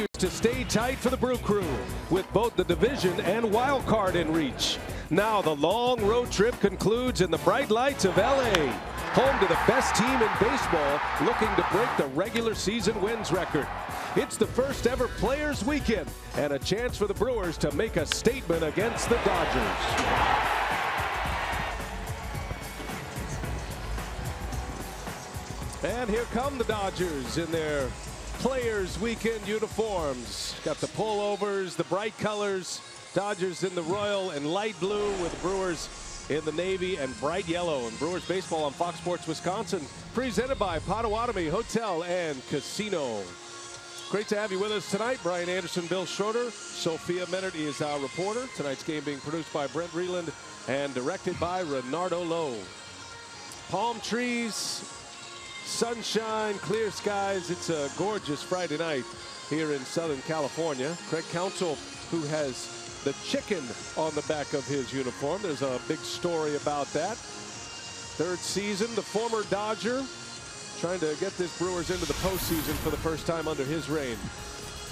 To stay tight for the Brew Crew with both the division and wild card in reach. Now the long road trip concludes in the bright lights of LA, home to the best team in baseball looking to break the regular season wins record. It's the first ever Players Weekend and a chance for the Brewers to make a statement against the Dodgers. And here come the Dodgers in their Players Weekend uniforms. Got the pullovers, the bright colors. Dodgers in the royal and light blue with the Brewers in the navy and bright yellow. And Brewers baseball on Fox Sports Wisconsin, presented by Potawatomi Hotel and Casino. Great to have you with us tonight. Brian Anderson, Bill Schroeder, Sophia Menard is our reporter. Tonight's game being produced by Brent Reland and directed by Renardo Lowe. Palm trees, sunshine, clear skies. It's a gorgeous Friday night here in Southern California. Craig Counsell, who has the chicken on the back of his uniform. There's a big story about that. Third season, the former Dodger trying to get this Brewers into the postseason for the first time under his reign.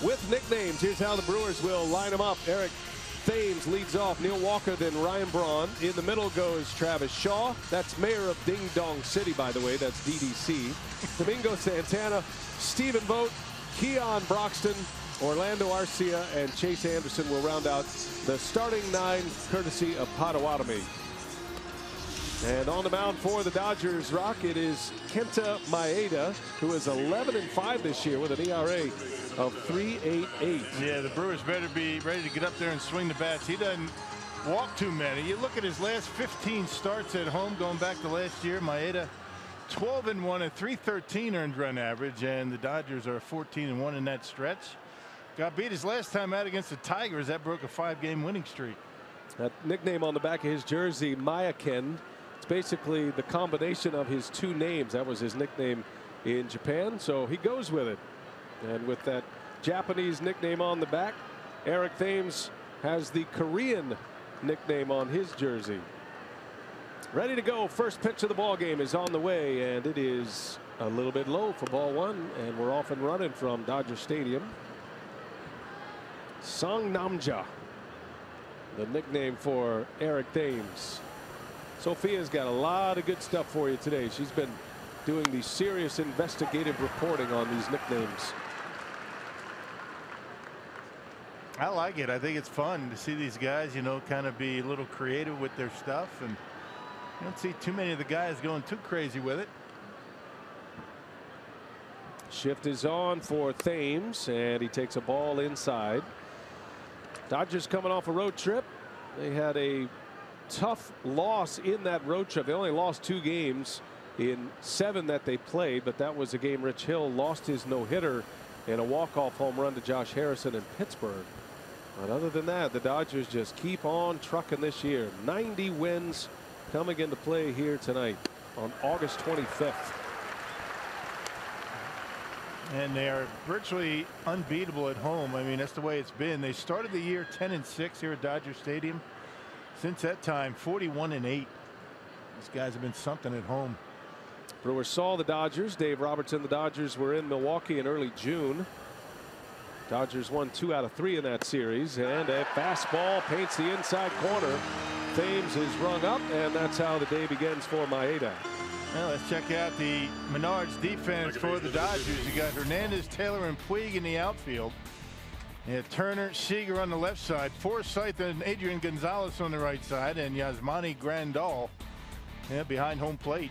With nicknames, here's how the Brewers will line them up. Eric Thames leads off, Neil Walker, then Ryan Braun. In the middle goes Travis Shaw. That's mayor of Ding Dong City, by the way. That's DDC. Domingo Santana, Stephen Vogt, Keon Broxton, Orlando Arcia, and Chase Anderson will round out the starting nine, courtesy of Potawatomi. And on the mound for the Dodgers, Rock, it is Kenta Maeda, who is 11-5 this year with an ERA of 3.88. Yeah, the Brewers better be ready to get up there and swing the bats. He doesn't walk too many. You look at his last 15 starts at home going back to last year. Maeda 12-1 at 313 earned run average, and the Dodgers are 14-1 in that stretch. Got beat his last time out against the Tigers. That broke a 5-game winning streak. That nickname on the back of his jersey, Mayaken, it's basically the combination of his two names. That was his nickname in Japan, so he goes with it. And with that Japanese nickname on the back, Eric Thames has the Korean nickname on his jersey. Ready to go. First pitch of the ball game is on the way, and it is a little bit low for ball one, and we're off and running from Dodger Stadium. Song Namja, the nickname for Eric Thames. Sophia's got a lot of good stuff for you today. She's been doing the serious investigative reporting on these nicknames. I like it. I think it's fun to see these guys, you know, kind of be a little creative with their stuff, and you don't see too many of the guys going too crazy with it. Shift is on for Thames, and he takes a ball inside. Dodgers coming off a road trip. They had a tough loss in that road trip. They only lost 2 games in 7 that they played, but that was a game Rich Hill lost his no-hitter in a walk-off home run to Josh Harrison in Pittsburgh. But other than that, the Dodgers just keep on trucking this year. 90 wins coming into play here tonight on August 25th. And they are virtually unbeatable at home. I mean, that's the way it's been. They started the year 10-6 here at Dodger Stadium. Since that time, 41-8. These guys have been something at home. Brewers saw the Dodgers. Dave Robertson, the Dodgers were in Milwaukee in early June. Dodgers won 2 out of 3 in that series, and a fastball paints the inside corner. Thames is rung up, and that's how the day begins for Maeda. Well, let's check out the Menards defense for the Dodgers. You got Hernandez, Taylor, and Puig in the outfield. You have Turner, Seager on the left side, Forsythe and Adrian Gonzalez on the right side, and Yasmani Grandal behind home plate.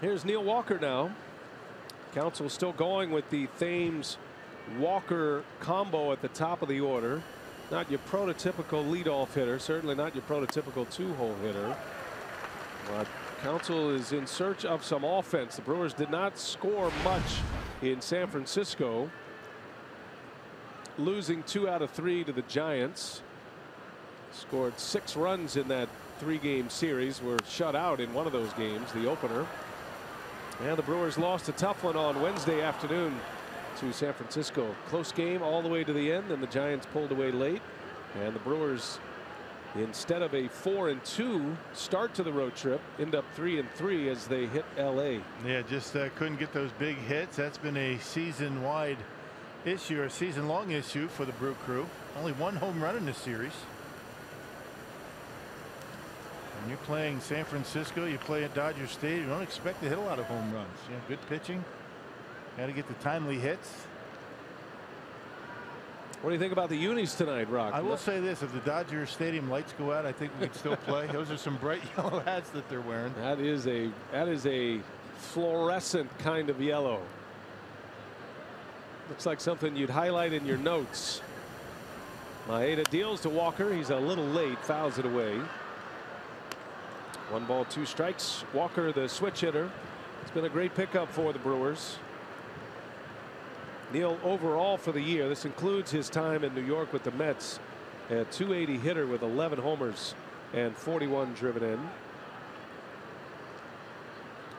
Here's Neil Walker now. Counsell still going with the Thames Walker combo at the top of the order. Not your prototypical leadoff hitter, certainly not your prototypical 2-hole hitter. But Counsell is in search of some offense. The Brewers did not score much in San Francisco, losing 2 out of 3 to the Giants. Scored 6 runs in that 3-game series. Were shut out in one of those games, the opener. And the Brewers lost a tough one on Wednesday afternoon to San Francisco. Close game all the way to the end, and the Giants pulled away late. And the Brewers instead of a 4-2 start to the road trip, end up 3-3 as they hit LA. Yeah, just couldn't get those big hits. That's been a season-wide issue, or season-long issue for the Brew Crew. Only one home run in this series. When you're playing San Francisco, you play at Dodger Stadium, you don't expect to hit a lot of home runs. You know, good pitching. Got to get the timely hits. What do you think about the unis tonight, Rock? I will say this: if the Dodger Stadium lights go out, I think we can still play. Those are some bright yellow hats that they're wearing. That is a fluorescent kind of yellow. Looks like something you'd highlight in your notes. Maeda deals to Walker. He's a little late, fouls it away. 1 ball, 2 strikes. Walker, the switch hitter. It's been a great pickup for the Brewers. Neal overall for the year, this includes his time in New York with the Mets, a .280 hitter with 11 homers and 41 driven in.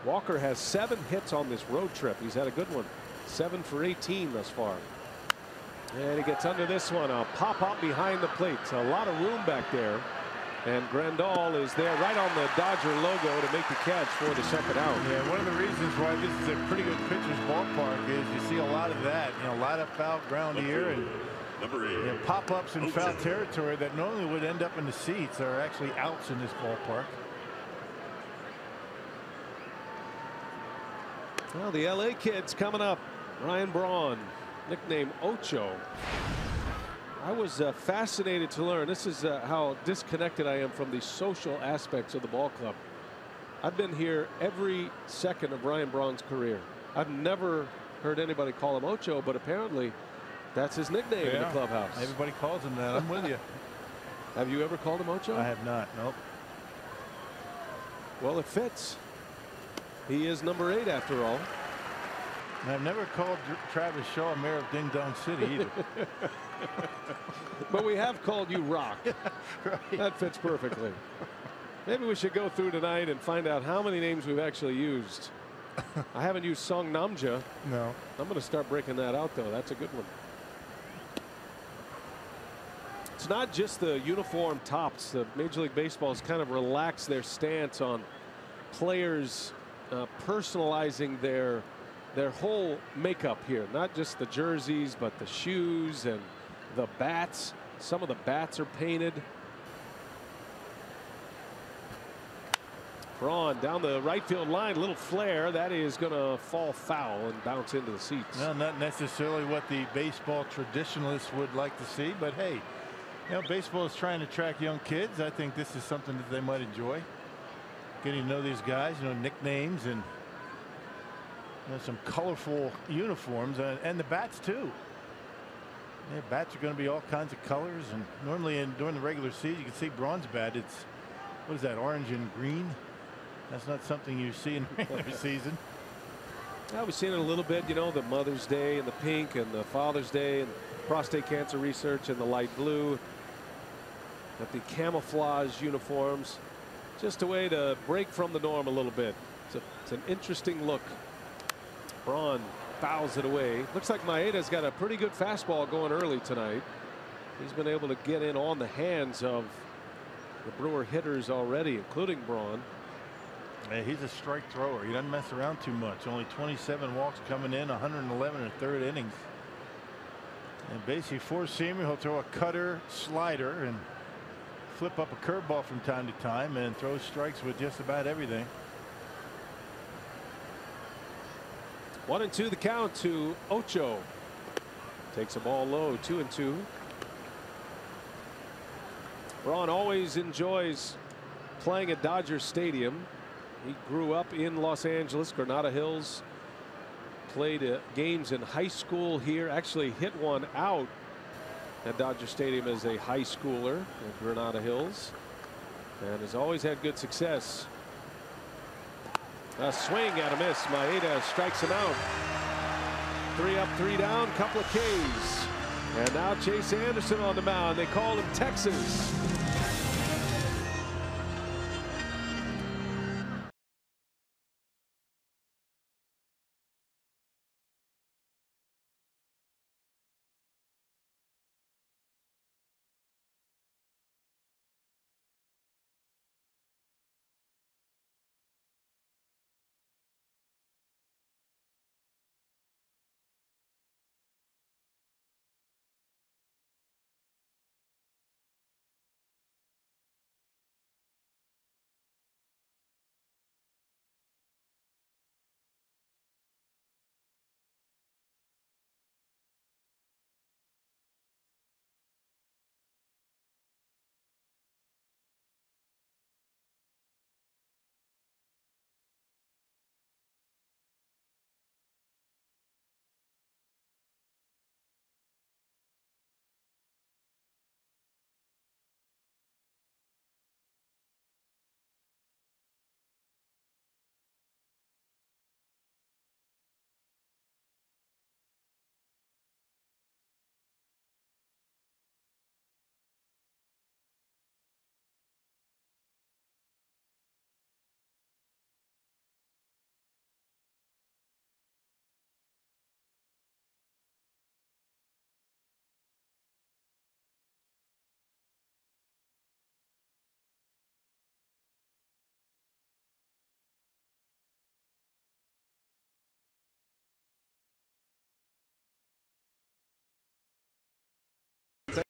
Walker has 7 hits on this road trip. He's had a good one. 7 for 18 thus far. And he gets under this one. A pop up behind the plate. A lot of room back there. And Grandal is there right on the Dodger logo to make the catch for the second out. Yeah, one of the reasons why this is a pretty good pitcher's ballpark is you see a lot of that. You know, a lot of foul ground here, and you know, pop-ups in foul territory that normally would end up in the seats are actually outs in this ballpark. Well, the LA kid's coming up. Ryan Braun, nicknamed Ocho. I was fascinated to learn. This is how disconnected I am from the social aspects of the ball club. I've been here every second of Ryan Braun's career. I've never heard anybody call him Ocho, but apparently that's his nickname in the clubhouse. Everybody calls him that. I'm with you. Have you ever called him Ocho? I have not. Nope. Well, it fits. He is number 8 after all. And I've never called Travis Shaw mayor of Ding Dong City either. But we have called you Rock. Right. That fits perfectly. Maybe we should go through tonight and find out how many names we've actually used. I haven't used Song Namja. No. I'm going to start breaking that out, though. That's a good one. It's not just the uniform tops. The Major League Baseball has kind of relaxed their stance on players personalizing their whole makeup here. Not just the jerseys, but the shoes and the bats. Some of the bats are painted. Braun down the right field line, little flare that is going to fall foul and bounce into the seats. No, not necessarily what the baseball traditionalists would like to see, but hey, you know, baseball is trying to attract young kids. I think this is something that they might enjoy, getting to know these guys, you know, nicknames and some colorful uniforms, and the bats too. Yeah, bats are going to be all kinds of colors, and normally during the regular season you can see Braun's bat. It's, what is that, orange and green? That's not something you see in regular season. We've seen it a little bit, you know, the Mother's Day and the pink, and the Father's Day and prostate cancer research and the light blue. Got the camouflage uniforms. Just a way to break from the norm a little bit. It's an interesting look. Braun fouls it away. Looks like Maeda's got a pretty good fastball going early tonight. He's been able to get in on the hands of the Brewer hitters already, including Braun. Hey, he's a strike thrower. He doesn't mess around too much. Only 27 walks coming in, 111 in the 3rd innings. And basically four-seamer. He'll throw a cutter, slider, and flip up a curveball from time to time, and throw strikes with just about everything. 1-2 the count to Ocho. Takes a ball low, 2-2. Braun always enjoys playing at Dodger Stadium. He grew up in Los Angeles, Granada Hills. Played games in high school here. Actually hit one out at Dodger Stadium as a high schooler at Granada Hills. And has always had good success. A swing and a miss. Maeda strikes him out. 3 up, 3 down, couple of Ks. And now Chase Anderson on the mound. They call him Texas.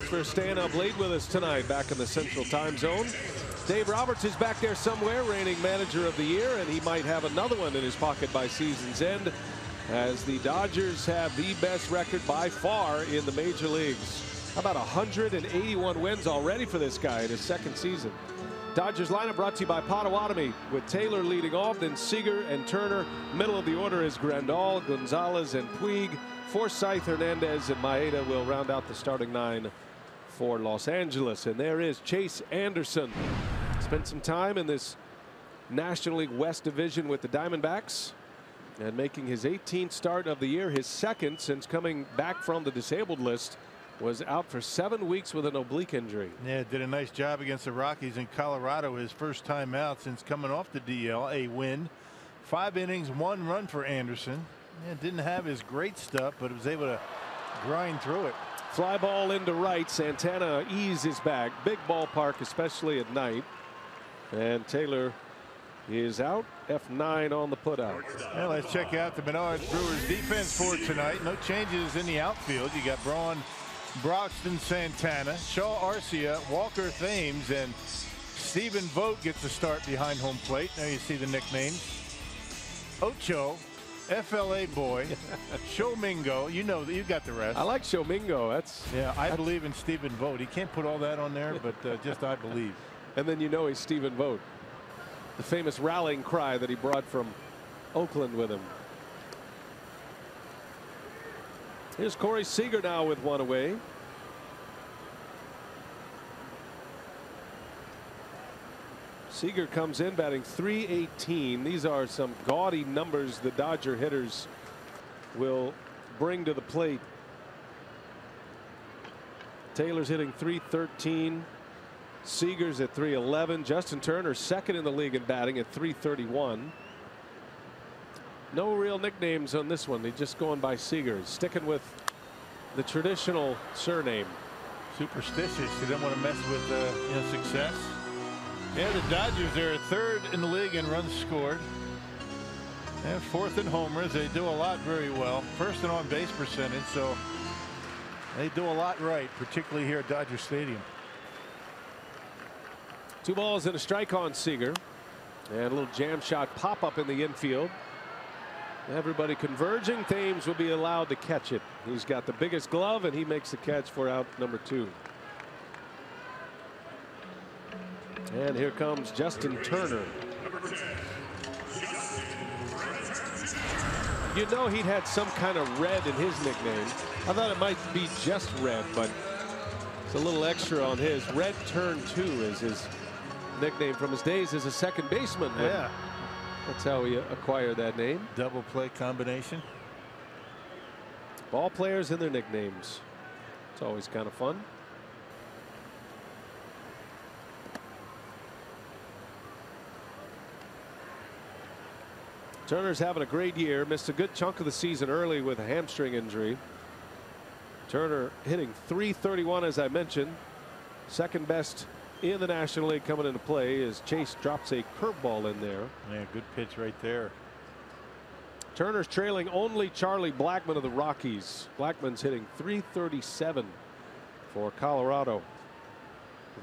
For staying up late with us tonight back in the Central Time Zone. Dave Roberts is back there somewhere, reigning manager of the year, and he might have another one in his pocket by season's end, as the Dodgers have the best record by far in the major leagues. How about 181 wins already for this guy in his second season? Dodgers lineup brought to you by Potawatomi, with Taylor leading off, then Seager and Turner. Middle of the order is Grandal, Gonzalez, and Puig. Forsythe, Hernandez, and Maeda will round out the starting nine for Los Angeles. And there is Chase Anderson. Spent some time in this National League West division with the Diamondbacks and making his 18th start of the year, his second since coming back from the disabled list. Was out for 7 weeks with an oblique injury. Yeah, did a nice job against the Rockies in Colorado, his first time out since coming off the DL. A win, 5 innings, 1 run for Anderson. Yeah, didn't have his great stuff, but was able to grind through it. Fly ball into right. Santana eases back. Big ballpark, especially at night. And Taylor is out. F9 on the putout. Well, let's check out the Menards Brewers defense for tonight. No changes in the outfield. You got Braun, Broxton, Santana, Shaw, Arcia, Walker, Thames, and Stephen Vogt gets a start behind home plate. Now you see the nicknames. Ocho, FLA boy, Shomingo. You know that you got the rest. I like Shomingo. I believe in Stephen Vogt. He can't put all that on there, but just I believe. And then you know he's Stephen Vogt. The famous rallying cry that he brought from Oakland with him. Here's Corey Seager now with 1 away. Seager comes in batting .318. These are some gaudy numbers the Dodger hitters will bring to the plate. Taylor's hitting .313. Seager's at .311. Justin Turner second in the league in batting at .331. No real nicknames on this one. They're just going by Seager, sticking with the traditional surname. Superstitious. They didn't want to mess with success. Yeah, the Dodgers are 3rd in the league in runs scored. And 4th in homers. They do a lot very well. 1st in on base percentage. So they do a lot right, particularly here at Dodger Stadium. 2 balls and a strike on Seager. And a little jam shot pop up in the infield. Everybody converging. Thames will be allowed to catch it. He's got the biggest glove, and he makes the catch for out number 2. And here comes Justin Turner. You know he'd had some kind of red in his nickname. I thought it might be just red, but it's a little extra on his. Red Turn 2 is his nickname from his days as a second baseman. Yeah. That's how he acquired that name. Double play combination. Ball players and their nicknames. It's always kind of fun. Turner's having a great year. Missed a good chunk of the season early with a hamstring injury. Turner hitting .331, as I mentioned. Second best in the National League coming into play as Chase drops a curveball in there. Yeah, good pitch right there. Turner's trailing only Charlie Blackmon of the Rockies. Blackmon's hitting .337 for Colorado.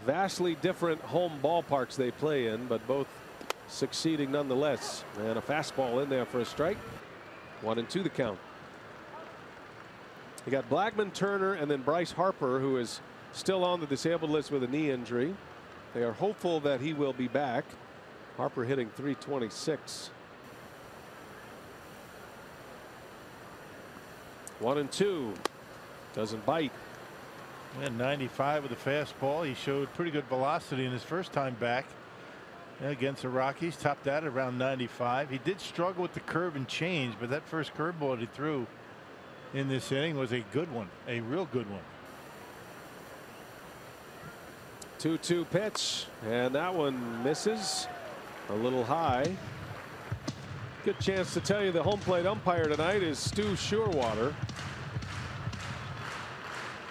Vastly different home ballparks they play in, but both succeeding nonetheless. And a fastball in there for a strike. 1-2 the count. You got Blackmon, Turner, and then Bryce Harper, who is still on the disabled list with a knee injury. They are hopeful that he will be back. Harper hitting .326. 1-2. Doesn't bite. And 95 with a fastball. He showed pretty good velocity in his first time back against the Rockies. Topped that at around 95. He did struggle with the curve and change, but that first curveball he threw in this inning was a good one, a real good one. 2-2 pitch, and that one misses a little high. Good chance to tell you the home plate umpire tonight is Stu Surewater.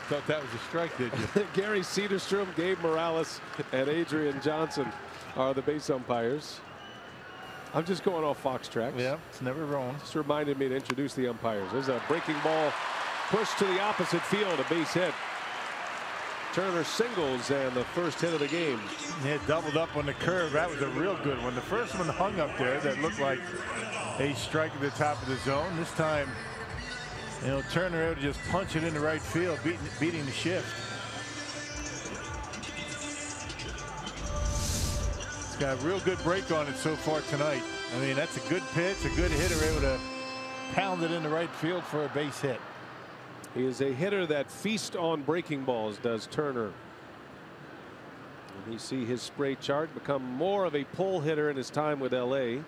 Thought that was a strike, did you? Gary Cederstrom, Gabe Morales, and Adrian Johnson are the base umpires. I'm just going off Fox tracks. Yeah, it's never wrong. Just reminded me to introduce the umpires. There's a breaking ball pushed to the opposite field, a base hit. Turner singles and the first hit of the game. He had doubled up on the curve. That was a real good one. The first one hung up there. That looked like a strike at the top of the zone. This time, Turner able to just punch it into right field, beating the shift. He's got a real good break on it so far tonight. I mean, that's a good pitch, a good hitter, able to pound it into right field for a base hit. He is a hitter that feasts on breaking balls, does Turner. And you see his spray chart become more of a pull hitter in his time with LA.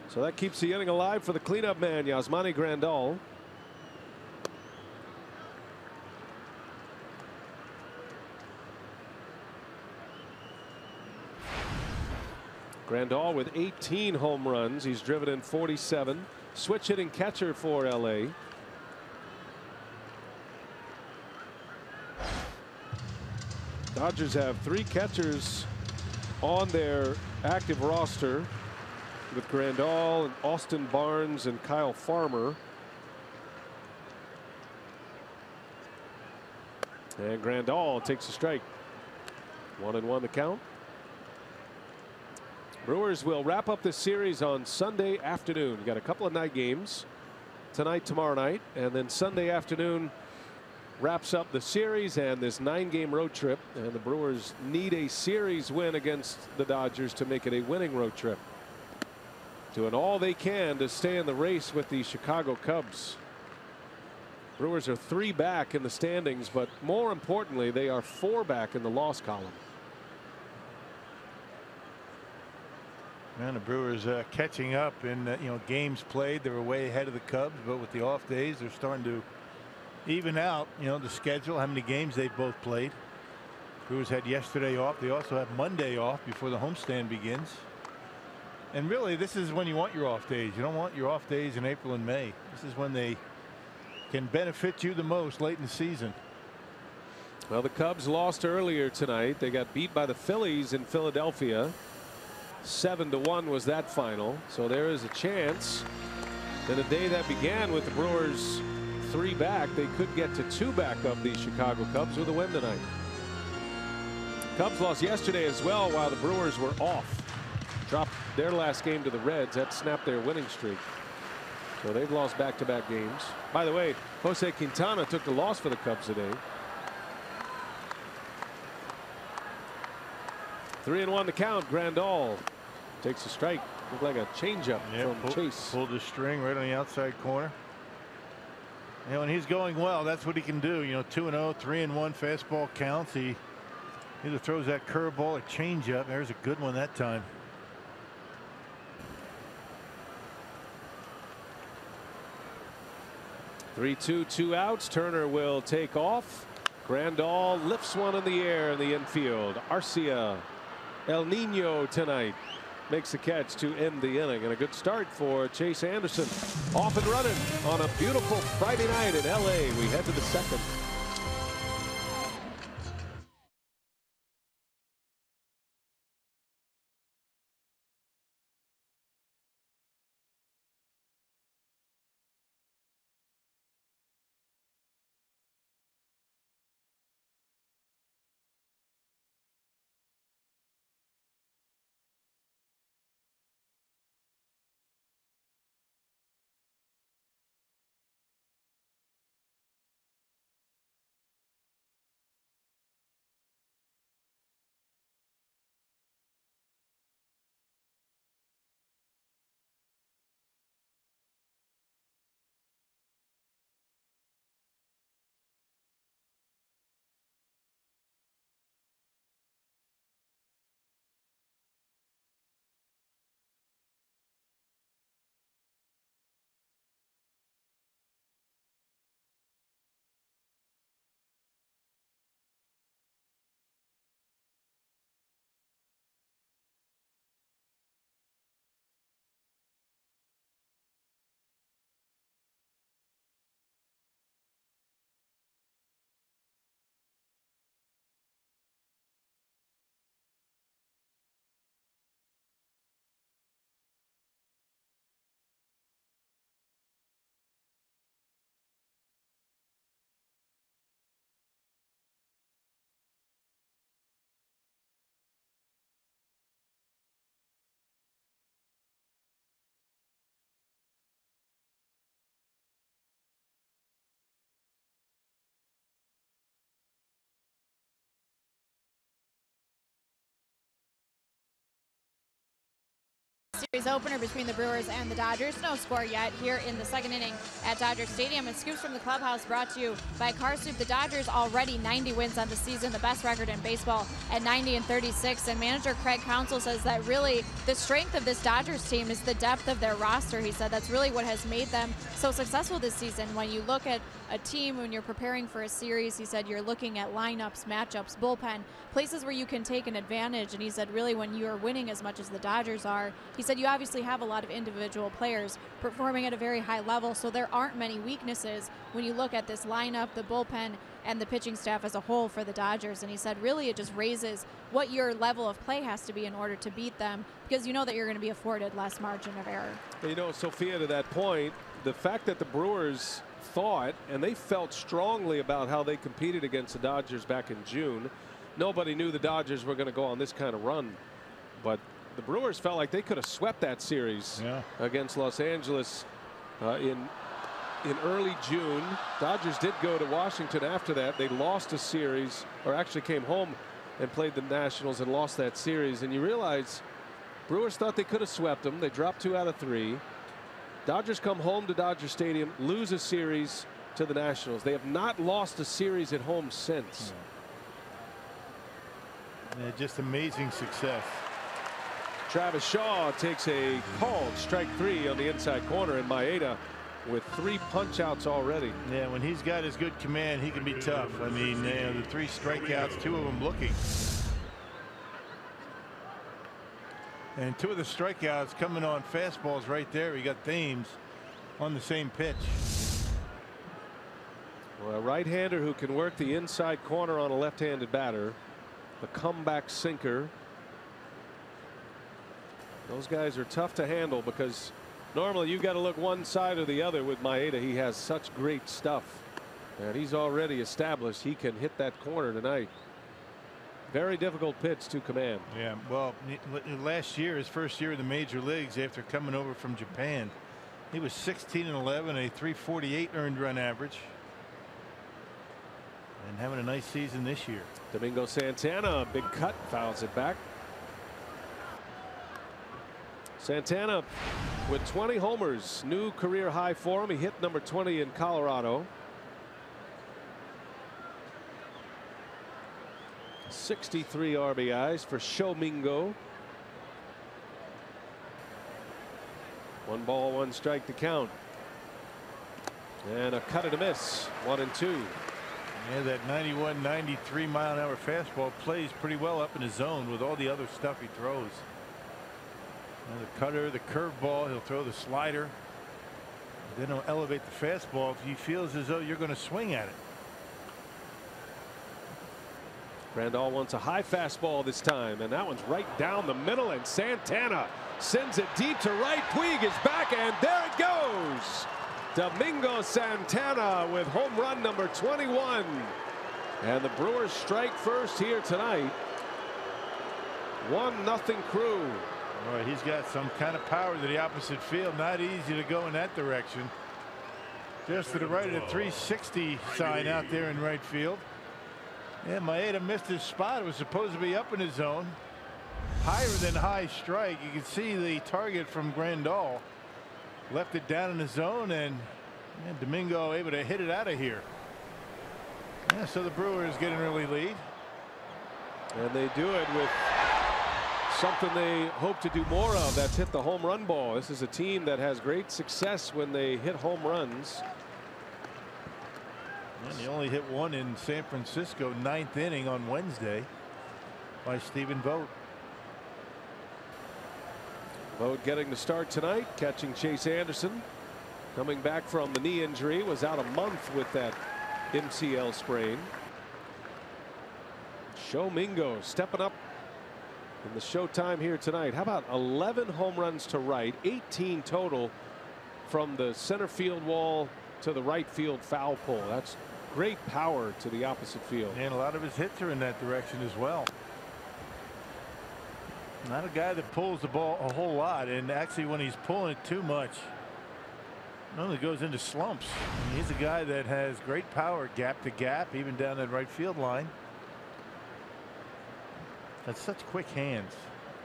So that keeps the inning alive for the cleanup man, Yasmani Grandal. Grandal with 18 home runs. He's driven in 47. Switch hitting catcher for LA. Dodgers have 3 catchers on their active roster, with Grandal and Austin Barnes and Kyle Farmer. And Grandal takes a strike. 1-1 the count. Brewers will wrap up this series on Sunday afternoon. Got a couple of night games tonight, tomorrow night, and then Sunday afternoon wraps up the series and this 9-game road trip. And the Brewers need a series win against the Dodgers to make it a winning road trip. Doing all they can to stay in the race with the Chicago Cubs. Brewers are 3 back in the standings, but more importantly, they are 4 back in the loss column. Man, the Brewers catching up in games played. They were way ahead of the Cubs, but with the off days, they're starting to even out the schedule, how many games they've both played. Brewers had yesterday off. They also have Monday off before the homestand begins. And really, this is when you want your off days. You don't want your off days in April and May. This is when they can benefit you the most late in the season. Well, the Cubs lost earlier tonight. They got beat by the Phillies in Philadelphia. 7-1 was that final. So there is a chance that a day that began with the Brewers 3 back, they could get to 2 back of the Chicago Cubs with a win tonight. Cubs lost yesterday as well while the Brewers were off. Dropped their last game to the Reds. That snapped their winning streak. So they've lost back-to-back games. By the way, Jose Quintana took the loss for the Cubs today. 3-1 the count. Grandal takes a strike. Looked like a changeup from Chase. Pulled the string right on the outside corner. When he's going well, that's what he can do. 2-0, 3-1 fastball counts. He either throws that curveball or changeup. There's a good one that time. Three-two, 2 outs. Turner will take off. Grandal lifts one in the air in the infield. Arcia, El Nino tonight, makes the catch to end the inning, and a good start for Chase Anderson. Off and running on a beautiful Friday night in LA. We head to the 2nd. Opener between the Brewers and the Dodgers. No score yet here in the second inning at Dodger Stadium. And Scoops from the Clubhouse brought to you by Car Soup. The Dodgers already 90 wins on the season, the best record in baseball at 90-36. And manager Craig Counsell says that really the strength of this Dodgers team is the depth of their roster. He said that's really what has made them so successful this season. When you look at a team, when you're preparing for a series, he said you're looking at lineups, matchups, bullpen, places where you can take an advantage. And he said really when you are winning as much as the Dodgers are, he said you obviously have a lot of individual players performing at a very high level, so there aren't many weaknesses when you look at this lineup, the bullpen, and the pitching staff as a whole for the Dodgers. And he said really it just raises what your level of play has to be in order to beat them, because you know that you're going to be afforded less margin of error. You know, Sophia, to that point, the fact that the Brewers thought and they felt strongly about how they competed against the Dodgers back in June. Nobody knew the Dodgers were going to go on this kind of run, but the Brewers felt like they could have swept that series against Los Angeles in early June. Dodgers did go to Washington after that. They lost a series, or actually came home and played the Nationals and lost that series. And you realize Brewers thought they could have swept them. They dropped 2 out of 3. Dodgers come home to Dodger Stadium, lose a series to the Nationals. They have not lost a series at home since. Yeah, just amazing success. Travis Shaw takes a called strike 3 on the inside corner, and Maeda with 3 punch outs already. Yeah, when he's got his good command, he can be tough. I mean, the 3 strikeouts, 2 of them looking. And 2 of the strikeouts coming on fastballs right there. We got Thames on the same pitch. Well, a right-hander who can work the inside corner on a left-handed batter. The comeback sinker. Those guys are tough to handle because normally you got to look one side or the other. With Maeda, he has such great stuff, and he's already established he can hit that corner tonight. Very difficult pitch to command. Yeah, well, last year, his first year in the major leagues after coming over from Japan, he was 16-11, a .348 earned run average, and having a nice season this year. Domingo Santana, big cut, fouls it back. Santana with 20 homers, new career high for him. He hit number 20 in Colorado. 63 RBIs for Shomingo. 1 ball, 1 strike to count. And a cut and a miss. 1-2. Yeah, that 91, 93 mile-an-hour fastball plays pretty well up in his zone with all the other stuff he throws. And the cutter, the curveball, he'll throw the slider. Then he'll elevate the fastball if he feels as though you're going to swing at it. Grandal wants a high fastball this time, and that one's right down the middle, and Santana sends it deep to right. Puig is back, and there it goes. Domingo Santana with home run number 21. And the Brewers strike first here tonight. 1-0 Crew. All right, he's got some kind of power to the opposite field. Not easy to go in that direction. Just to the right of the 360 sign out there in right field. Yeah, Maeda missed his spot. It was supposed to be up in his zone. Higher than high strike. You can see the target from Grandal. Left it down in the zone, and Domingo able to hit it out of here. Yeah, so the Brewers get an early lead. And they do it with something they hope to do more of. That's hit the home run ball. This is a team that has great success when they hit home runs. And he only hit 1 in San Francisco, 9th inning on Wednesday by Stephen Vogt. Vogt getting the start tonight, catching Chase Anderson. Coming back from the knee injury, was out a month with that MCL sprain. Shomingo stepping up in the showtime here tonight. How about 11 home runs to right, 18 total from the center field wall to the right field foul pole. That's great power to the opposite field. And a lot of his hits are in that direction as well. Not a guy that pulls the ball a whole lot, and actually when he's pulling it too much, it only goes into slumps. And he's a guy that has great power gap to gap, even down that right field line. Has such quick hands,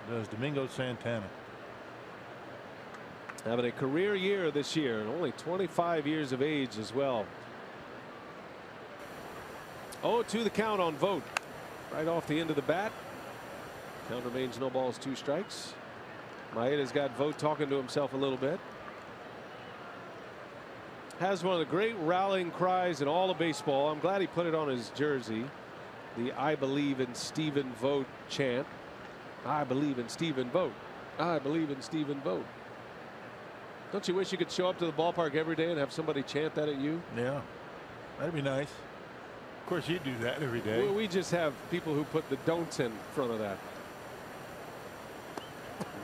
does Domingo Santana. Having a career year this year, only 25 years of age as well. 0-2 the count on Vogt. Right off the end of the bat. Count remains no balls, 2 strikes. Maeda's got Vogt talking to himself a little bit. Has one of the great rallying cries in all of baseball. I'm glad he put it on his jersey. The "I believe in Stephen Vogt" chant. I believe in Stephen Vogt. I believe in Stephen Vogt. Don't you wish you could show up to the ballpark every day and have somebody chant that at you? Yeah, that'd be nice. Of course, you do that every day. We just have people who put the don'ts in front of that.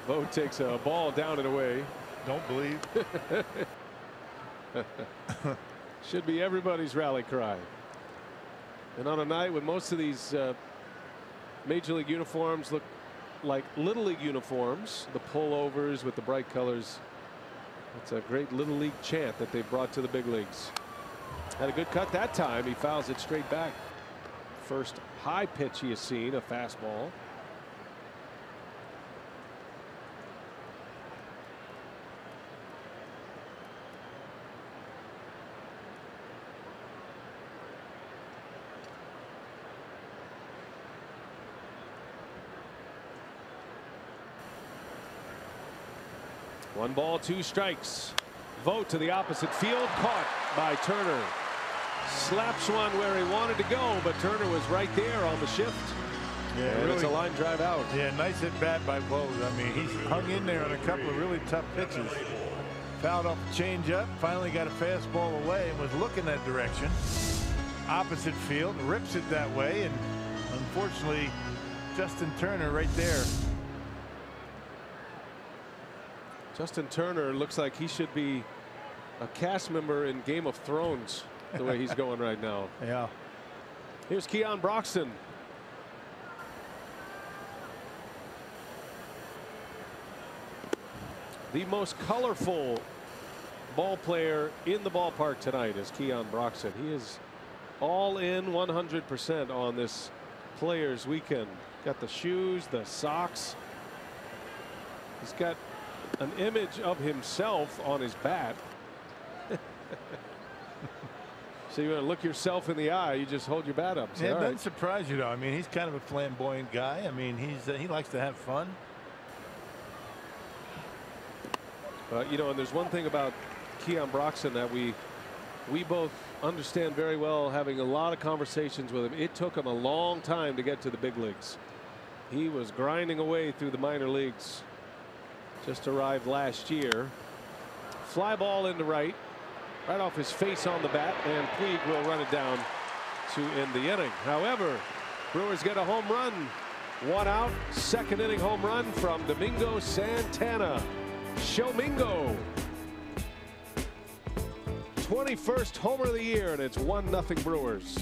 Vogt takes a ball down and away. Don't believe. Should be everybody's rally cry. And on a night when most of these major league uniforms look like little league uniforms, the pullovers with the bright colors, it's a great little league chant that they've brought to the big leagues. Had a good cut that time. He fouls it straight back. First high pitch he has seen, a fastball. One ball, 2 strikes. Vogt to the opposite field, caught by Turner. Slaps one where he wanted to go, but Turner was right there on the shift. Yeah, and really, it's a line drive out. Yeah, nice at bat by Vogt. I mean, he's hung in there on a couple of really tough pitches. Fouled off a changeup, finally got a fastball away and was looking that direction. Opposite field, rips it that way, and unfortunately, Justin Turner right there. Justin Turner looks like he should be a cast member in Game of Thrones the way he's going right now. Yeah. Here's Keon Broxton. The most colorful ball player in the ballpark tonight is Keon Broxton. He is all in 100% on this Players Weekend. Got the shoes, the socks. He's got an image of himself on his bat. So you want to look yourself in the eye, you just hold your bat up. Yeah, it doesn't surprise you though. I mean, he's kind of a flamboyant guy. I mean, he likes to have fun. You know, and there's one thing about Keon Broxton that we both understand very well, having a lot of conversations with him. It took him a long time to get to the big leagues. He was grinding away through the minor leagues. Just arrived last year. Fly ball into right off his face on the bat, and Puig will run it down to end the inning. However, Brewers get a home run. 1 out, 2nd inning home run from Domingo Santana. Shomingo. 21st homer of the year, and it's 1-0 Brewers.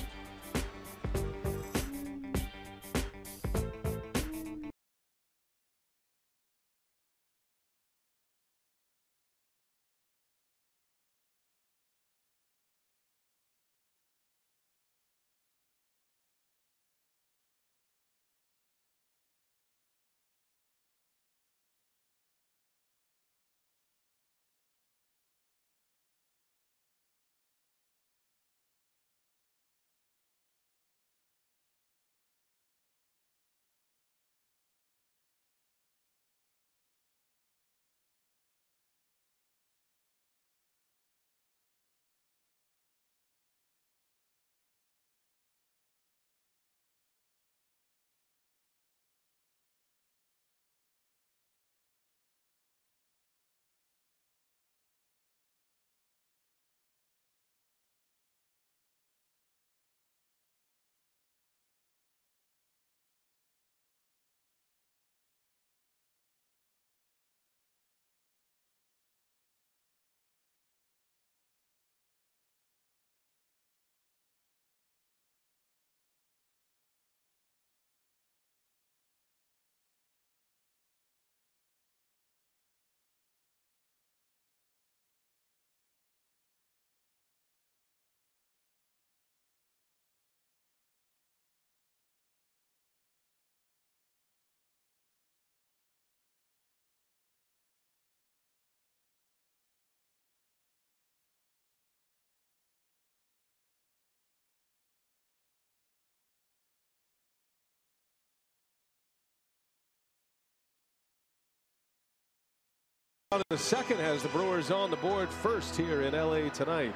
The second has the Brewers on the board first here in LA tonight.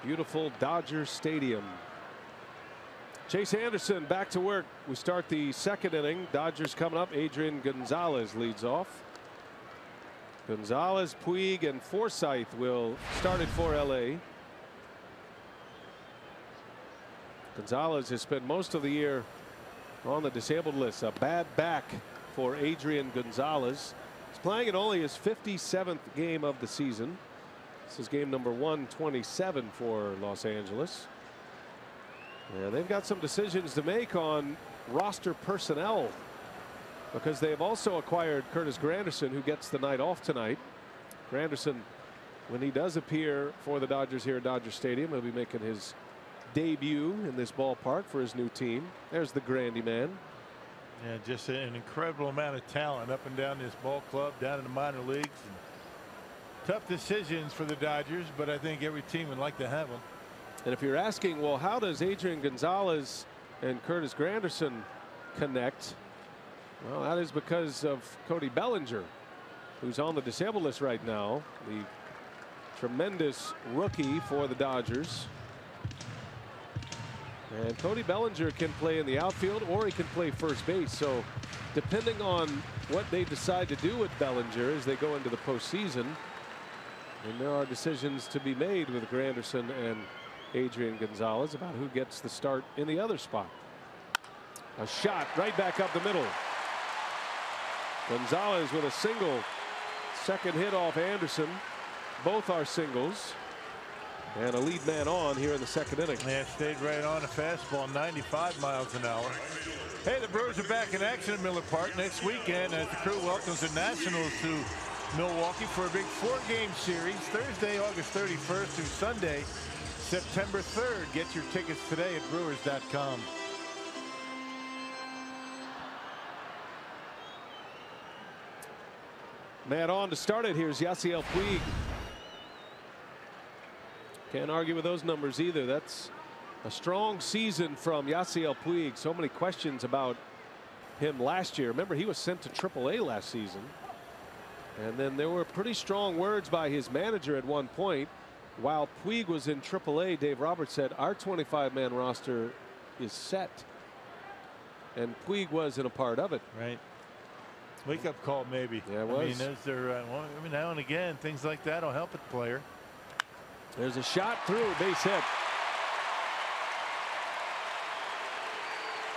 Beautiful Dodger Stadium. Chase Anderson back to work. We start the second inning. Dodgers coming up. Adrian Gonzalez leads off. Gonzalez, Puig, and Forsythe will start it for LA. Gonzalez has spent most of the year on the disabled list. A bad back for Adrian Gonzalez. He's playing in only his 57th game of the season. This is game number 127 for Los Angeles. And they've got some decisions to make on roster personnel, because they have also acquired Curtis Granderson, who gets the night off tonight. Granderson, when he does appear for the Dodgers here at Dodger Stadium, he'll be making his debut in this ballpark for his new team. There's the Grandy man. Yeah, just an incredible amount of talent up and down this ball club, down in the minor leagues. And tough decisions for the Dodgers, but I think every team would like to have them. And if you're asking, well, how does Adrian Gonzalez and Curtis Granderson connect? Well, that is because of Cody Bellinger, who's on the disabled list right now. The tremendous rookie for the Dodgers. And Cody Bellinger can play in the outfield, or he can play first base. So depending on what they decide to do with Bellinger as they go into the postseason, and there are decisions to be made with Granderson and Adrian Gonzalez about who gets the start in the other spot. A shot right back up the middle. Gonzalez with a single. Second hit off Anderson. Both are singles. And a lead man on here in the second inning. Yeah, stayed right on a fastball, 95 miles an hour. Hey, the Brewers are back in action at Miller Park next weekend as the crew welcomes the Nationals to Milwaukee for a big 4-game series, Thursday, August 31st through Sunday, September 3rd. Get your tickets today at Brewers.com. Man on to start it. Here's Yasiel Puig. Can't argue with those numbers either. That's a strong season from Yasiel Puig. So many questions about him last year. Remember, he was sent to AAA last season. And then there were pretty strong words by his manager at one point. While Puig was in AAA, Dave Roberts said, our 25-man roster is set. And Puig wasn't a part of it. Right. Wake-up call, maybe. Yeah, it was. I mean, now and again, things like that will help a player. There's a shot through, base hit.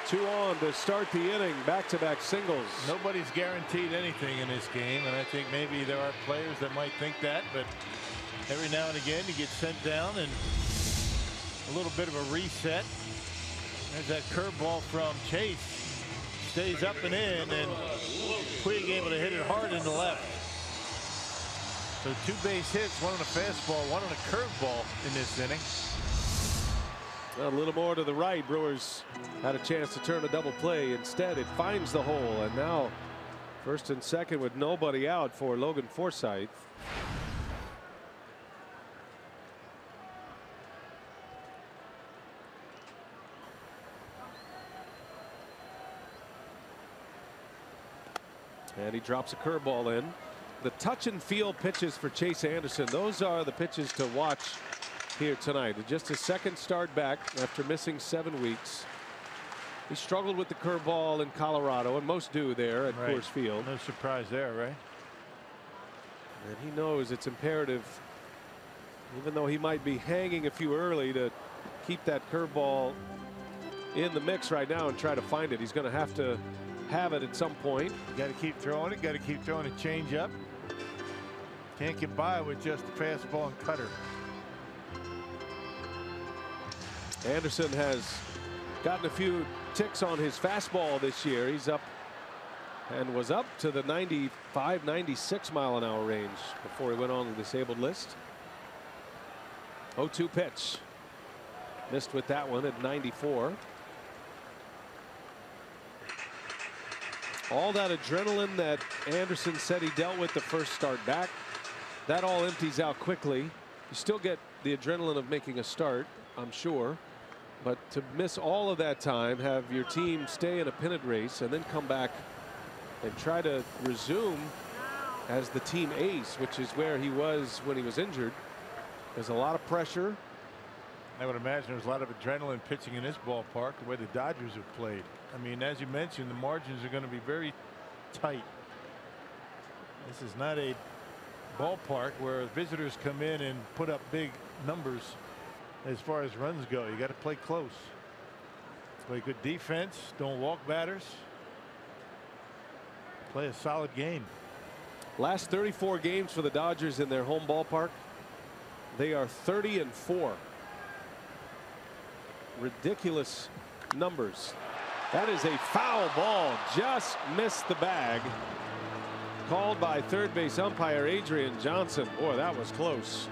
2 on to start the inning. Back-to-back singles. Nobody's guaranteed anything in this game, and I think maybe there are players that might think that, but every now and again you get sent down and a little bit of a reset. There's that curveball from Chase. Stays up and in, and Puig able to hit it hard in the left. So 2 base hits, 1 on a fastball, 1 on a curveball in this inning. A little more to the right. Brewers had a chance to turn a double play. Instead, it finds the hole, and now first and second with nobody out for Logan Forsythe. And he drops a curveball in. The touch and feel pitches for Chase Anderson. Those are the pitches to watch here tonight. Just his second start back after missing 7 weeks. He struggled with the curveball in Colorado, and most do there at Coors Field. No surprise there, right? And he knows it's imperative, even though he might be hanging a few early, to keep that curveball in the mix right now and try to find it. He's going to have it at some point. Got to keep throwing it. Got to keep throwing a changeup. Can't get by with just the fastball and cutter. Anderson has gotten a few ticks on his fastball this year. He's up and was up to the 95, 96 mile an hour range before he went on the disabled list. 0-2 pitch. Missed with that one at 94. All that adrenaline that Anderson said he dealt with the first start back, that all empties out quickly. You still get the adrenaline of making a start, I'm sure. But to miss all of that time, have your team stay in a pennant race, and then come back and try to resume as the team ace, which is where he was when he was injured. There's a lot of pressure. I would imagine there's a lot of adrenaline pitching in this ballpark, the way the Dodgers have played. I mean, as you mentioned, the margins are going to be very tight. This is not a ballpark where visitors come in and put up big numbers as far as runs go. You got to play close. Play good defense. Don't walk batters. Play a solid game. Last 34 games for the Dodgers in their home ballpark. They are 30-4. Ridiculous numbers. That is a foul ball. Just missed the bag. Called by third base umpire Adrian Johnson. Boy, that was close.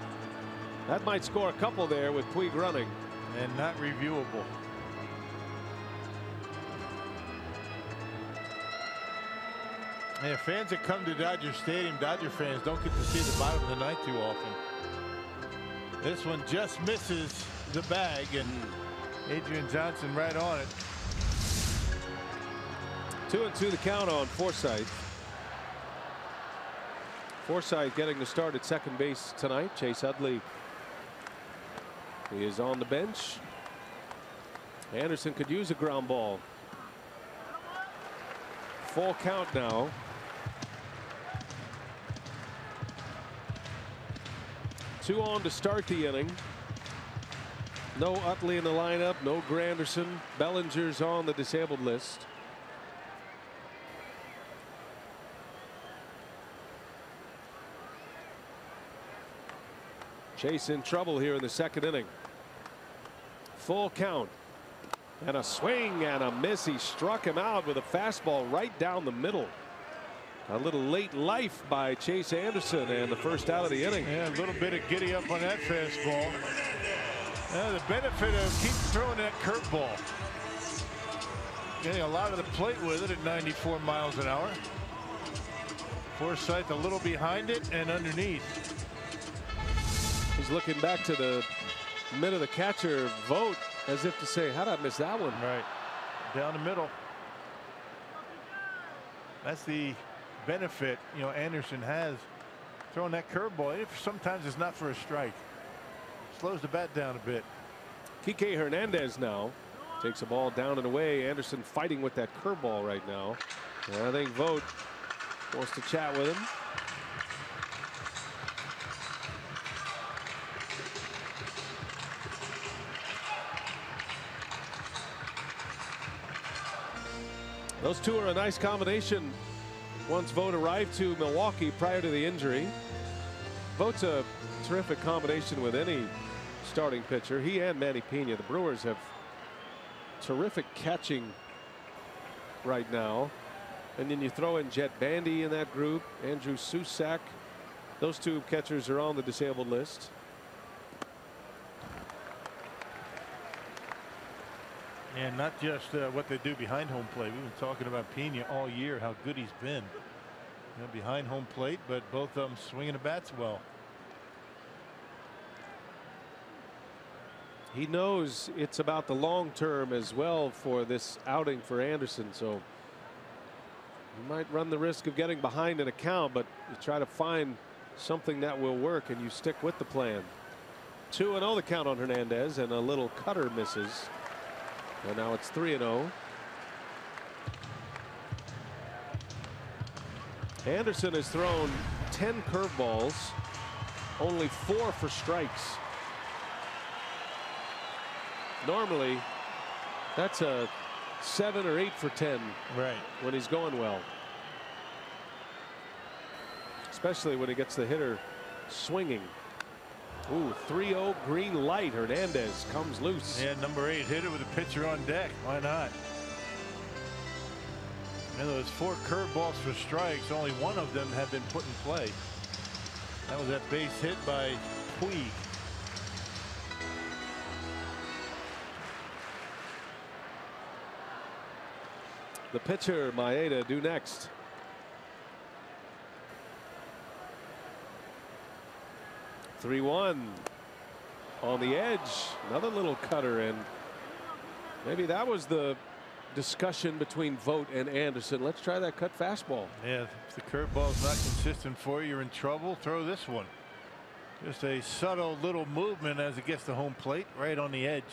That might score a couple there with Puig running. And not reviewable. And fans that come to Dodger Stadium, Dodger fans don't get to see the bottom of the ninth too often. This one just misses the bag, and Adrian Johnson right on it. 2-2 the count on Forsythe. Forsythe getting the start at second base tonight. Chase Utley, he is on the bench. Anderson could use a ground ball. Full count now. 2 on to start the inning. No Utley in the lineup. No Granderson. Bellinger's on the disabled list. Chase in trouble here in the second inning. Full count. And a swing and a miss. He struck him out with a fastball right down the middle. A little late life by Chase Anderson, and the first out of the inning. Yeah, a little bit of giddy up on that fastball. The benefit of keep throwing that curveball. Getting a lot of the plate with it at 94 miles an hour. Forsythe a little behind it and underneath. He's looking back to the mid of the catcher Vogt as if to say, how did I miss that one? Right. Down the middle. That's the benefit, you know, Anderson has throwing that curveball. Sometimes it's not for a strike. Slows the bat down a bit. Kike Hernandez now takes a ball down and away. Anderson fighting with that curveball right now. And I think Vogt wants to chat with him. Those two are a nice combination. Once Vogt arrived to Milwaukee prior to the injury. Vogt's a terrific combination with any starting pitcher. He and Manny Pena. The Brewers have terrific catching right now. And then you throw in Jet Bandy in that group. Andrew Susac. Those two catchers are on the disabled list. And not just what they do behind home plate. We've been talking about Pena all year, how good he's been, you know, behind home plate, but both of them swinging the bats well. He knows it's about the long term as well for this outing for Anderson, so you might run the risk of getting behind an account, but you try to find something that will work and you stick with the plan. 2-0 the count on Hernandez, and a little cutter misses. And now it's 3-0. Anderson has thrown 10 curveballs, only 4 for strikes. Normally that's a 7 or 8 for 10 right when he's going well, especially when he gets the hitter swinging. Ooh, 3-0 green light. Hernandez comes loose. Yeah, number 8 hit it with a pitcher on deck. Why not? And those 4 curveballs for strikes, only one of them have been put in play. That was that base hit by Puig. The pitcher Maeda due next. (3-1) on the edge. Another little cutter, and maybe that was the discussion between Vogt and Anderson. Let's try that cut fastball. Yeah, if the curveball's not consistent for you, you're in trouble. Throw this one. Just a subtle little movement as it gets to home plate, right on the edge.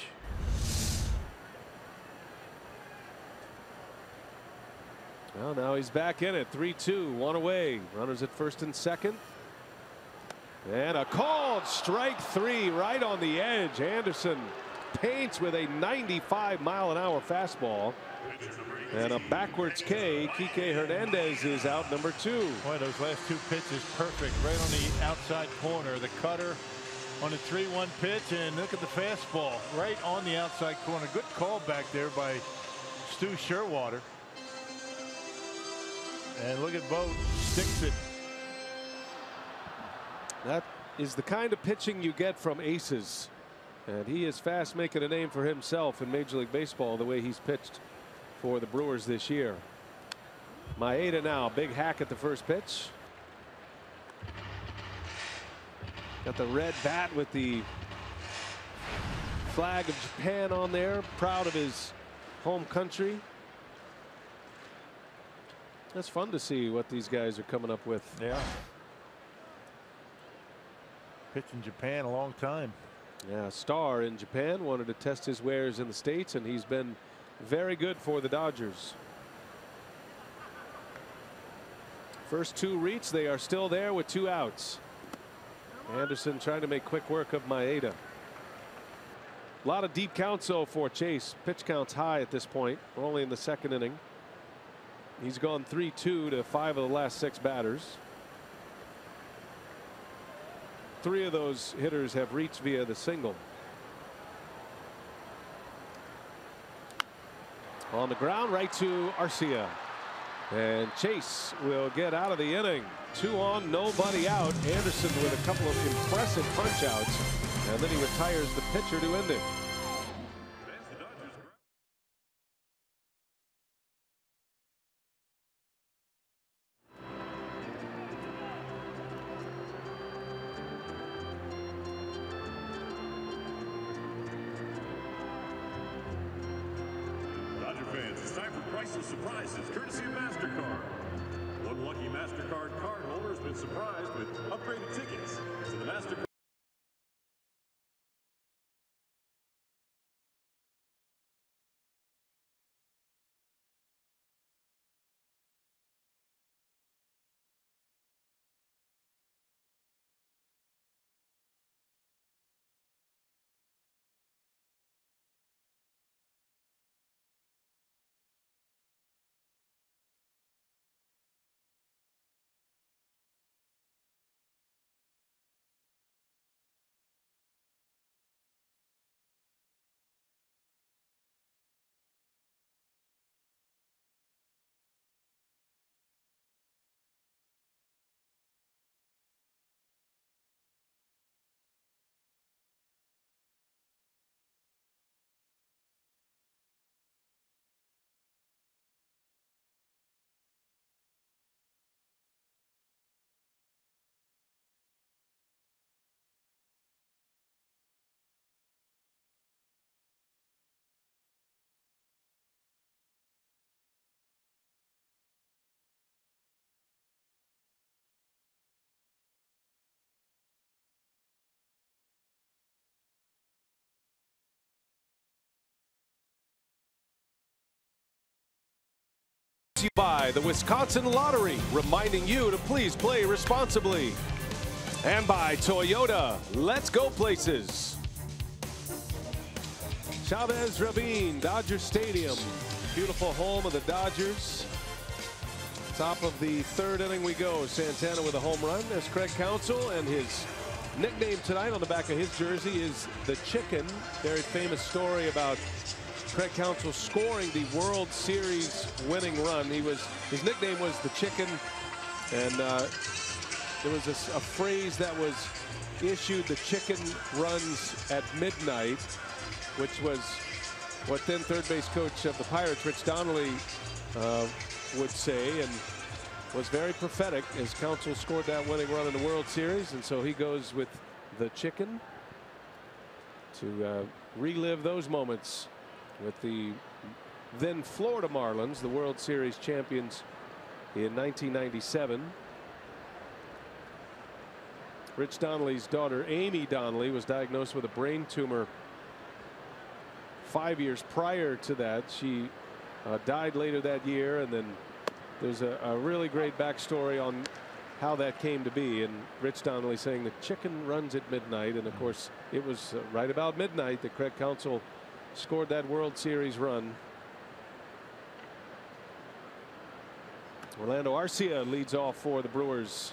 Well, now he's back in it. 3-2, one away. Runners at first and second. And a called strike three right on the edge. Anderson paints with a 95-mile-an-hour fastball. And a backwards K. Kike Hernandez is out, number 2. Boy, those last 2 pitches perfect. Right on the outside corner. The cutter on the 3-1 pitch. And look at the fastball right on the outside corner. Good call back there by Stu Sherwater. And look at Vogt, sticks it. That is the kind of pitching you get from aces. And he is fast making a name for himself in Major League Baseball the way he's pitched for the Brewers this year. Maeda now, big hack at the first pitch. Got the red bat with the flag of Japan on there. Proud of his home country. That's fun to see what these guys are coming up with. Yeah. Pitched in Japan a long time. Yeah, star in Japan, wanted to test his wares in the States, and he's been very good for the Dodgers. First 2 reads, they are still there with 2 outs. Anderson trying to make quick work of Maeda. A lot of deep counts though for Chase. Pitch counts high at this point. We're only in the 2nd inning. He's gone 3-2 to 5 of the last 6 batters. 3 of those hitters have reached via the single. On the ground, right to Arcia. And Chase will get out of the inning. 2 on, nobody out. Anderson with a couple of impressive punch outs. And then he retires the pitcher to end it. Surprises courtesy of MasterCard. One lucky MasterCard cardholder has been surprised with upgraded tickets to the MasterCard. By the Wisconsin Lottery, reminding you to please play responsibly. And by Toyota, let's go places. Chavez Ravine, Dodger Stadium, beautiful home of the Dodgers. Top of the 3rd inning we go. Santana with a home run. There's Craig Counsell, and his nickname tonight on the back of his jersey is the Chicken. Very famous story about Craig Counsell scoring the World Series winning run. His nickname was the Chicken, and there was a phrase that was issued: the chicken runs at midnight, which was what then third base coach of the Pirates, Rich Donnelly, would say, and was very prophetic as Counsell scored that winning run in the World Series. And so he goes with the Chicken to relive those moments with the then Florida Marlins, the World Series champions in 1997. Rich Donnelly's daughter, Amy Donnelly, was diagnosed with a brain tumor 5 years prior to that. She died later that year, and then there's a really great backstory on how that came to be. And Rich Donnelly saying the chicken runs at midnight, and of course it was right about midnight that Craig Counsell scored that World Series run. Orlando Arcia leads off for the Brewers.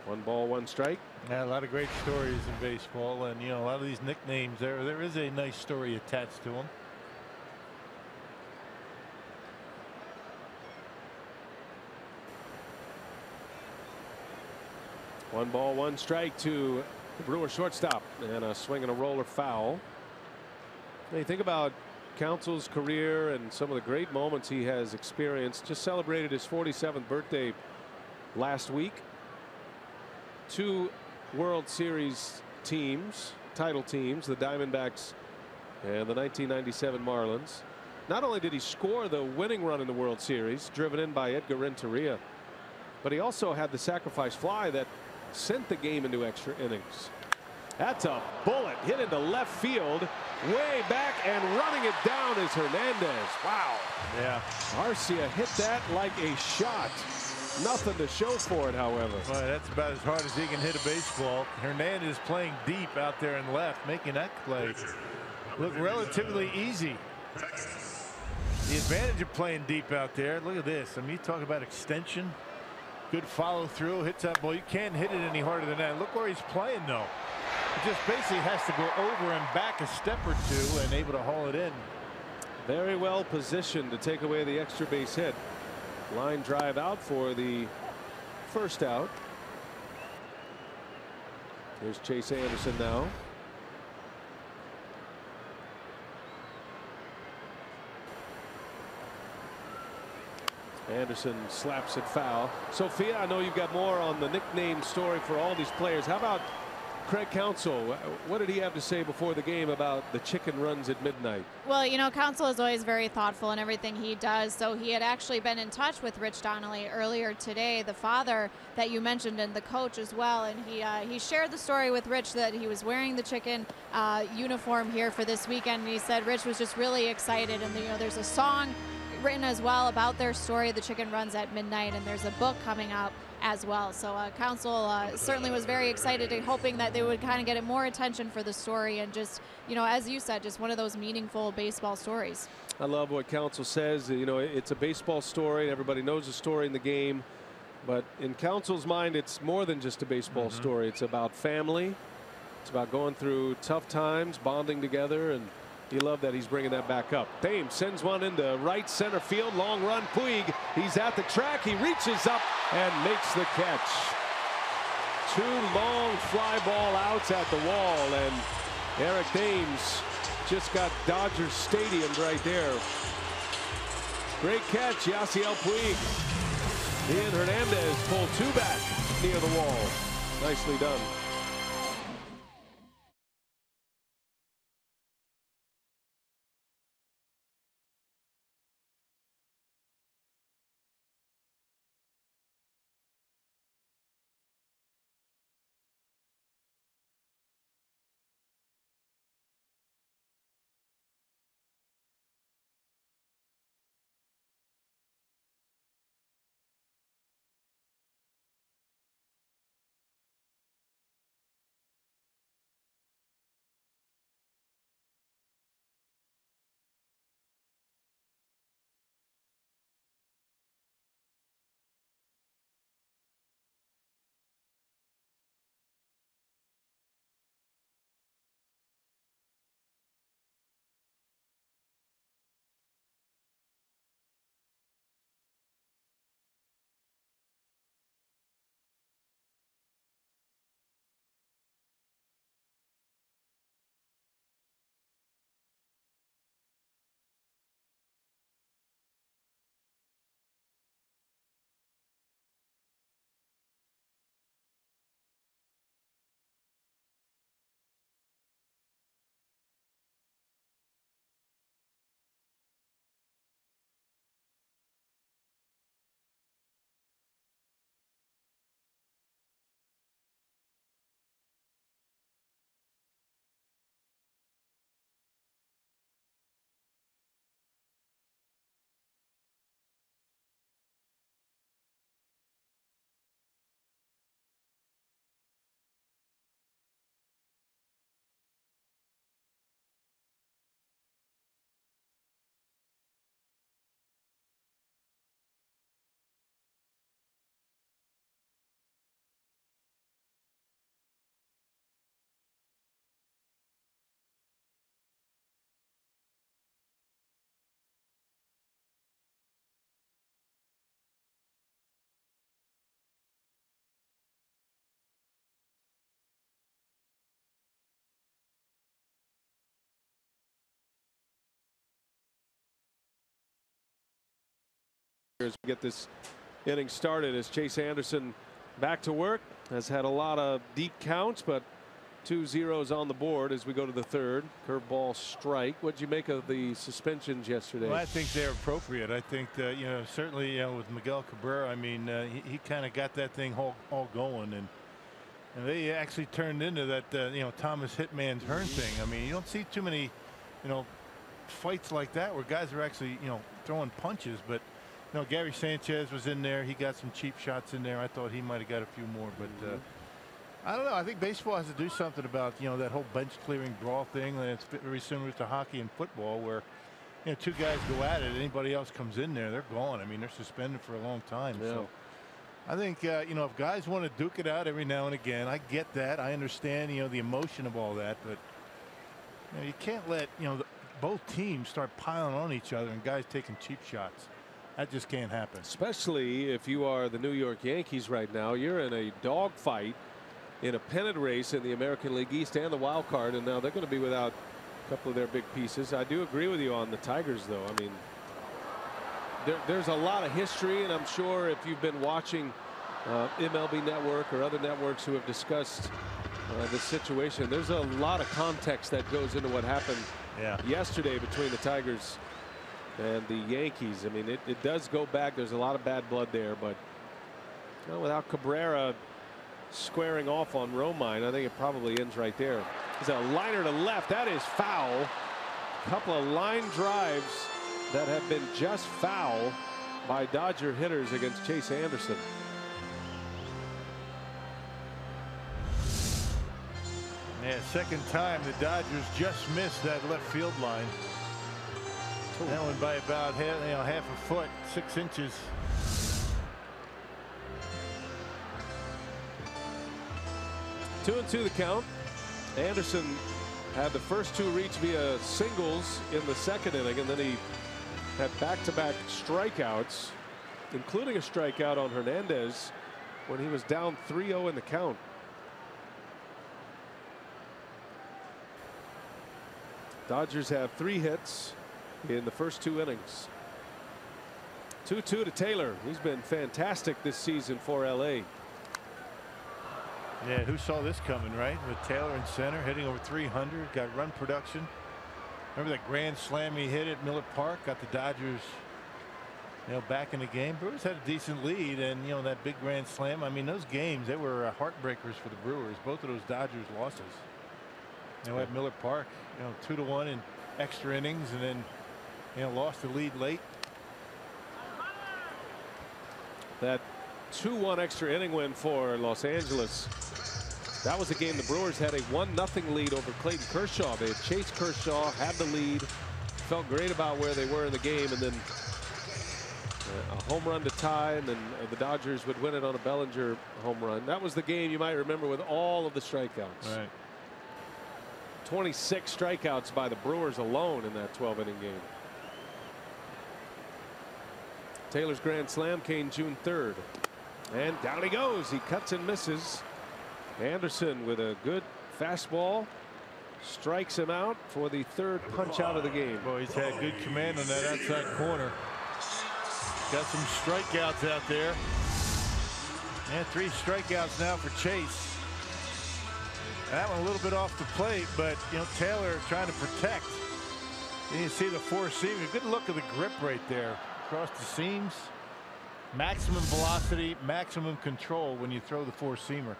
1 ball, 1 strike. Yeah, a lot of great stories in baseball, and a lot of these nicknames, there is a nice story attached to them. One ball, 1 strike to the Brewer shortstop, and a swing and a roller foul. Now you think about Counsell's career and some of the great moments he has experienced. Just celebrated his 47th birthday last week. 2 World Series teams, title teams, the Diamondbacks and the 1997 Marlins. Not only did he score the winning run in the World Series, driven in by Edgar Renteria, but he also had the sacrifice fly that sent the game into extra innings. That's a bullet hit into left field, way back, and running it down is Hernandez. Wow. Yeah. Arcia hit that like a shot. Nothing to show for it, however. Well, that's about as hard as he can hit a baseball. Hernandez playing deep out there in left, making that play look relatively easy. The advantage of playing deep out there. Look at this. I mean, you talk about extension. Good follow through. Hits that ball. You can't hit it any harder than that. Look where he's playing, though. He just basically has to go over and back a step or 2 and able to haul it in. Very well positioned to take away the extra base hit. Line drive out for the first out. Here's Chase Anderson now. Anderson slaps it foul. Sophia, I know you've got more on the nickname story for all these players. How about Craig Counsell? What did he have to say before the game about the chicken runs at midnight? Well, Counsell is always very thoughtful in everything he does. So he had actually been in touch with Rich Donnelly earlier today, the father that you mentioned, and the coach as well. And he shared the story with Rich that he was wearing the chicken uniform here for this weekend. And he said Rich was just really excited. And there's a song written as well about their story, The Chicken Runs at Midnight, and there's a book coming out as well. So Counsell certainly was very excited, hoping that they would kind of get more attention for the story, and just, as you said, just one of those meaningful baseball stories. I love what Counsell says. It's a baseball story. Everybody knows the story in the game, but in Counsell's mind, it's more than just a baseball story. It's about family. It's about going through tough times, bonding together, and you love that he's bringing that back up. Thames sends one into right center field. Long run. Puig. He's at the track. He reaches up and makes the catch. 2 long fly ball outs at the wall, and Eric Thames just got Dodger Stadium right there. Great catch, Yasiel Puig. He and Hernandez pull 2 back near the wall. Nicely done. As we get this inning started, as Chase Anderson back to work, has had a lot of deep counts, but 2 zeros on the board as we go to the third. Curveball strike. What'd you make of the suspensions yesterday? Well, I think they're appropriate. I think that, certainly, with Miguel Cabrera, I mean, he kind of got that thing all going, and they actually turned into that, Thomas Hitman's Hearn thing. I mean, you don't see too many, fights like that where guys are actually, throwing punches, but Gary Sanchez was in there. He got some cheap shots in there. I thought he might have got a few more, but I don't know. I think baseball has to do something about that whole bench clearing brawl thing. And it's very similar to hockey and football, where 2 guys go at it. Anybody else comes in there, they're gone. I mean, they're suspended for a long time. Yeah. So I think if guys want to duke it out every now and again, I get that. I understand the emotion of all that, but you can't let both teams start piling on each other and guys taking cheap shots. That just can't happen. Especially if you are the New York Yankees right now. You're in a dogfight in a pennant race in the American League East and the wild card, and now they're going to be without a couple of their big pieces. I do agree with you on the Tigers, though. I mean, there's a lot of history, and I'm sure if you've been watching MLB Network or other networks who have discussed this situation, there's a lot of context that goes into what happened yesterday between the Tigers and the Yankees. I mean, it does go back. There's a lot of bad blood there, but without Cabrera squaring off on Romine, I think it probably ends right there. There's a liner to left. That is foul. A couple of line drives that have been just foul by Dodger hitters against Chase Anderson. Yeah, second time the Dodgers just missed that left field line. That one by about half a foot, 6 inches. 2-2 the count. Anderson had the first 2 reach via singles in the second inning, and then he had back-to-back strikeouts, including a strikeout on Hernandez when he was down 3-0 in the count. Dodgers have 3 hits in the first 2 innings. 2-2 to Taylor. He's been fantastic this season for LA. Yeah, who saw this coming, right? With Taylor in center, hitting over 300, got run production. Remember that grand slam he hit at Miller Park, got the Dodgers back in the game. Brewers had a decent lead, and that big grand slam. I mean, those games, they were heartbreakers for the Brewers. Both of those Dodgers losses. At Miller Park, 2-1 in extra innings, and then lost the lead late. That 2-1 extra inning win for Los Angeles. That was a game the Brewers had a 1-0 lead over Clayton Kershaw. They had chased Kershaw, had the lead, felt great about where they were in the game, and then a home run to tie, and then the Dodgers would win it on a Bellinger home run. That was the game you might remember with all of the strikeouts. Right. 26 strikeouts by the Brewers alone in that 12-inning game. Taylor's grand slam came June 3rd. And down he goes. He cuts and misses. Anderson with a good fastball strikes him out for the 3rd punch out of the game. Boy, he's had good command on that outside corner. Got some strikeouts out there. And 3 strikeouts now for Chase. That one a little bit off the plate, but Taylor trying to protect. And you see the 4-seamer. Good look at the grip right there across the seams. Maximum velocity, maximum control when you throw the 4-seamer.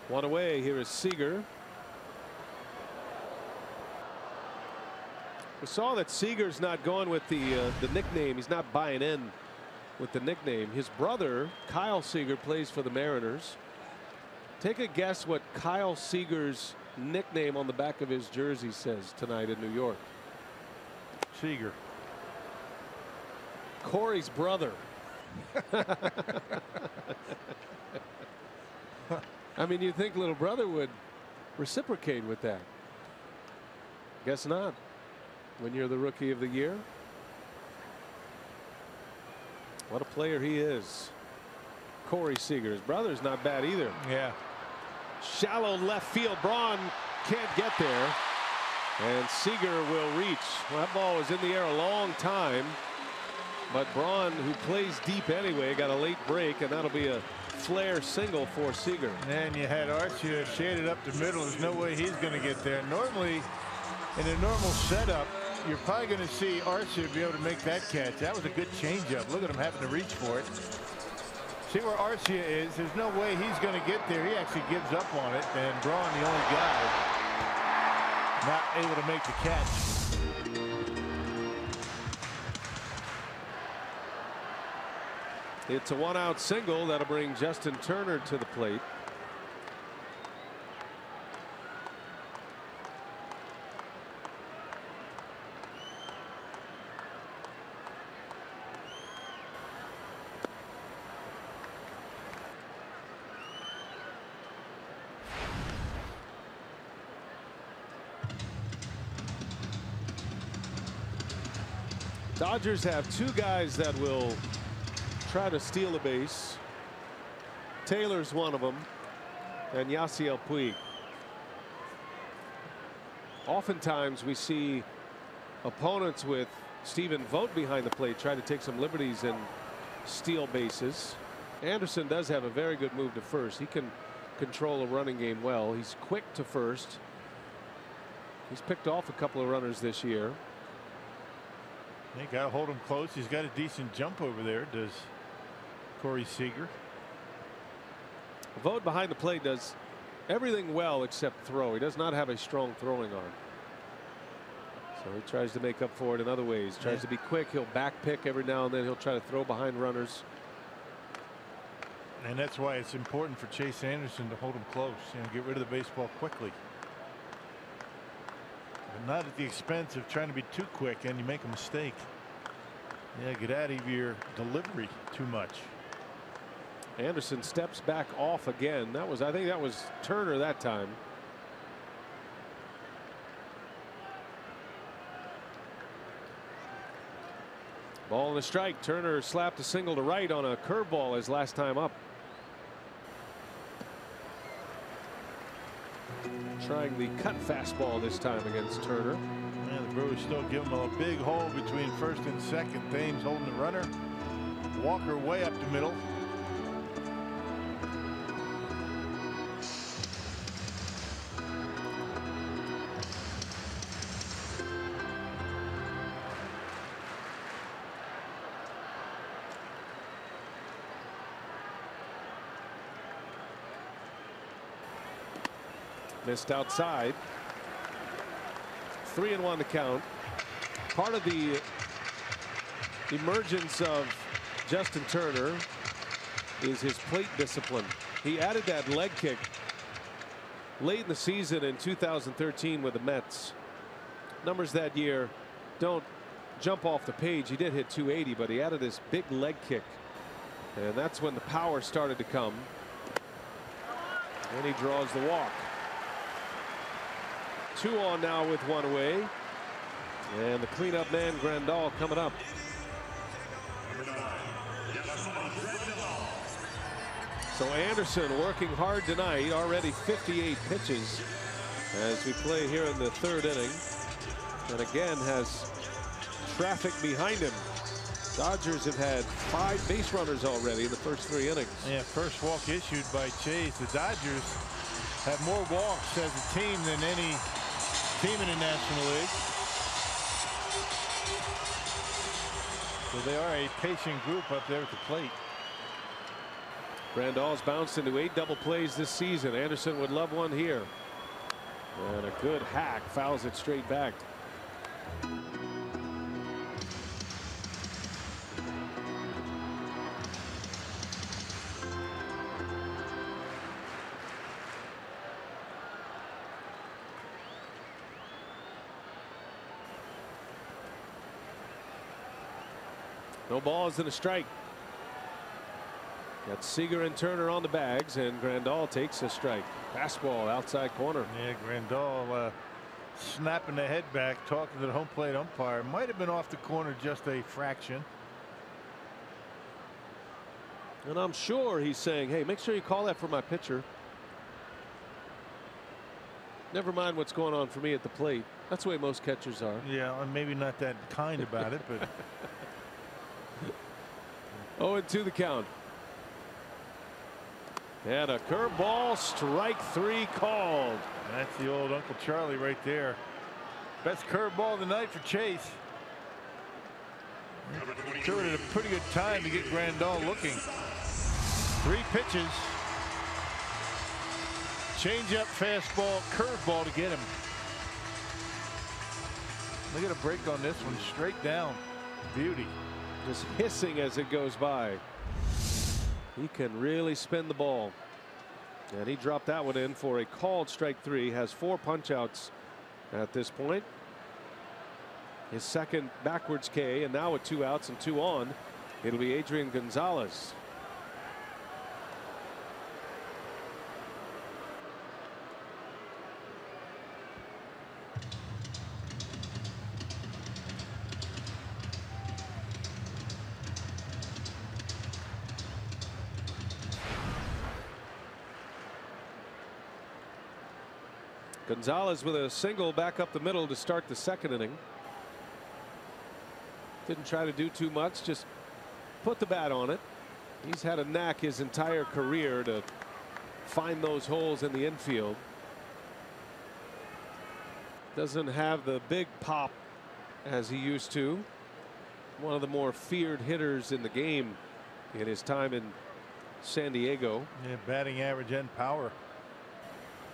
1 away. Here is Seager. We saw that Seager's not going with the nickname. He's not buying in with the nickname. His brother Kyle Seager plays for the Mariners. Take a guess what Kyle Seager's nickname on the back of his jersey says tonight in New York. Seager. Corey's brother. I mean, you'd think little brother would reciprocate with that. Guess not. When you're the Rookie of the Year. What a player he is. Corey Seager. His brother's not bad either. Yeah. Shallow left field. Braun can't get there. And Seager will reach. Well, that ball was in the air a long time. But Braun, who plays deep anyway, got a late break, and that'll be a flare single for Seager. And you had Arcia shaded up the middle. There's no way he's going to get there. Normally, in a normal setup, you're probably going to see Arcia be able to make that catch. That was a good changeup. Look at him having to reach for it. See where Arcia is. There's no way he's going to get there. He actually gives up on it. And Braun, the only guy, not able to make the catch. It's a 1-out single that'll bring Justin Turner to the plate. Dodgers have two guys that will try to steal a base. Taylor's one of them, and Yasiel Puig. Oftentimes we see opponents with Stephen Vogt behind the plate try to take some liberties and steal bases. Anderson does have a very good move to first. He can control a running game well. He's quick to first. He's picked off a couple of runners this year. You got to hold him close. He's got a decent jump over there, does Corey Seager. Vogt behind the plate does everything well except throw. He does not have a strong throwing arm. So he tries to make up for it in other ways. Tries to be quick. He'll back pick every now and then. He'll try to throw behind runners. And that's why it's important for Chase Anderson to hold him close. Get rid of the baseball quickly. But not at the expense of trying to be too quick and you make a mistake. Yeah, get out of your delivery too much. Anderson steps back off again. That was, I think that was Turner that time. Ball and a strike. Turner slapped a single to right on a curveball his last time up. Trying the cut fastball this time against Turner. And the Brewers still give him a big hole between first and second. Thames holding the runner. Walker way up the middle. Missed outside. 3-1 to count. Part of the emergence of Justin Turner is his plate discipline. He added that leg kick late in the season in 2013 with the Mets. Numbers that year don't jump off the page. He did hit 280, but he added this big leg kick, and that's when the power started to come. And he draws the walk. 2 on now with 1 away. And the cleanup man Grandal coming up. So Anderson working hard tonight. Already 58 pitches as we play here in the 3rd inning. And again has traffic behind him. Dodgers have had 5 base runners already in the first 3 innings. Yeah, first walk issued by Chase. The Dodgers have more walks as a team than any team in the National League. So they are a patient group up there at the plate. Grandal's bounced into 8 double plays this season. Anderson would love one here. And a good hack fouls it straight back. No balls and a strike. Got Seager and Turner on the bags, and Grandal takes a strike. Fastball outside corner. Yeah, Grandal snapping the head back, talking to the home plate umpire. Might have been off the corner just a fraction. And I'm sure he's saying, hey, make sure you call that for my pitcher. Never mind what's going on for me at the plate. That's the way most catchers are. Yeah, maybe not that kind about it, but 0-2 the count. And a curveball, strike 3 called. That's the old Uncle Charlie right there. Best curveball of the night for Chase. Threw it at a pretty good time to get Grandal looking. 3 pitches. Change up, fastball, curveball to get him. Look at a break on this one, straight down. Beauty. Just hissing as it goes by. He can really spin the ball. And he dropped that one in for a called strike 3. Has 4 punch-outs at this point. His second backwards K, and now with 2 outs and 2 on, it'll be Adrian Gonzalez. Gonzalez with a single back up the middle to start the second inning. Didn't try to do too much, just put the bat on it. He's had a knack his entire career to find those holes in the infield. Doesn't have the big pop as he used to. One of the more feared hitters in the game in his time in San Diego. Yeah, batting average and power.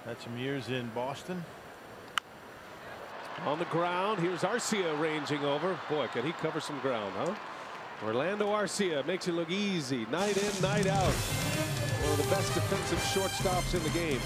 Had some years in Boston. On the ground, here's Arcia ranging over. Boy, can he cover some ground, huh? Orlando Arcia makes it look easy. Night in, night out. One of the best defensive shortstops in the game.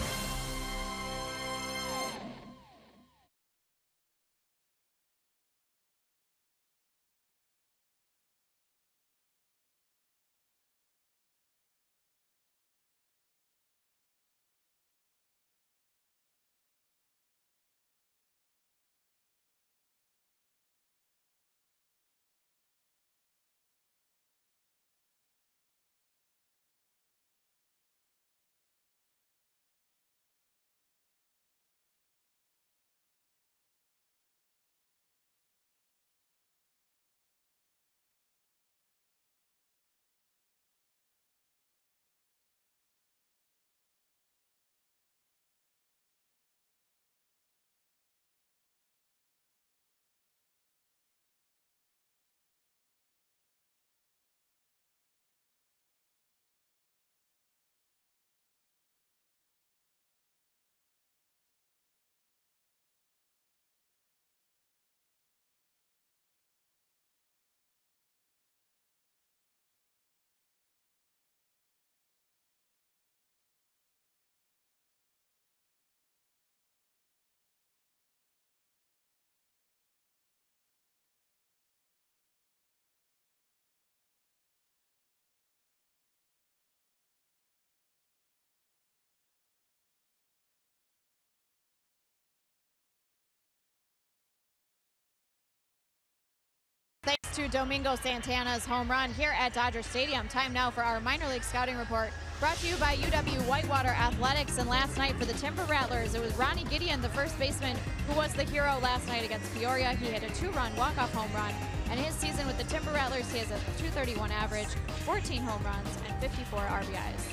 Thanks to Domingo Santana's home run here at Dodger Stadium. Time now for our minor league scouting report, brought to you by UW Whitewater Athletics. And last night for the Timber Rattlers, it was Ronnie Gideon, the first baseman, who was the hero last night against Peoria. He hit a 2-run walk-off home run. And his season with the Timber Rattlers, he has a .231 average, 14 home runs, and 54 RBIs.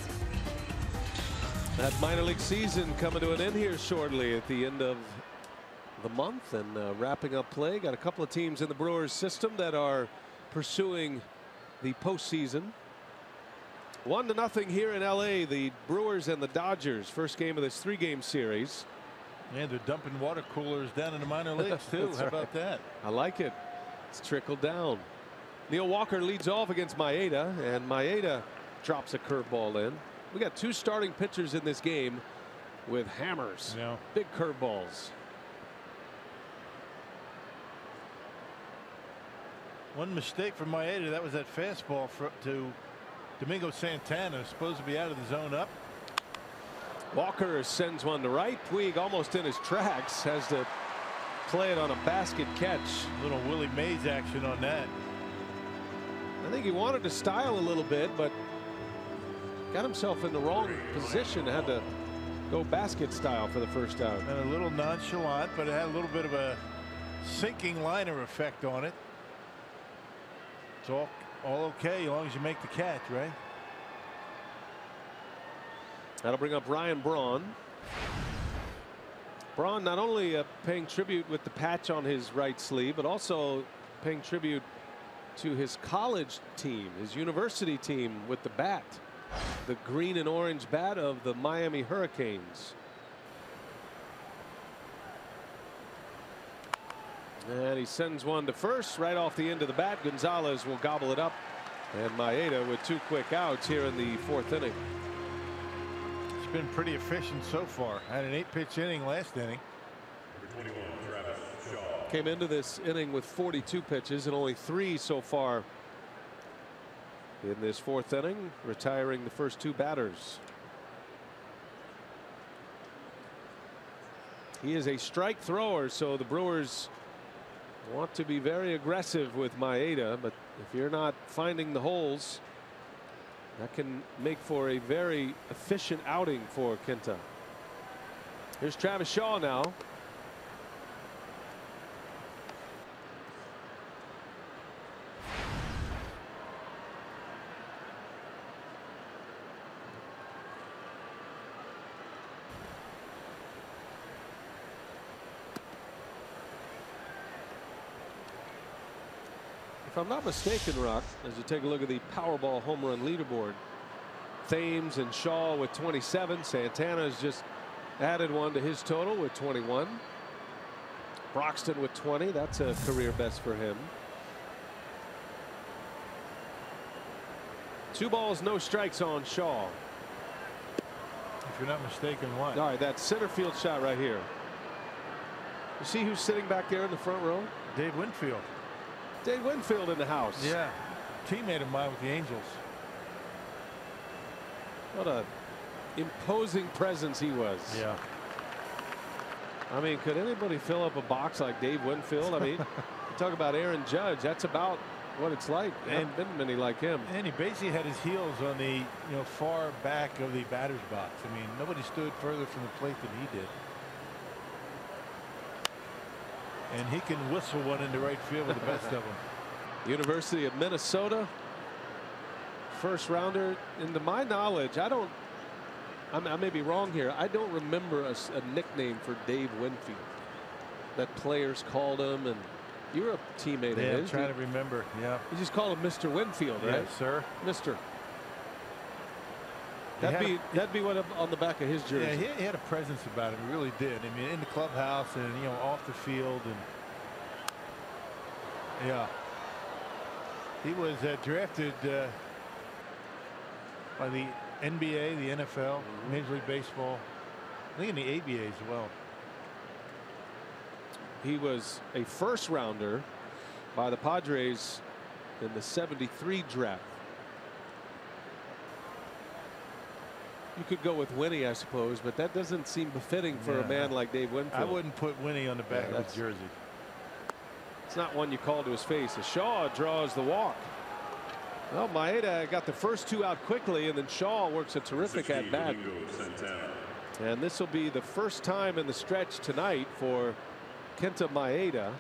That minor league season coming to an end here shortly at the end of the month, and wrapping up play. Got a couple of teams in the Brewers system that are pursuing the postseason. 1-0 here in LA. The Brewers and the Dodgers, first game of this 3-game series. Yeah, they're dumping water coolers down in the minor leagues too. How about that? I like it. It's trickled down. Neil Walker leads off against Maeda, and Maeda drops a curveball in. We got 2 starting pitchers in this game with hammers. Yeah. Big curveballs. One mistake from Maeda, that was that fastball to Domingo Santana, supposed to be out of the zone up. Walker sends one to right. Puig almost in his tracks, has to play it on a basket catch. Little Willie Mays action on that. I think he wanted to style a little bit, but got himself in the wrong position. Had to go basket style for the first out. And a little nonchalant, but it had a little bit of a sinking liner effect on it. It's all all okay as long as you make the catch, right? That'll bring up Ryan Braun. Braun not only paying tribute with the patch on his right sleeve, but also paying tribute to his college team, his university team, with the bat, the green and orange bat of the Miami Hurricanes. And he sends one to first right off the end of the bat. Gonzalez will gobble it up, and Maeda with 2 quick outs here in the 4th inning. It's been pretty efficient so far. Had an 8-pitch inning last inning. Came into this inning with 42 pitches and only 3 so far in this 4th inning, retiring the first 2 batters. He is a strike thrower, so the Brewers want to be very aggressive with Maeda, but if you're not finding the holes, that can make for a very efficient outing for Kenta. Here's Travis Shaw now. If I'm not mistaken, Rock, as you take a look at the Powerball home run leaderboard, Thames and Shaw with 27. Santana's just added one to his total with 21. Broxton with 20. That's a career best for him. 2 balls, no strikes on Shaw. If you're not mistaken, what? All right, that center field shot right here. You see who's sitting back there in the front row? Dave Winfield. Dave Winfield in the house. Yeah, teammate of mine with the Angels. What a imposing presence he was. Yeah. I mean, could anybody fill up a box like Dave Winfield? I mean, you talk about Aaron Judge. That's about what it's like. There haven't been many like him. And he basically had his heels on the far back of the batter's box. I mean, nobody stood further from the plate than he did. And he can whistle one into right field with the best of them. University of Minnesota. First rounder. And to my knowledge, I may be wrong here. I don't remember a nickname for Dave Winfield that players called him. And you were a teammate of his. I'm trying to remember. Yeah. You just call him Mr. Winfield, right? Yes, sir. Mr. That'd be what on the back of his jersey. Yeah, he had a presence about him. He really did. I mean, in the clubhouse and off the field, and yeah, he was drafted by the NBA, the NFL, Major League Baseball, I think in the ABA as well. He was a first rounder by the Padres in the '73 draft. You could go with Winnie, I suppose, but that doesn't seem befitting for a man like Dave Winfield. I wouldn't put Winnie on the back of his jersey. It's not one you call to his face. Shaw draws the walk. Well, Maeda got the first 2 out quickly, and then Shaw works a terrific at bat. And this will be the first time in the stretch tonight for Kenta Maeda.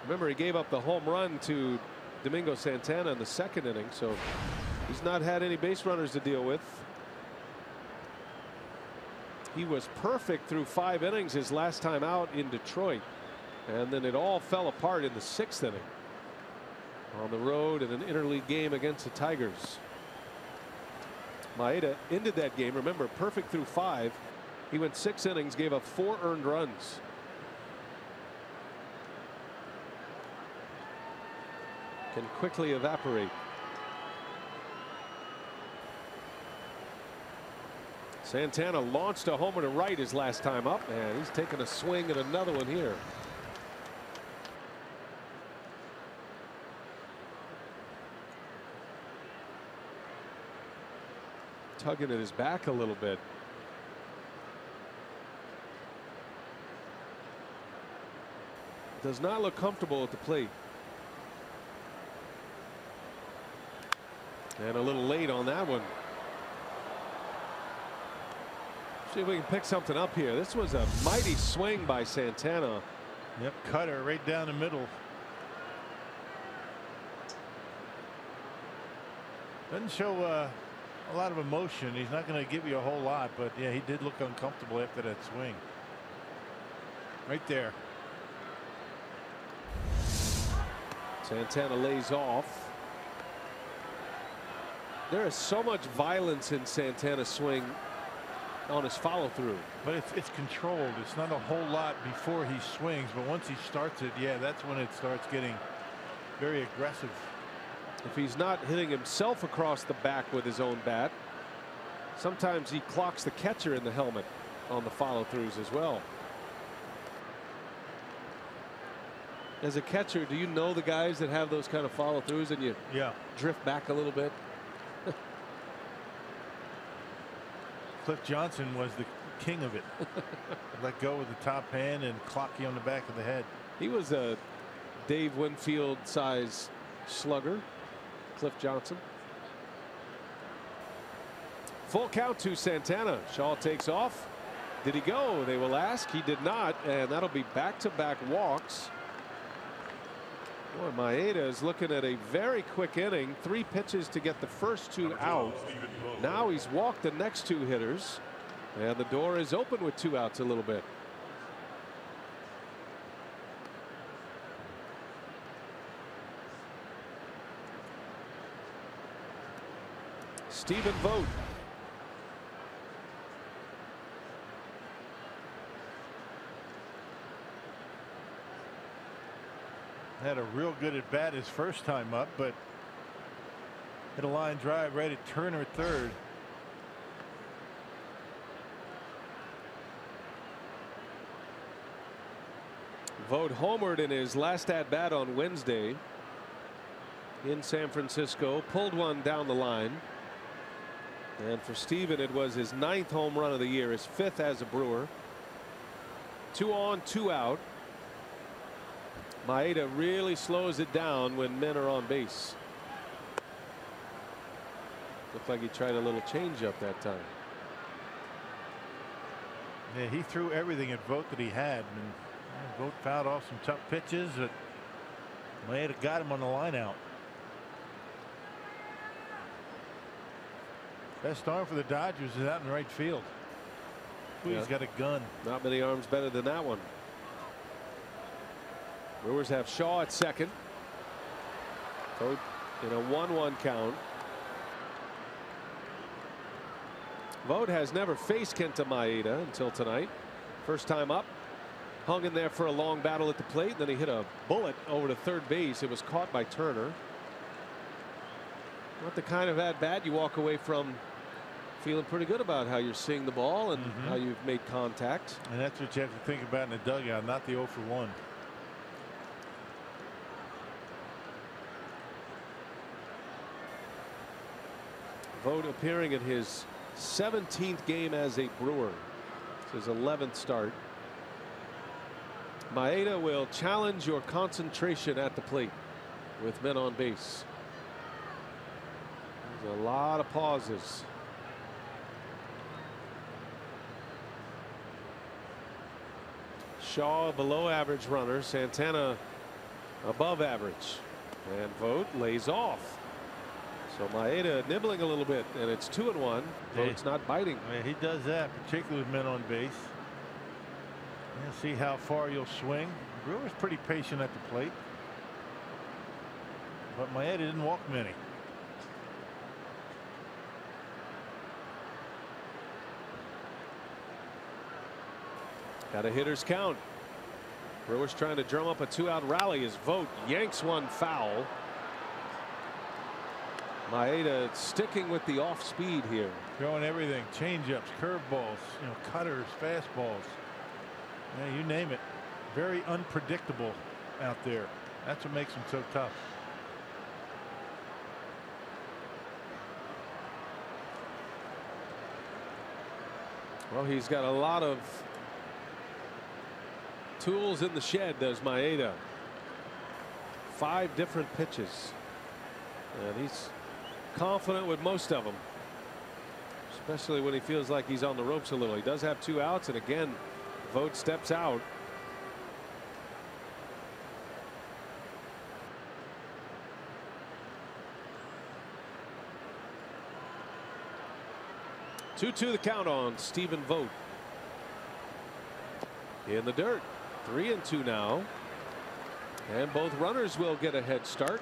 Remember, he gave up the home run to Domingo Santana in the 2nd inning, so he's not had any base runners to deal with. He was perfect through 5 innings his last time out in Detroit, and then it all fell apart in the 6th inning on the road in an interleague game against the Tigers. Maeda ended that game, remember, perfect through 5. He went 6 innings, gave up 4 earned runs. Can quickly evaporate. Santana launched a homer to right his last time up, and he's taking a swing at another one here. Tugging at his back a little bit. Does not look comfortable at the plate. And a little late on that one. See if we can pick something up here. This was a mighty swing by Santana. Yep, cutter right down the middle. Doesn't show a lot of emotion. He's not going to give you a whole lot, but yeah, he did look uncomfortable after that swing. Right there. Santana lays off. There is so much violence in Santana's swing on his follow through. But it's controlled. It's not a whole lot before he swings, but once he starts it, yeah, that's when it starts getting very aggressive. If he's not hitting himself across the back with his own bat, sometimes he clocks the catcher in the helmet on the follow throughs as well. As a catcher, do you know the guys that have those kind of follow throughs and you drift back a little bit? Cliff Johnson was the king of it. Let go with the top hand and clock you on the back of the head. He was a Dave Winfield size slugger, Cliff Johnson. Full count to Santana. Shaw takes off. Did he go? They will ask. He did not, and that'll be back-to-back walks. Boy, Maeda is looking at a very quick inning. 3 pitches to get the first 2 out. Now he's walked the next 2 hitters, and the door is open with 2 outs a little bit. Stephen Vogt. Had a real good at bat his first time up, but hit a line drive right at Turner third. Vogt homered in his last at bat on Wednesday in San Francisco, pulled one down the line. And for Steven, it was his 9th home run of the year, his 5th as a Brewer. 2 on, 2 out. Maeda really slows it down when men are on base. Looked like he tried a little changeup that time. Yeah, he threw everything at Vogt that he had, and Vogt fouled off some tough pitches, but Maeda got him on the line out. Best arm for the Dodgers is out in right field. He's got a gun. Not many arms better than that one. Brewers have Shaw at second. Vogt in a 1-1 count. Vogt has never faced Kenta Maeda until tonight. First time up. Hung in there for a long battle at the plate. Then he hit a bullet over to third base. It was caught by Turner. Not the kind of at bat you walk away from feeling pretty good about how you're seeing the ball and how you've made contact. And that's what you have to think about in the dugout, not the 0 for 1. Vogt appearing in his 17th game as a Brewer. It's his 11th start. Maeda will challenge your concentration at the plate with men on base. There's a lot of pauses. Shaw below average runner. Santana above average. And Vogt lays off. So Maeda nibbling a little bit, and it's 2-1. Vogt's not biting. Yeah, he does that, particularly with men on base. Yeah, see how far you'll swing. Brewer's pretty patient at the plate, but Maeda didn't walk many. Got a hitter's count. Brewers trying to drum up a 2-out rally as Vogt yanks one foul. Maeda sticking with the off speed here. Throwing everything, changeups, curveballs, cutters, fastballs. Yeah, you name it. Very unpredictable out there. That's what makes him so tough. Well, he's got a lot of tools in the shed, does Maeda. 5 different pitches. And he's confident with most of them, especially when he feels like he's on the ropes a little. He does have 2 outs, and again, Vogt steps out. 2-2 the count on Stephen Vogt. In the dirt. 3-2 now. And both runners will get a head start.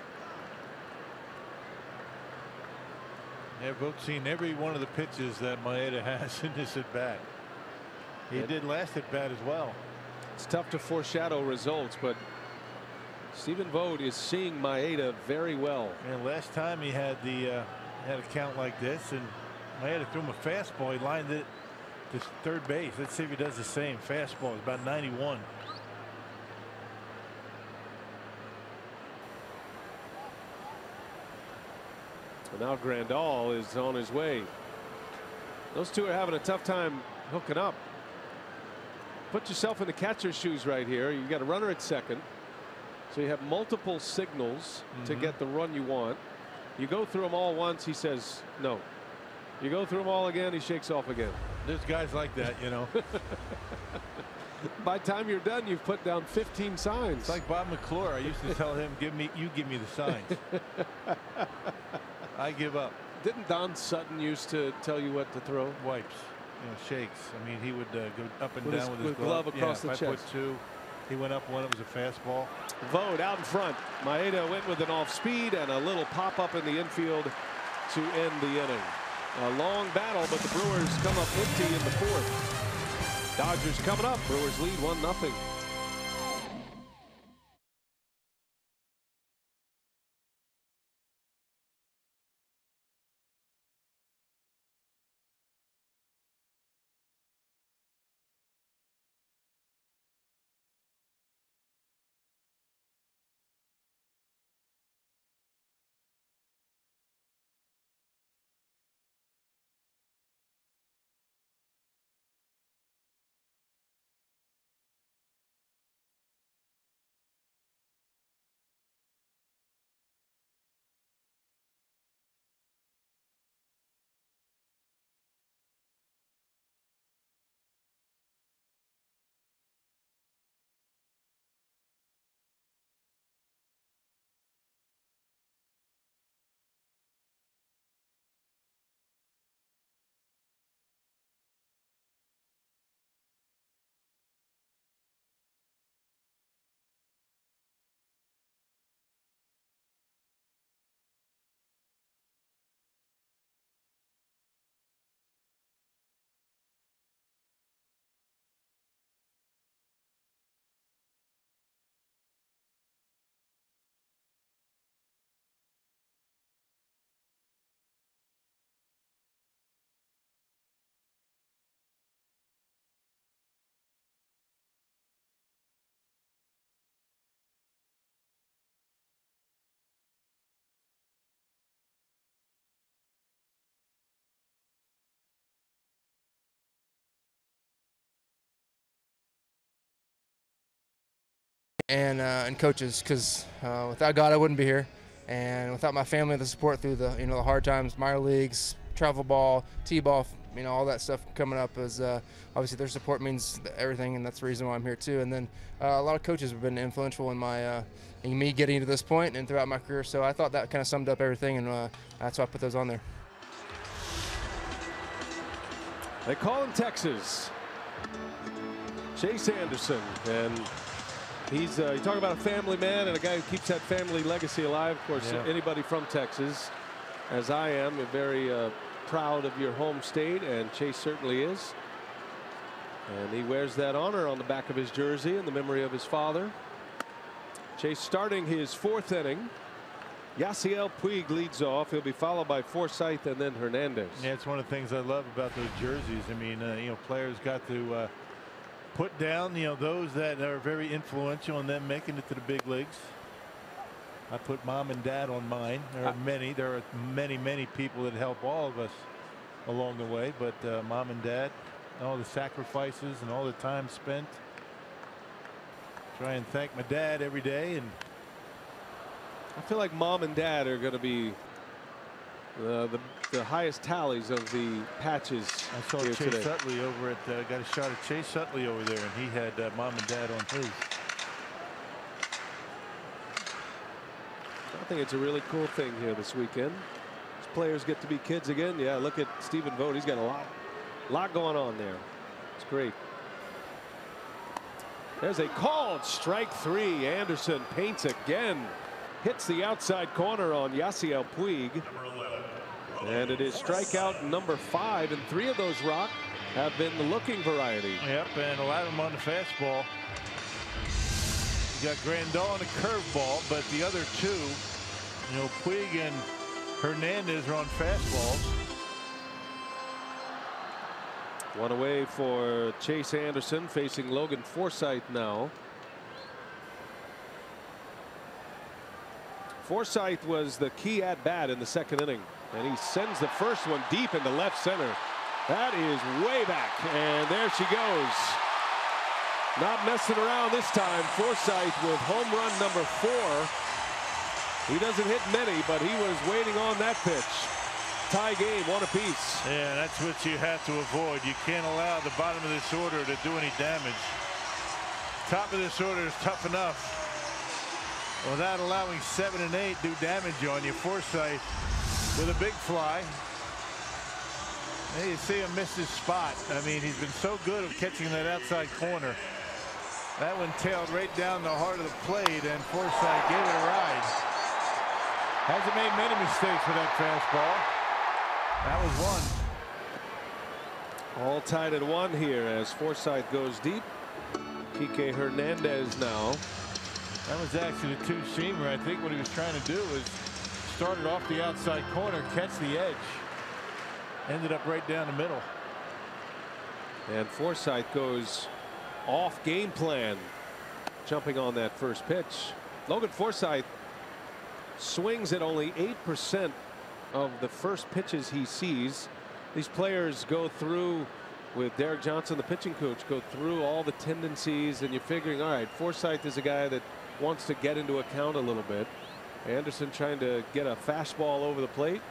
Yeah, Vogt's seen every one of the pitches that Maeda has in this at bat. He did last at bat as well. It's tough to foreshadow results, but Stephen Vogt is seeing Maeda very well. And last time he had a count like this, and Maeda threw him a fastball. He lined it to third base. Let's see if he does the same. Fastball is about 91. And now Grandal is on his way. Those two are having a tough time hooking up. Put yourself in the catcher's shoes right here. You got a runner at second, so you have multiple signals to get the run you want. You go through them all once, he says no. You go through them all again, he shakes off again. There's guys like that, you know. By the time you're done, you've put down 15 signs. It's like Bob McClure. I used to tell him, you give me the signs. I give up. Didn't Don Sutton used to tell you what to throw? Wipes, shakes. I mean, he would go up and with down with his glove across the chest. I put two. He went up one. It was a fastball. Vogt out in front. Maeda went with an off speed and a little pop up in the infield to end the inning. A long battle, but the Brewers come up empty in the fourth. Dodgers coming up. Brewers lead 1-0. And coaches, because without God I wouldn't be here, and without my family, the support through the the hard times, minor leagues, travel ball, t-ball, all that stuff coming up is obviously their support means everything, and that's the reason why I'm here too. And then a lot of coaches have been influential in my in me getting to this point and throughout my career. So I thought that kind of summed up everything, and that's why I put those on there. They call him Texas. Chase Anderson, and he's you talk about a family man and a guy who keeps that family legacy alive. Of course, anybody from Texas, as I am, are very proud of your home state, and Chase certainly is. And he wears that honor on the back of his jersey in the memory of his father. Chase starting his fourth inning. Yasiel Puig leads off. He'll be followed by Forsythe and then Hernandez. Yeah, it's one of the things I love about those jerseys. I mean, players got to put down, those that are very influential in them making it to the big leagues. I put mom and dad on mine. There are many people that help all of us along the way, but mom and dad, all the sacrifices and all the time spent. Try and thank my dad every day. And I feel like mom and dad are going to be the highest tallies of the patches. I saw Chase today. Utley over at got a shot at Chase Utley over there, and he had mom and dad on his. I think it's a really cool thing here this weekend. As players get to be kids again. Yeah, look at Stephen Vogt. He's got a A lot going on there. It's great. There's a called strike 3. Anderson paints again. Hits the outside corner on Yasiel Puig. And it is strikeout number 5. And 3 of those, Rock, have been the looking variety. Yep, and a lot of them on the fastball. You got Grandal on a curveball, but the other 2, Puig and Hernandez are on fastballs. One away for Chase Anderson, facing Logan Forsythe now. Forsythe was the key at bat in the 2nd inning, and he sends the first one deep into left center. That is way back, and there she goes. Not messing around this time. Forsythe with home run number 4. He doesn't hit many, but he was waiting on that pitch. Tie game, 1 apiece. Yeah, that's what you have to avoid. You can't allow the bottom of this order to do any damage. Top of this order is tough enough without allowing 7 and 8 do damage on you. Forsythe with a big fly. There you see him miss his spot. I mean, he's been so good at catching that outside corner. That one tailed right down the heart of the plate, and Forsythe gave it a ride. Hasn't made many mistakes with that fastball. That was 1. All tied at 1 here as Forsythe goes deep. Kike Hernandez now. That was actually the 2-seamer. I think what he was trying to do was start it off the outside corner, catch the edge. Ended up right down the middle. And Forsythe goes off game plan, jumping on that first pitch. Logan Forsythe swings at only 8% of the first pitches he sees. These players go through, with Derek Johnson, the pitching coach, go through all the tendencies, and you're figuring, all right, Forsythe is a guy that wants to get into account a little bit. Anderson trying to get a fastball over the plate,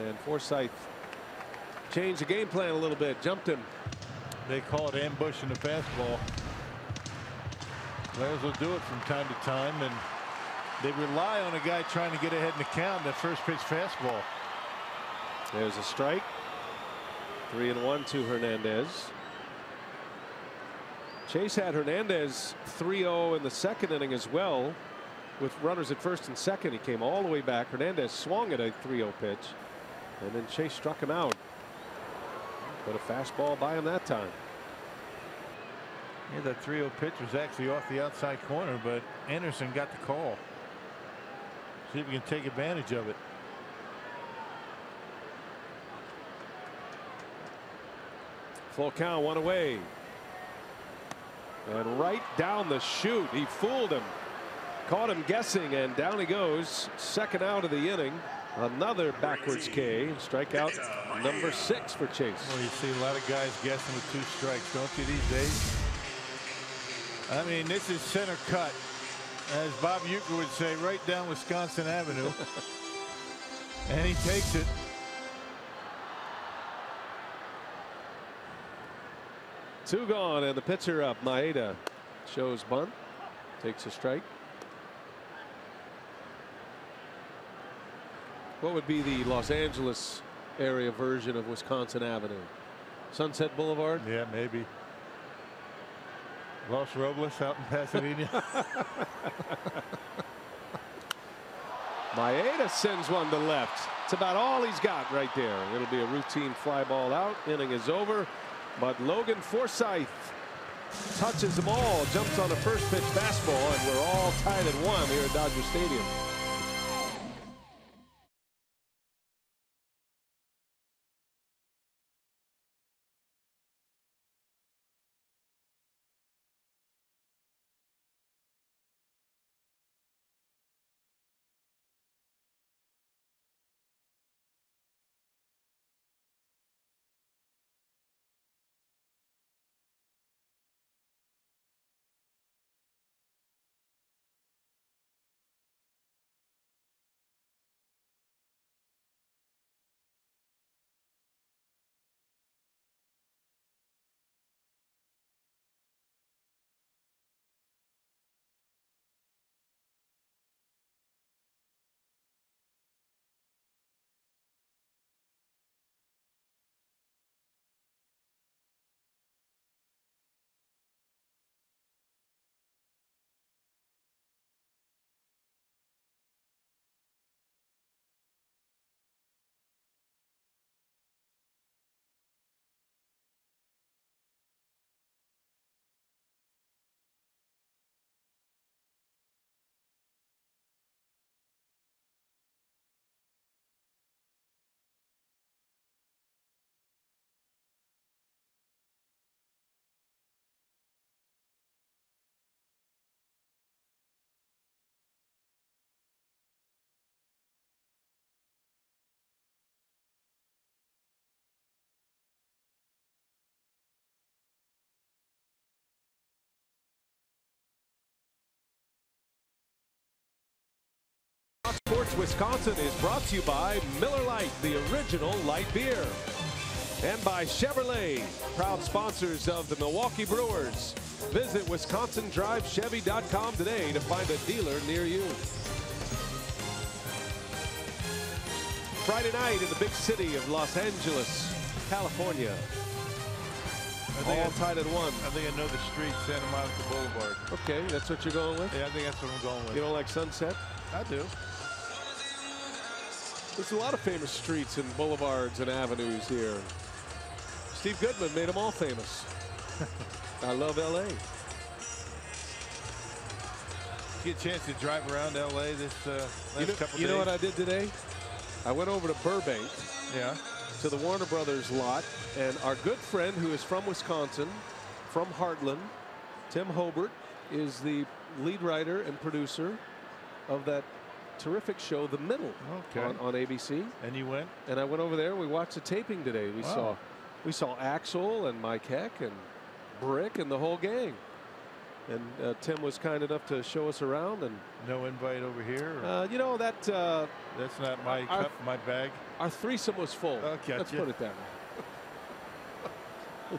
and Forsythe changed the game plan a little bit, jumped him. They call it ambushing the fastball. Players will do it from time to time, and they rely on a guy trying to get ahead in the count. That first pitch fastball. There's a strike. 3-1 to Hernandez. Chase had Hernandez 3-0 in the 2nd inning as well, with runners at 1st and 2nd. He came all the way back. Hernandez swung at a 3-0 pitch, and then Chase struck him out. But a fastball by him that time. Yeah, that 3-0 pitch was actually off the outside corner, but Anderson got the call. See if we can take advantage of it. Full count, 1 away. And right down the chute, he fooled him. Caught him guessing, and down he goes. 2nd out of the inning. Another backwards K. Strikeout number 6 for Chase. Well, you see a lot of guys guessing with 2 strikes, don't you, these days? I mean, this is center cut. As Bob Uecker would say, right down Wisconsin Avenue. And he takes it. Two gone, and the pitcher up. Maeda shows bunt, takes a strike. What would be the Los Angeles area version of Wisconsin Avenue? Sunset Boulevard? Yeah, maybe. Los Robles out in Pasadena. Maeda sends one to left. It's about all he's got right there. It'll be a routine fly ball out. Inning is over. But Logan Forsythe touches the ball, jumps on a first pitch fastball, and we're all tied at 1 here at Dodger Stadium. Fox Sports Wisconsin is brought to you by Miller Lite, the original light beer. And by Chevrolet, proud sponsors of the Milwaukee Brewers. Visit WisconsinDriveChevy.com today to find a dealer near you. Friday night in the big city of Los Angeles, California. All tied at 1. I think I know the street, Santa Monica Boulevard. Okay, that's what you're going with? Yeah, I think that's what I'm going with. You don't like Sunset? I do. There's a lot of famous streets and boulevards and avenues here. Steve Goodman made them all famous. I love L.A. Get a chance to drive around L.A. this last couple days? You know what I did today? I went over to Burbank. Yeah. To the Warner Brothers lot, and our good friend who is from Wisconsin, from Heartland, Tim Hobart, is the lead writer and producer of that terrific show, The Middle, on ABC. And you went? And I went over there. We watched the taping today. We saw Axel and Mike Heck and Brick and the whole gang. And Tim was kind enough to show us around. And no invite over here? You know, that's not my cup, my bag. Our threesome was full. Okay, let's put it that way.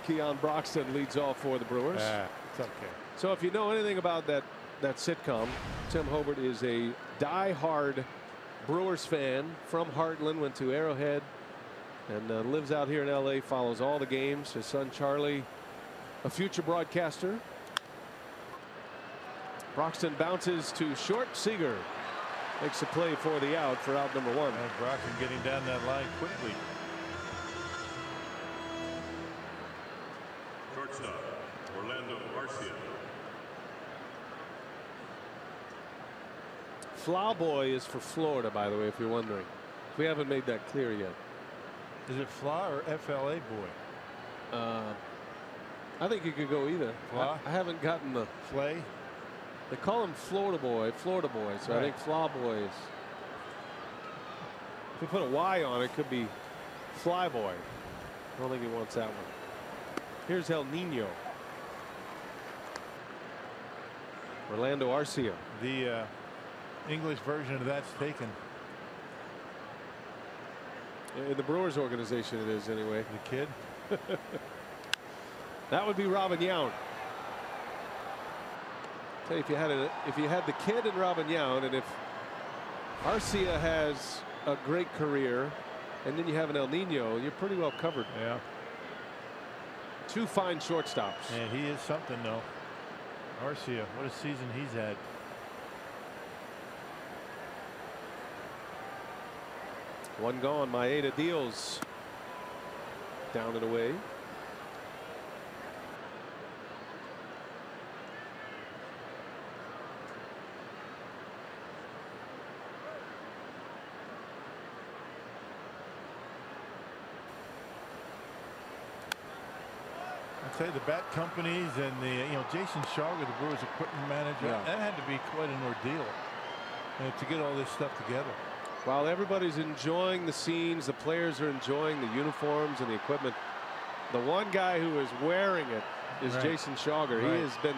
Keon Broxton leads off for the Brewers. It's okay. So if you know anything about that sitcom, Tim Hobart is a die-hard Brewers fan from Heartland, went to Arrowhead, and lives out here in L.A., follows all the games. His son Charlie, a future broadcaster. Broxton bounces to short. Seager makes a play for the out for out number 1. And Broxton getting down that line quickly. Shortstop, Orlando Arcia. Flowboy is for Florida, by the way, if you're wondering. We haven't made that clear yet. Is it Fla or FLA boy? I think you could go either. I haven't gotten the Flay. They call him Florida boy. So right. I think Flowboy is. If we put a Y on it, it could be Flyboy. I don't think he wants that one. Here's El Nino. Orlando Arcia. The English version of that's taken. In the Brewers organization, it is anyway. The kid. That would be Robin Yount. Tell you, if you had the kid and Robin Yount, and if Arcia has a great career, and then you have an El Nino, you're pretty well covered. Yeah. 2 fine shortstops. Yeah, he is something though. Arcia, what a season he's had. One gone. Maeda deals. Down and away. I'd say the bat companies and the Jason Shaw, the Brewers equipment manager, that had to be quite an ordeal to get all this stuff together. While everybody's enjoying the scenes, the players are enjoying the uniforms and the equipment, the one guy who is wearing it is Jason Schauger. He has been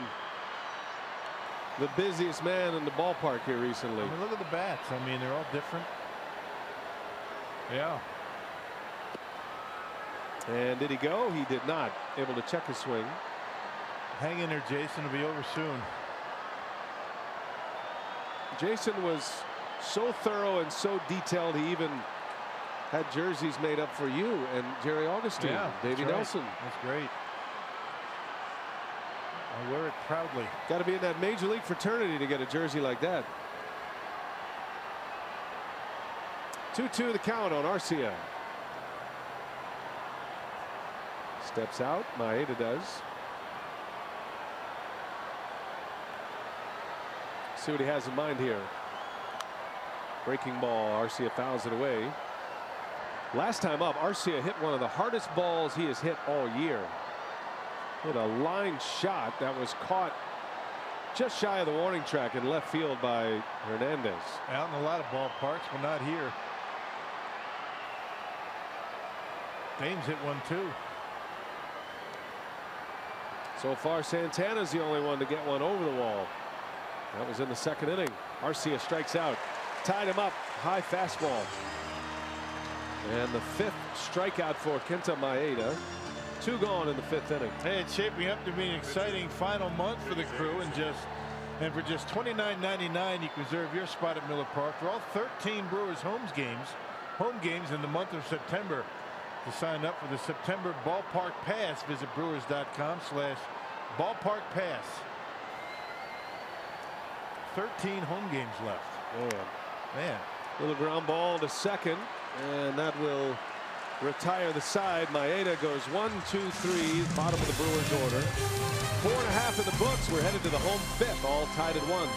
the busiest man in the ballpark here recently. I mean, look at the bats. I mean, they're all different. Yeah. And did he go? He did not. Able to check his swing. Hang in there, Jason. It'll be over soon. Jason was so thorough and so detailed, he even had jerseys made up for you and Jerry Augustine, Davey Nelson. That's great. I wear it proudly. Got to be in that major league fraternity to get a jersey like that. 2-2 the count on Arcia. Steps out. Maeda does. See what he has in mind here. Breaking ball. Arcia fouls it away. Last time up, Arcia hit one of the hardest balls he has hit all year. Hit a line shot that was caught just shy of the warning track in left field by Hernandez. Out in a lot of ballparks, but not here. Dame's hit one too. So far, Santana's the only one to get one over the wall. That was in the second inning. Arcia strikes out. Tied him up. High fastball. And the 5th strikeout for Kenta Maeda. 2 gone in the 5th inning. Hey, it's shaping up to be an exciting final month for the Crew, and for just $29.99 you can reserve your spot at Miller Park for all 13 Brewers home games in the month of September. To sign up for the September Ballpark Pass, visit brewers.com/ballparkpass. 13 home games left. Man. Little ground ball to second, and that will retire the side. Maeda goes 1, 2, 3, bottom of the Brewers order. 4.5 in the books. We're headed to the home 5th, all tied at 1.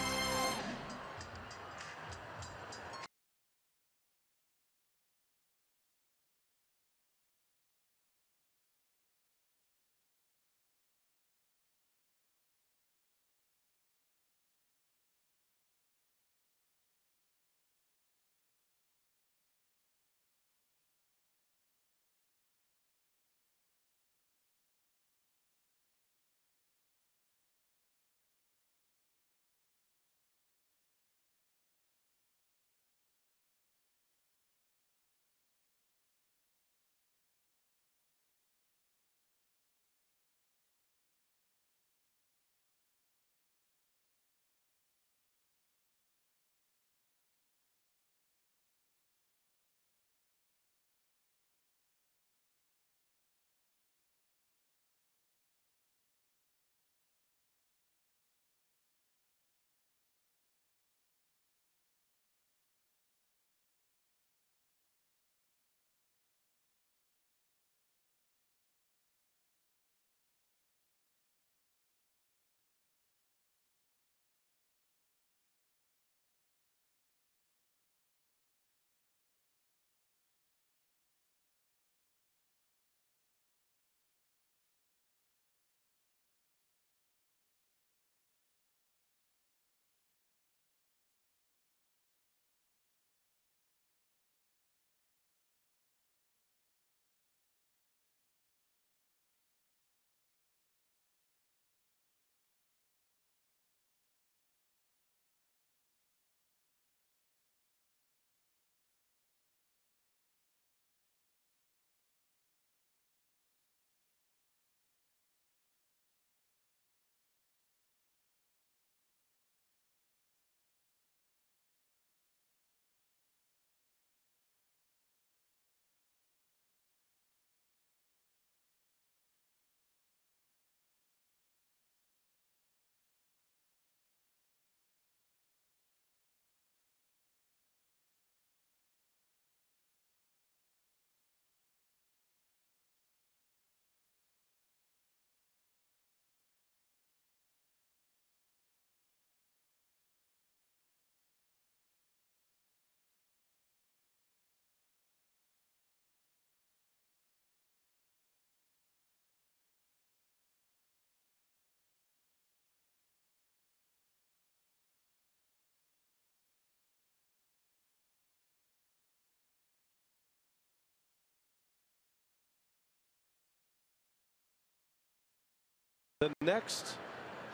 The next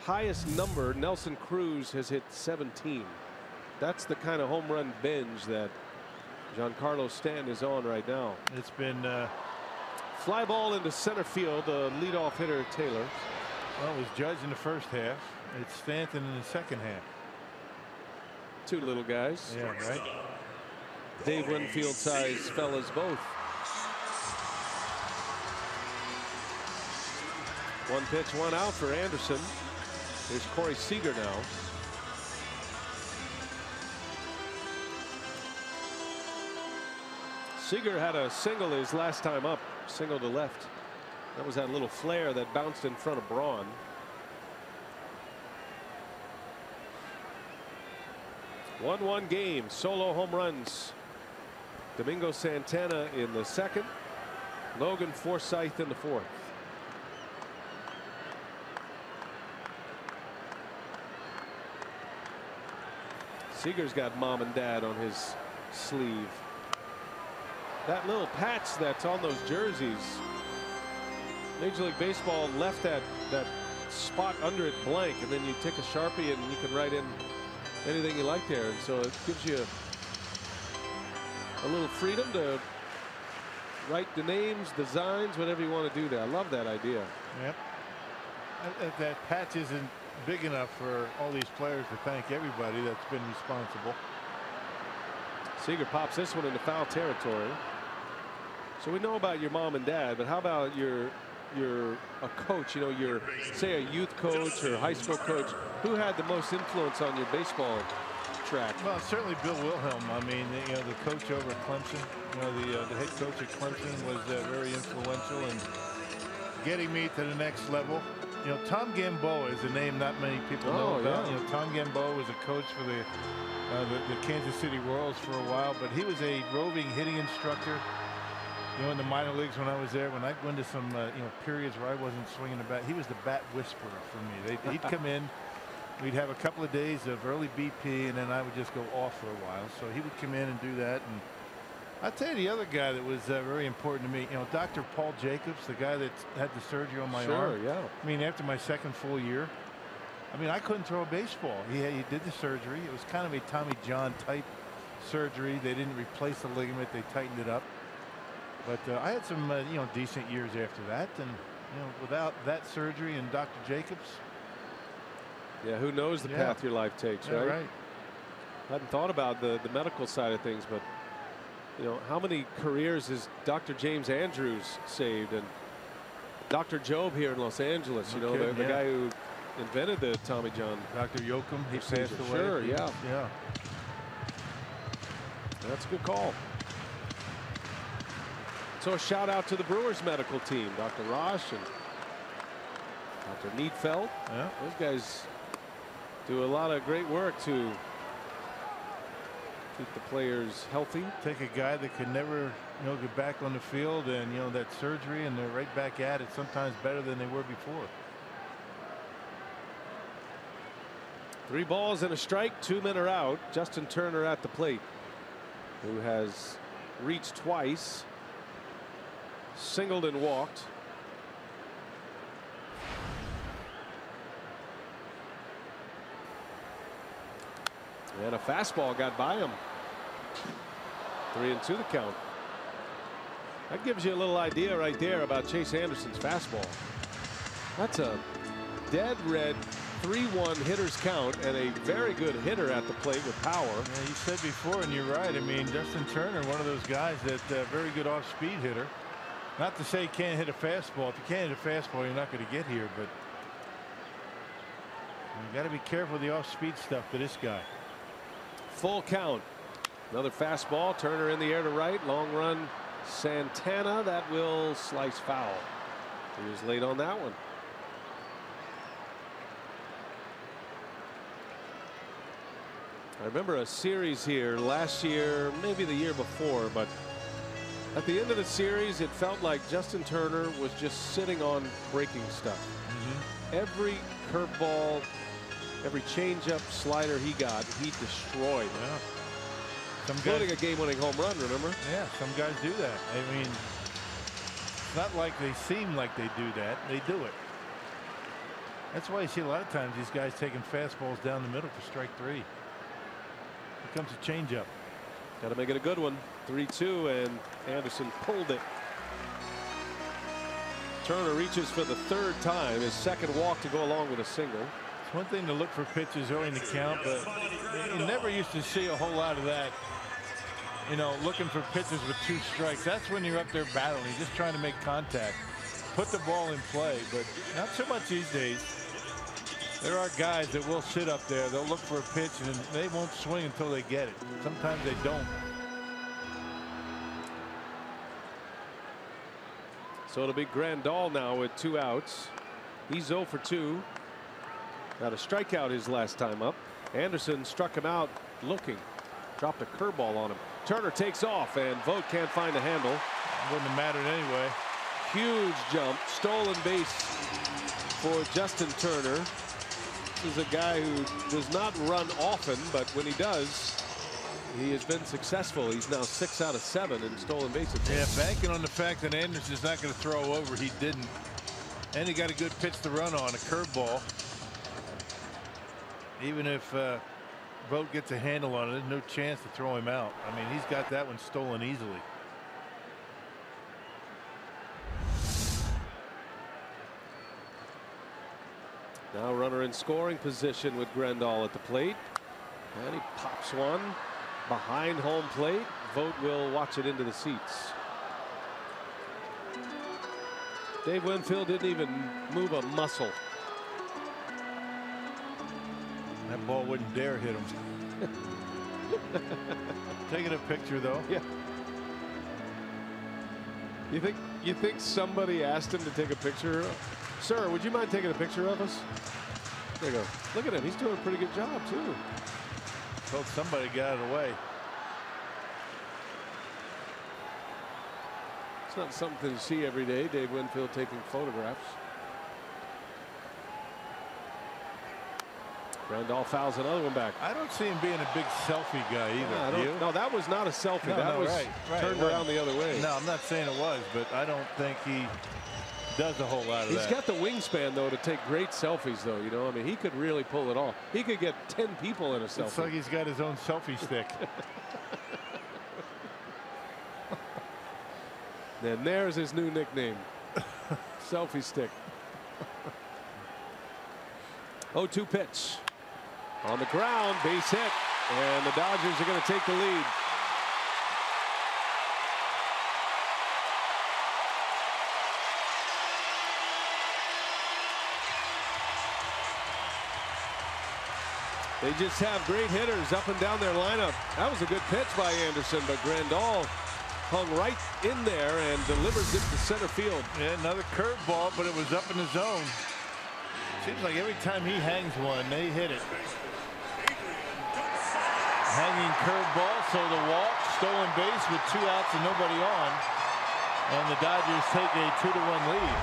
highest number, Nelson Cruz, has hit 17. That's the kind of home run binge that Giancarlo Stanton is on right now. It's been fly ball into center field. The leadoff hitter Taylor. Well, it was Judge in the first half. It's Stanton in the second half. 2 little guys. Yeah, right. Dave Winfield size fellas both. 1 pitch, 1 out for Anderson. Here's Corey Seager now. Seager had a single his last time up, single to left. That was that little flare that bounced in front of Braun. One game, solo home runs. Domingo Santana in the 2nd, Logan Forsythe in the 4th. Seager's got mom and dad on his sleeve. That little patch that's on those jerseys, Major League Baseball left that spot under it blank, and then you take a Sharpie and you can write in anything you like there. And so it gives you a little freedom to write the names, designs, whatever you want to do there. I love that idea. Yep. That patch isn't big enough for all these players to thank everybody that's been responsible. Seager pops this one into foul territory. So we know about your mom and dad, but how about you're a coach, you know, you're say a youth coach or a high school coach. Who had the most influence on your baseball track? Well, certainly Bill Wilhelm. I mean, you know, the coach over at Clemson, you know, the head coach at Clemson was very influential in getting me to the next level. You know, Tom Gamboa is a name not many people know about. Yeah. You know, Tom Gamboa was a coach for the Kansas City Royals for a while, but he was a roving hitting instructor. You know, in the minor leagues when I was there, when I went to some you know, periods where I wasn't swinging the bat, he was the bat whisperer for me. He'd come in, we'd have a couple of days of early BP, and then I would just go off for a while. So he would come in and do that. And I'll tell you the other guy that was very important to me, you know, Dr. Paul Jacobs, the guy that had the surgery on my arm. Yeah. I mean, after my second full year, I mean, I couldn't throw a baseball. He did the surgery. It was kind of a Tommy John type surgery. They didn't replace the ligament. They tightened it up. But I had some, you know, decent years after that. And, you know, without that surgery and Dr. Jacobs. Yeah, who knows the path your life takes, Yeah, right? right. I hadn't thought about the medical side of things, but, you know, how many careers has Dr. James Andrews saved? And Dr. Job here in Los Angeles, you know, the guy who invented the Tommy John. Dr. Yoakum, he passed away. Sure, yeah. Yeah. That's a good call. So a shout out to the Brewers medical team, Dr. Rosh and Dr. Needfeld. Yeah. Those guys do a lot of great work to keep the players healthy. Take a guy that could never, you know, get back on the field, and, you know, that surgery, and they're right back at it, sometimes better than they were before. 3 balls and a strike, 2 men are out. Justin Turner at the plate, who has reached twice, singled and walked. And a fastball got by him. 3-2 the count. That gives you a little idea right there about Chase Anderson's fastball. That's a dead red 3-1 hitter's count, and a very good hitter at the plate with power. Yeah, you said before, and you're right. I mean, Justin Turner, one of those guys that very good off-speed hitter. Not to say he can't hit a fastball. If you can't hit a fastball, you're not going to get here. But you got to be careful with the off-speed stuff to this guy. Full count. Another fastball. Turner in the air to right. Long run. Santana. That will slice foul. He was late on that one. I remember a series here last year, maybe the year before, but at the end of the series, it felt like Justin Turner was just sitting on breaking stuff. Every curveball, every changeup, slider he got, he destroyed. Yeah. Including a game-winning home run, remember? Yeah, some guys do that. I mean, it's not like they seem like they do that. They do it. That's why you see a lot of times these guys taking fastballs down the middle for strike 3. Here comes a changeup. Got to make it a good one. 3-2, and Anderson pulled it. Turner reaches for the 3rd time, his 2nd walk to go along with a single. It's one thing to look for pitches early in the count, but you never used to see a whole lot of that. You know, looking for pitches with 2 strikes. That's when you're up there battling, just trying to make contact, put the ball in play. But not so much these days. There are guys that will sit up there. They'll look for a pitch, and they won't swing until they get it. Sometimes they don't. So it'll be Grandal now with 2 outs. He's 0 for 2. Got a strikeout his last time up. Anderson struck him out looking. Dropped a curveball on him. Turner takes off, and Vogt can't find a handle. Wouldn't have mattered anyway. Huge jump. Stolen base for Justin Turner. This is a guy who does not run often, but when he does, he has been successful. He's now 6 out of 7 in stolen bases. Yeah, banking on the fact that Anderson's not going to throw over. He didn't. And he got a good pitch to run on, a curveball. Even if Vogt gets a handle on it, there's no chance to throw him out. I mean, he's got that one stolen easily. Now runner in scoring position with Grandal at the plate. And he pops one behind home plate. Vogt will watch it into the seats. Dave Winfield didn't even move a muscle. That ball wouldn't dare hit him. Taking a picture though. Yeah. You think somebody asked him to take a picture? Sir, would you mind taking a picture of us? There you go. Look at him. He's doing a pretty good job too. Told somebody to get out of the way. It's not something you see every day. Dave Winfield taking photographs. Randolph fouls another one back. I don't see him being a big selfie guy either. Do you? No, that was not a selfie. No, that was right. turned around the other way. No, I'm not saying it was, but I don't think he does a whole lot of that. He's got the wingspan though to take great selfies though. You know, I mean, he could really pull it off. He could get 10 people in a selfie. It's like he's got his own selfie stick. Then there's his new nickname, selfie stick. 0-2 pitch on the ground, base hit, and the Dodgers are going to take the lead. They just have great hitters up and down their lineup. That was a good pitch by Anderson, but Grandal hung right in there and delivers it to center field. Yeah, another curveball, but it was up in the zone. Seems like every time he hangs one, they hit it. Hanging curveball, so the walk, stolen base with 2 outs and nobody on. And the Dodgers take a 2-1 lead.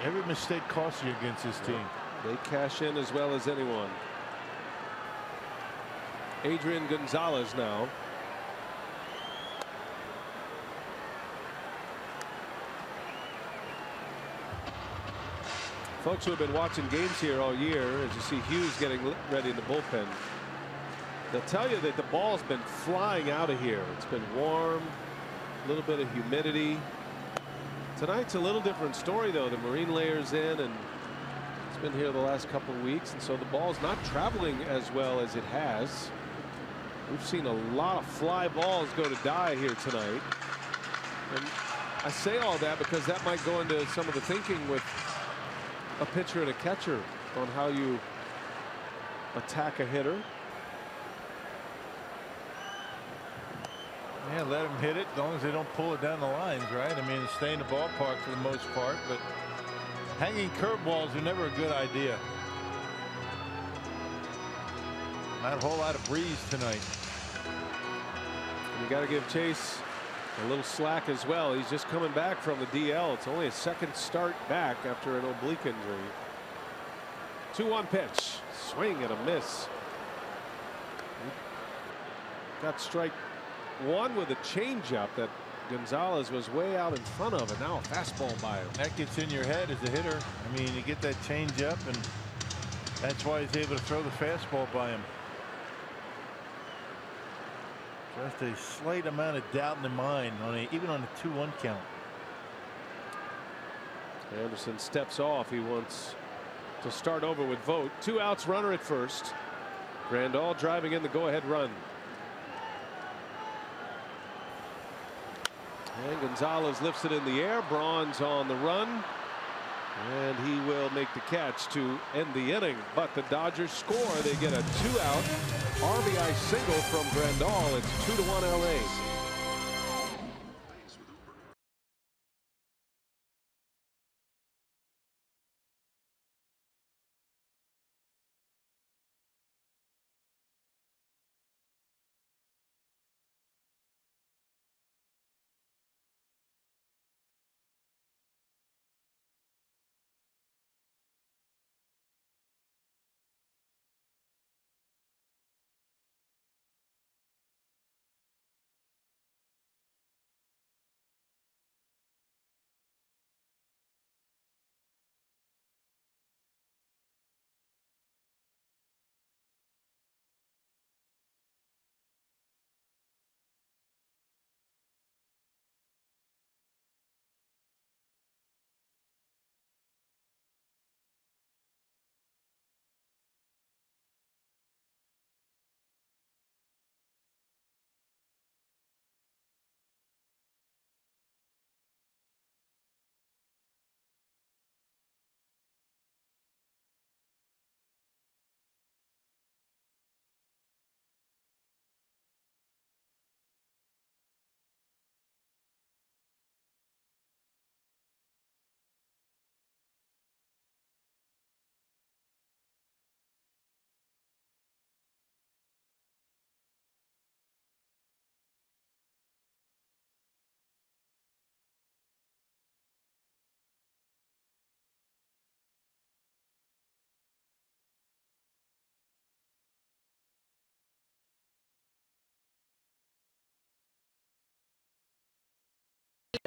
Every mistake costs you against this team. They cash in as well as anyone. Adrian Gonzalez now. Folks who have been watching games here all year, as you see Hughes getting ready in the bullpen, they'll tell you that the ball's been flying out of here. It's been warm, a little bit of humidity. Tonight's a little different story though. The marine layer's in and it's been here the last couple of weeks, and so the ball's not traveling as well as it has. We've seen a lot of fly balls go to die here tonight. And I say all that because that might go into some of the thinking with a pitcher and a catcher on how you attack a hitter. Yeah, let them hit it as long as they don't pull it down the lines, right? I mean, stay in the ballpark for the most part, but hanging curveballs are never a good idea. Not a whole lot of breeze tonight. You got to give Chase a little slack as well. He's just coming back from the DL. It's only a second start back after an oblique injury. 2-1 pitch. Swing and a miss. Got strike one with a changeup that Gonzalez was way out in front of, and now a fastball by him. That gets in your head as a hitter. I mean, you get that changeup, and that's why he's able to throw the fastball by him. Just a slight amount of doubt in the mind on even on a 2-1 count. Anderson steps off. He wants to start over with Vogt. 2 outs, runner at first. Grandal driving in the go-ahead run. And Gonzalez lifts it in the air. Braun's on the run. And he will make the catch to end the inning. But the Dodgers score. They get a 2-out RBI single from Grandal. It's 2-1 LA.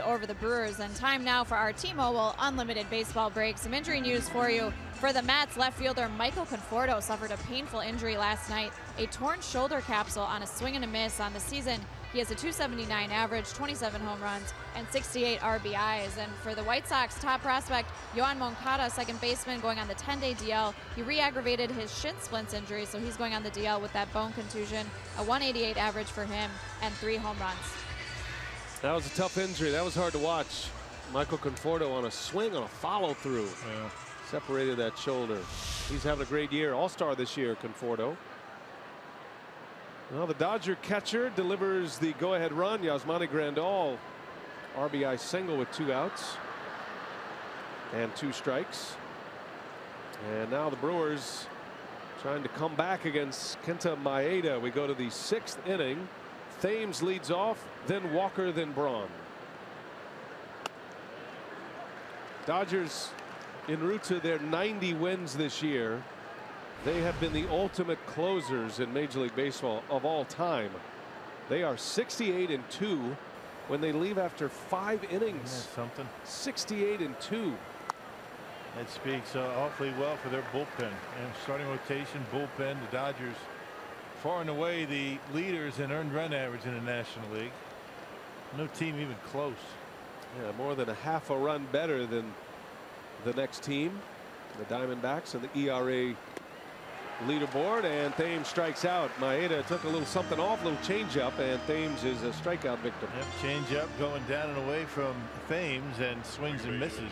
over the Brewers. And time now for our T-Mobile Unlimited Baseball break. Some injury news for you. For the Mets, left fielder Michael Conforto suffered a painful injury last night, a torn shoulder capsule on a swing and a miss on the season. He has a .279 average, 27 home runs, and 68 RBIs. And for the White Sox, top prospect Yoan Moncada, second baseman, going on the 10-day DL. He re-aggravated his shin splints injury, so he's going on the DL with that bone contusion. A .188 average for him and 3 home runs. That was a tough injury. That was hard to watch. Michael Conforto on a swing on a follow-through. Yeah. Separated that shoulder. He's having a great year. All-star this year, Conforto. Well, the Dodger catcher delivers the go-ahead run. Yasmani Grandal, RBI single with 2 outs and 2 strikes. And now the Brewers trying to come back against Kenta Maeda. We go to the 6th inning. Thames leads off, then Walker, then Braun. Dodgers en route to their 90 wins this year. They have been the ultimate closers in Major League Baseball of all time. They are 68-2 when they leave after 5 innings. Something. 68-2. That speaks awfully well for their bullpen. And starting rotation, bullpen, the Dodgers far and away the leaders in earned run average in the National League. No team even close. Yeah, more than a half a run better than the next team, the Diamondbacks, and the ERA leaderboard. And Thames strikes out. Maeda took a little something off, a little changeup, and Thames is a strikeout victim. Yep, changeup going down and away from Thames and swings and misses.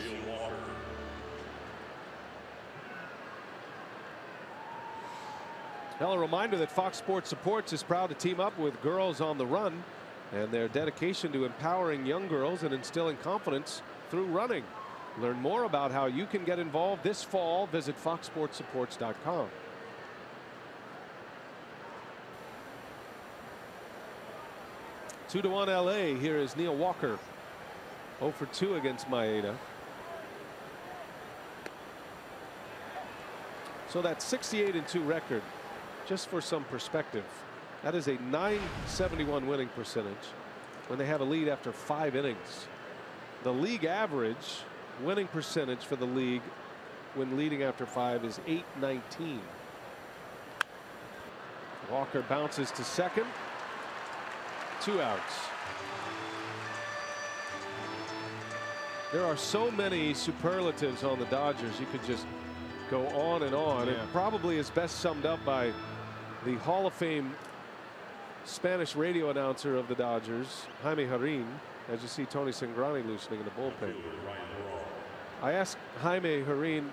Well, a reminder that Fox Sports Supports is proud to team up with Girls on the Run, and their dedication to empowering young girls and instilling confidence through running. Learn more about how you can get involved this fall. Visit foxsportsupports.com. Two to 1 LA. Here is Neil Walker. 0 for 2 against Maeda. So that 68-2 record, just for some perspective, that is a .971 winning percentage when they have a lead after 5 innings. The league average winning percentage for the league when leading after 5 is .819. Walker bounces to second. 2 outs. There are so many superlatives on the Dodgers. You could just go on and on. Yeah. It probably is best summed up by the Hall of Fame Spanish radio announcer of the Dodgers, Jaime Jarrín, as you see Tony Cingrani loosening in the bullpen. I asked Jaime Jarrín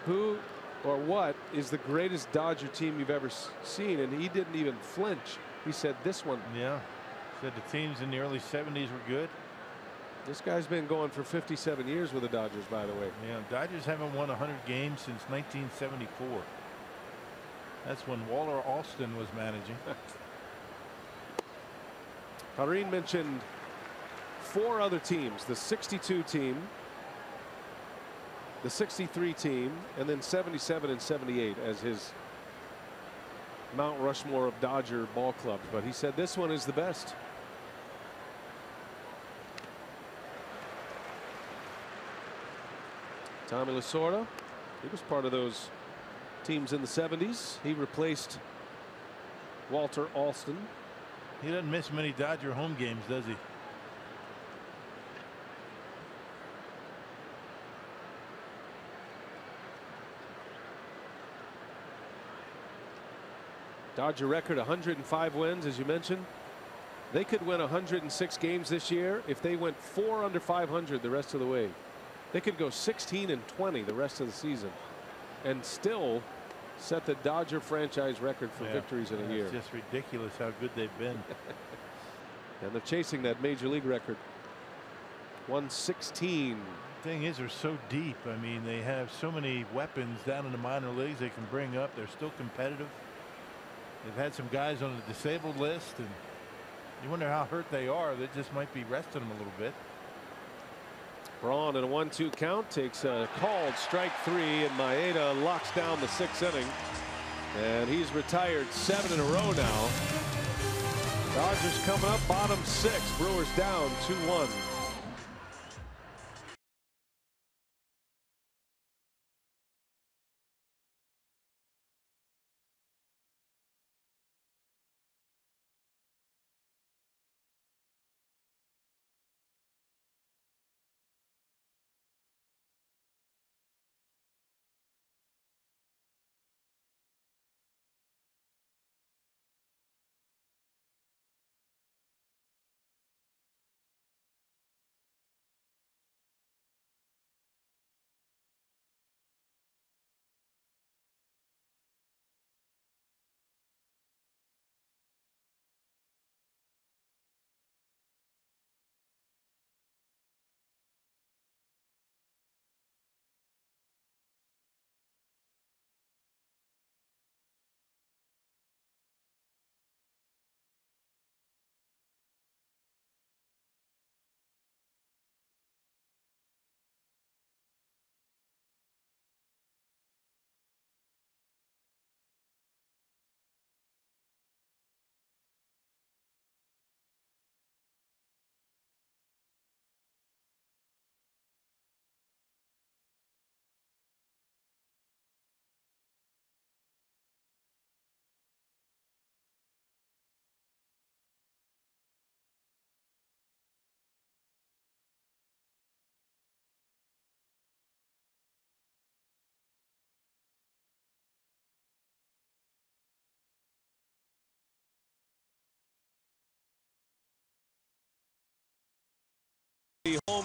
who or what is the greatest Dodger team you've ever seen, and he didn't even flinch. He said this one. Yeah, said the teams in the early 70s were good. This guy's been going for 57 years with the Dodgers, by the way. Yeah, Dodgers haven't won 100 games since 1974. That's when Walter Alston was managing. Jarrín mentioned 4 other teams: the 62 team, the 63 team, and then 77 and 78 as his Mount Rushmore of Dodger ball clubs. But he said this one is the best. Tommy Lasorda, he was part of those teams in the 70s. He replaced Walter Alston. He doesn't miss many Dodger home games, does he? Dodger record 105 wins, as you mentioned. They could win 106 games this year if they went 4 under 500 the rest of the way. They could go 16-20 the rest of the season and still set the Dodger franchise record for victories in a year. It's just ridiculous how good they've been. And they're chasing that major league record. 116. Thing is, they're so deep. I mean, they have so many weapons down in the minor leagues they can bring up. They're still competitive. They've had some guys on the disabled list, and you wonder how hurt they are. They just might be resting them a little bit. Braun in a 1-2 count takes a called strike 3, and Maeda locks down the 6th inning, and he's retired 7 in a row now. Dodgers coming up bottom 6. Brewers down 2-1.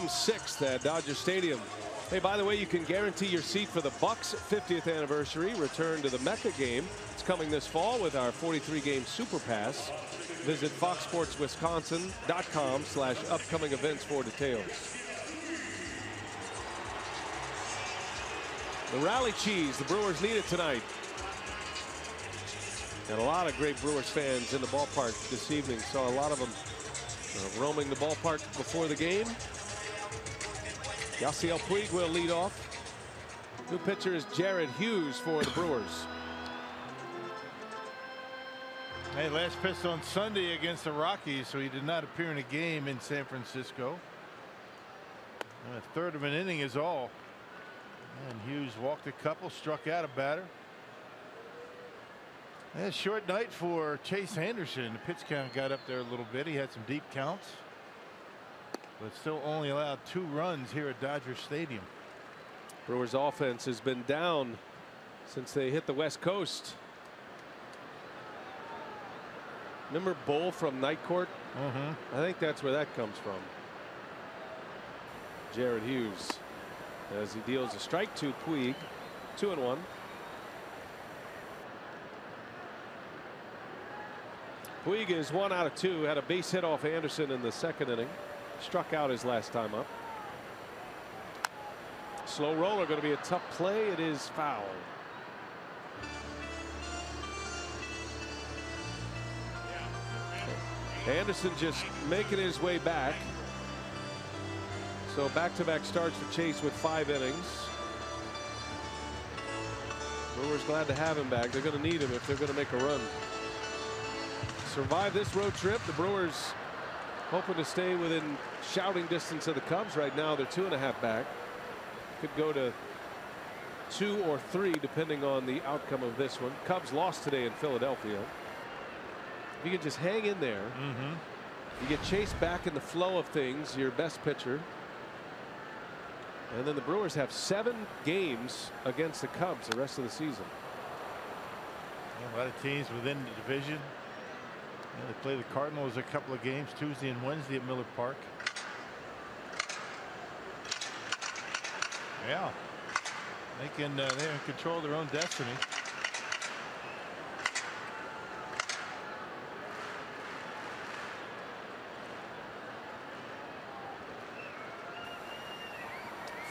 June 6th at Dodger Stadium. Hey, by the way, you can guarantee your seat for the Bucks 50th anniversary return to the Mecca game. It's coming this fall with our 43-game Super Pass. Visit foxsportswisconsin.com/upcoming events for details. The rally cheese, the Brewers need it tonight. And a lot of great Brewers fans in the ballpark this evening. Saw a lot of them roaming the ballpark before the game. Yasiel Puig will lead off. New pitcher is Jared Hughes for the Brewers. Hey, last pitch on Sunday against the Rockies, so he did not appear in a game in San Francisco. And a third of an inning is all. And Hughes walked a couple, struck out a batter. And a short night for Chase Anderson. The pitch count got up there a little bit. He had some deep counts, but still only allowed 2 runs here at Dodger Stadium. Brewers offense has been down since they hit the West Coast. Remember Bull from Night Court? I think that's where that comes from. Jared Hughes as he deals a strike to Puig. 2-1. Puig is 1 out of 2. Had a base hit off Anderson in the 2nd inning. Struck out his last time up. Slow roller going to be a tough play. It is foul. Anderson just making his way back. So back-to-back starts for Chase with 5 innings. Brewers glad to have him back. They're going to need him if they're going to make a run. Survive this road trip. The Brewers hoping to stay within shouting distance of the Cubs. Right now they're 2.5 back. Could go to 2 or 3 depending on the outcome of this one. Cubs lost today in Philadelphia. If you can just hang in there, you get Chase back in the flow of things, your best pitcher. And then the Brewers have 7 games against the Cubs the rest of the season. Yeah, a lot of teams within the division. Yeah, they play the Cardinals a couple of games Tuesday and Wednesday at Miller Park. Yeah, they're in control of their own destiny.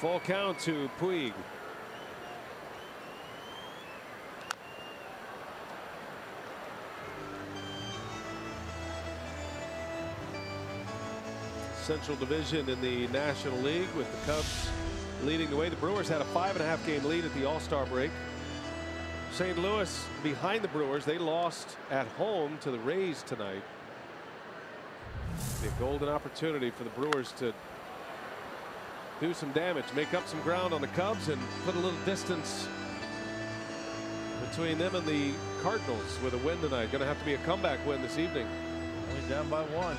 Full count to Puig. Central Division in the National League with the Cubs leading the way. The Brewers had a 5.5 game lead at the All-Star break. St. Louis behind the Brewers. They lost at home to the Rays tonight. A golden opportunity for the Brewers to do some damage, make up some ground on the Cubs, and put a little distance between them and the Cardinals with a win tonight. Going to have to be a comeback win this evening. Only down by 1.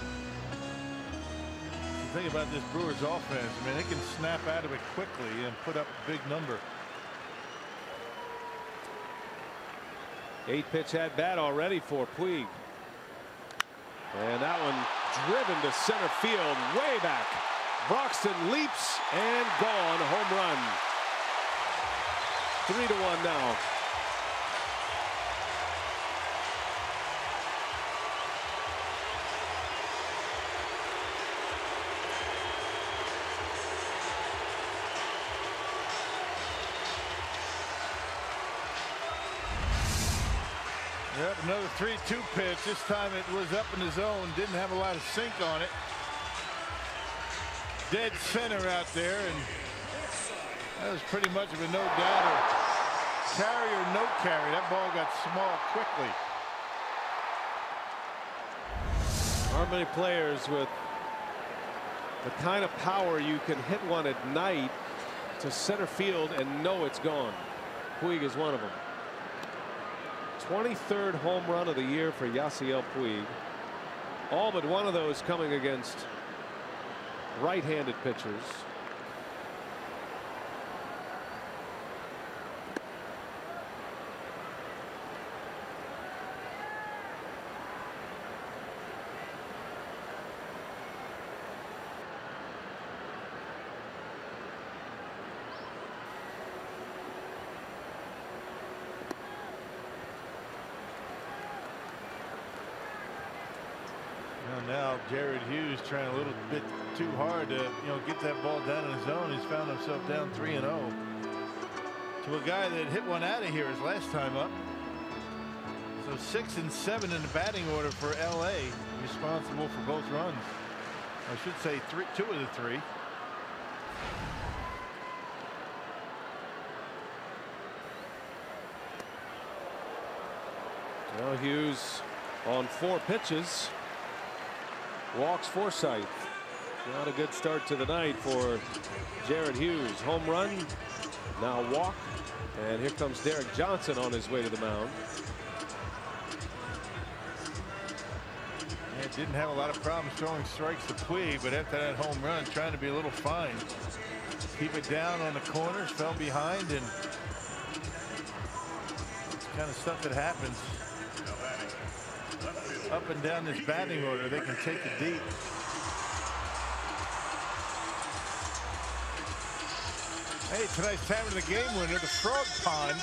The thing about this Brewers offense, I mean, they can snap out of it quickly and put up a big number. 8-pitch at bat already for Puig. And that one driven to center field, way back. Broxton leaps and gone. Home run. 3-1 now. Yep, another 3-2 pitch. This time it was up in the zone. Didn't have a lot of sink on it. Dead center out there, and that was pretty much of a no-doubter. Carry or no carry. That ball got small quickly. Aren't many players with the kind of power you can hit one at night to center field and know it's gone. Puig is one of them. 23rd home run of the year for Yasiel Puig. All but one of those coming against right-handed pitchers. Jared Hughes trying a little bit too hard to, get that ball down in his zone. He's found himself down 3-0 to a guy that hit one out of here his last time up. So 6 and 7 in the batting order for LA, responsible for both runs. I should say 2 of the 3. Now Hughes on 4 pitches. Walks Forsythe. Not a good start to the night for Jared Hughes. Home run, now walk, and here comes Derek Johnson on his way to the mound. And didn't have a lot of problems throwing strikes to Puig, but after that home run, trying to be a little fine. Keep it down on the corners, fell behind, and it's the kind of stuff that happens. Up and down this batting order, they can take it deep. Hey, tonight's time of the game winner, the Frog Pond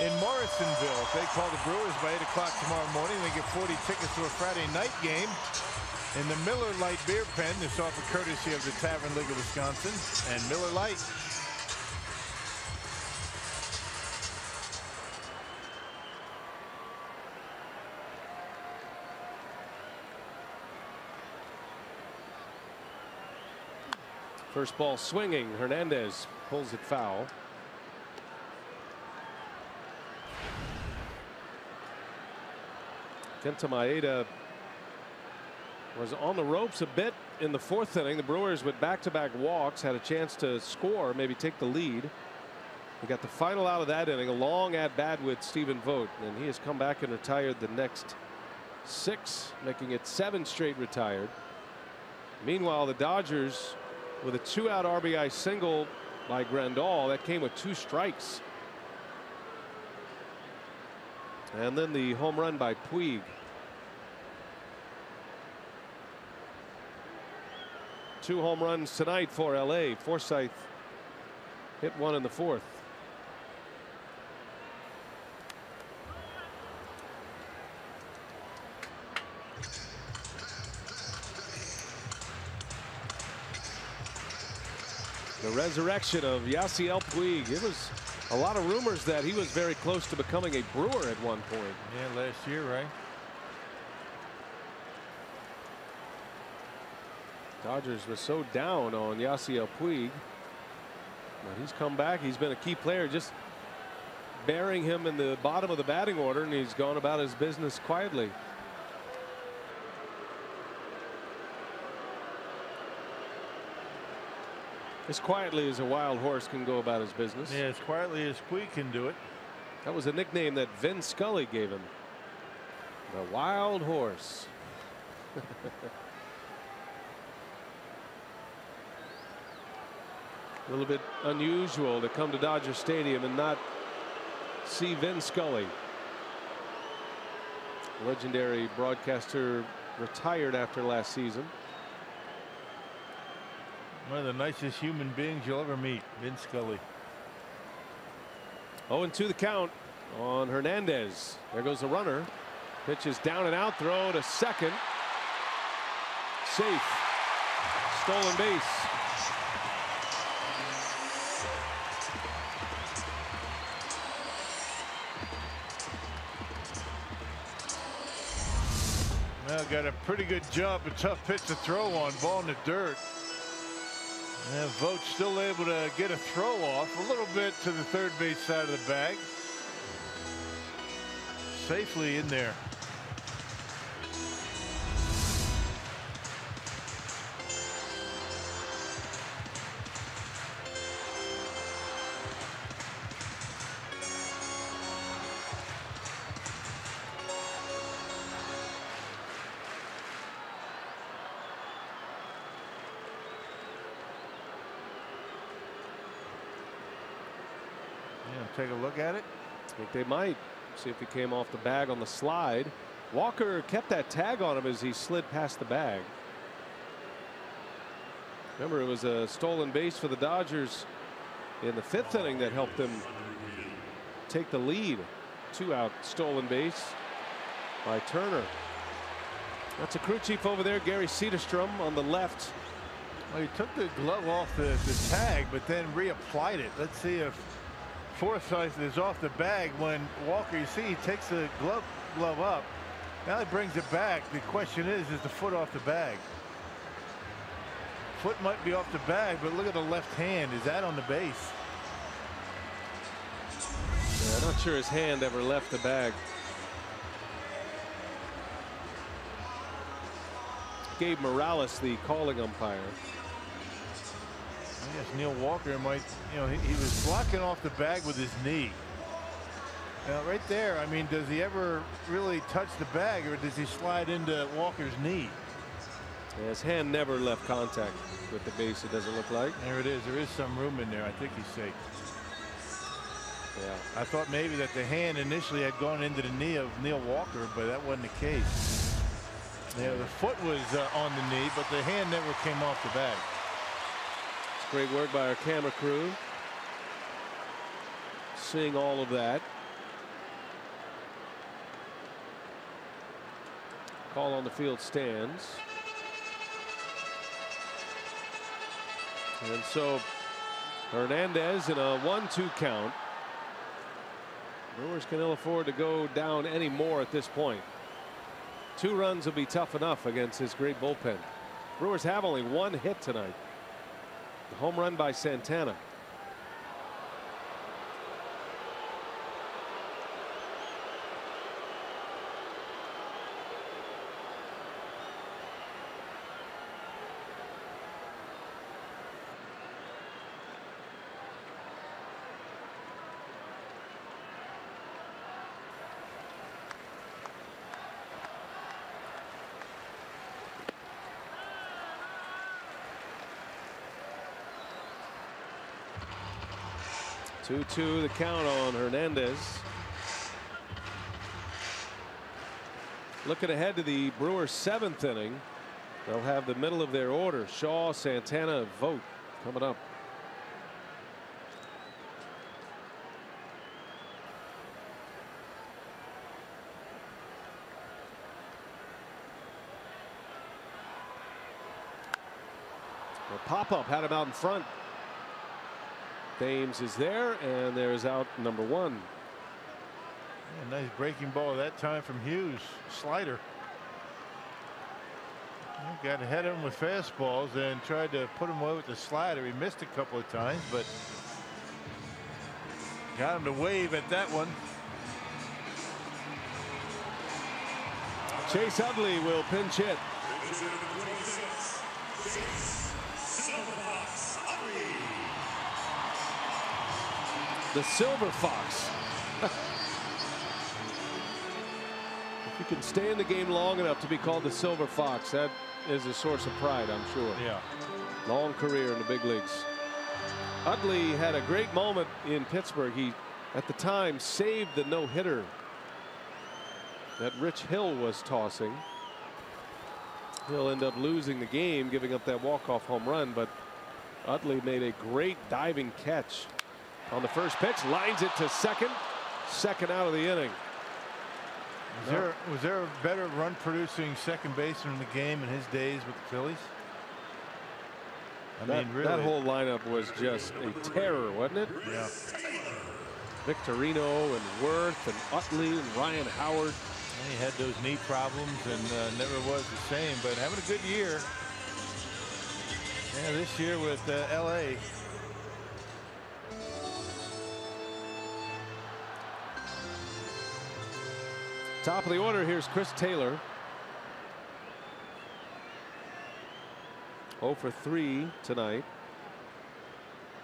in Morrisonville. If they call the Brewers by 8 o'clock tomorrow morning, they get 40 tickets to a Friday night game in the Miller Lite Beer Pen. This offer courtesy of the Tavern League of Wisconsin and Miller Lite. First ball swinging. Hernandez pulls it foul. Kenta Maeda was on the ropes a bit in the 4th inning. The Brewers with back-to-back walks had a chance to score, maybe take the lead. They got the final out of that inning, a long at-bat with Stephen Vogt, and he has come back and retired the next 6, making it 7 straight retired. Meanwhile, the Dodgers with a 2-out RBI single by Grandal that came with 2 strikes. And then the home run by Puig. Two home runs tonight for LA. Forsythe hit one in the 4th. The resurrection of Yasiel Puig. It was a lot of rumors that he was very close to becoming a Brewer at one point. Yeah, last year, right? Dodgers were so down on Yasiel Puig, but he's come back. He's been a key player, just burying him in the bottom of the batting order, and he's gone about his business quietly. As quietly as a wild horse can go about his business. Yeah, as quietly as Puig can do it. That was a nickname that Vin Scully gave him. The Wild Horse. A little bit unusual to come to Dodger Stadium and not see Vin Scully. Legendary broadcaster, retired after last season. One of the nicest human beings you'll ever meet, Vin Scully. 0-2 the count on Hernandez. There goes the runner. Pitch is down and out. Throw to second. Safe. Stolen base. Well, got a pretty good jump. A tough pitch to throw on. Ball in the dirt. Yeah, Vogt still able to get a throw off a little bit to the third base side of the bag. Safely in there. Take a look at it. I think they might see if he came off the bag on the slide. Walker kept that tag on him as he slid past the bag. Remember, it was a stolen base for the Dodgers in the 5th inning that helped them take the lead. 2-out stolen base by Turner. That's a crew chief over there, Gary Cederstrom on the left. Well, he took the glove off the tag, but then reapplied it. Let's see if Forsythe is off the bag when Walker, you see, he takes the glove up. Now he brings it back. The question is the foot off the bag? Foot might be off the bag, but look at the left hand. Is that on the base? Yeah, I'm not sure his hand ever left the bag. Gabe Morales, the calling umpire. I guess Neil Walker might, he was blocking off the bag with his knee. Now, right there, I mean, does he ever really touch the bag, or does he slide into Walker's knee? Yeah, his hand never left contact with the base, it doesn't look like. There it is. There is some room in there. I think he's safe. Yeah. I thought maybe that the hand initially had gone into the knee of Neil Walker, but that wasn't the case. Yeah, the foot was on the knee, but the hand never came off the bag. It's great work by our camera crew. Seeing all of that. Call on the field stands. And so Hernandez in a 1-2 count. Brewers can ill afford to go down any more at this point. 2 runs will be tough enough against his great bullpen. Brewers have only 1 hit tonight. The home run by Santana. Two the count on Hernandez. Looking ahead to the Brewers' 7th inning. They'll have the middle of their order. Shaw, Santana, Vogt coming up. Well, pop-up had him out in front. Thames is there, and there's out number 1. Yeah, nice breaking ball that time from Hughes. Slider. Got ahead of him with fastballs and tried to put him away with the slider. He missed a couple of times, but got him to wave at that one. Chase Utley will pinch hit. The Silver Fox. If you can stay in the game long enough to be called the Silver Fox, that is a source of pride, I'm sure. Yeah. Long career in the big leagues. Utley had a great moment in Pittsburgh. He, at the time, saved the no-hitter that Rich Hill was tossing. He'll end up losing the game, giving up that walk-off home run, but Utley made a great diving catch on the first pitch, lines it to second out of the inning. Was there a better run producing second baseman in the game in his days with the Phillies? I mean, really, that whole lineup was just a terror, wasn't it? Yeah. Victorino and Worth and Utley and Ryan Howard. And he had those knee problems and never was the same, but having a good year. Yeah, this year with LA. Top of the order, here's Chris Taylor. 0 for 3 tonight.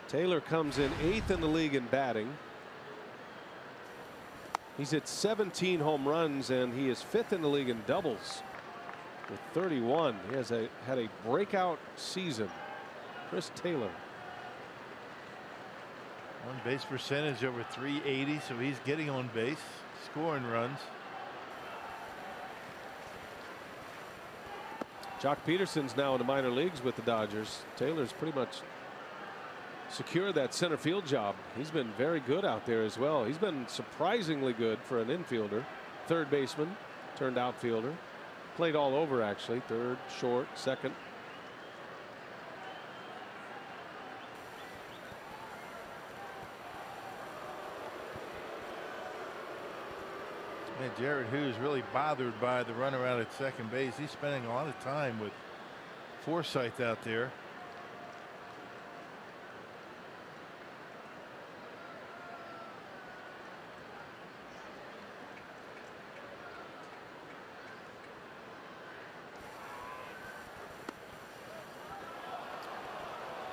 Taylor comes in 8th in the league in batting. He's hit 17 home runs, and he is 5th in the league in doubles with 31. He has had a breakout season. Chris Taylor. On base percentage over 380, so he's getting on base, scoring runs. Jock Peterson's now in the minor leagues with the Dodgers. Taylor's pretty much secured that center field job. He's been very good out there as well. He's been surprisingly good for an infielder. Third baseman turned outfielder. played all over actually. Third, short, second. Man, Jared Hughes really bothered by the runner out at second base. He's spending a lot of time with Forsythe out there.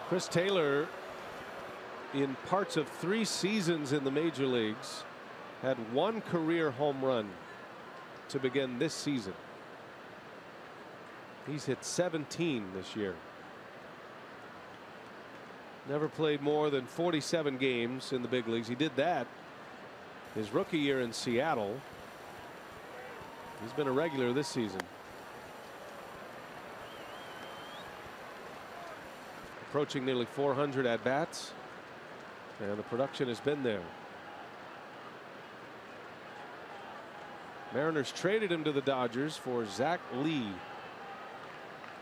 Chris Taylor, in parts of 3 seasons in the major leagues, had 1 career home run to begin this season. He's hit 17 this year. Never played more than 47 games in the big leagues. He did that his rookie year in Seattle. He's been a regular this season. Approaching nearly 400 at bats, and the production has been there. Mariners traded him to the Dodgers for Zach Lee.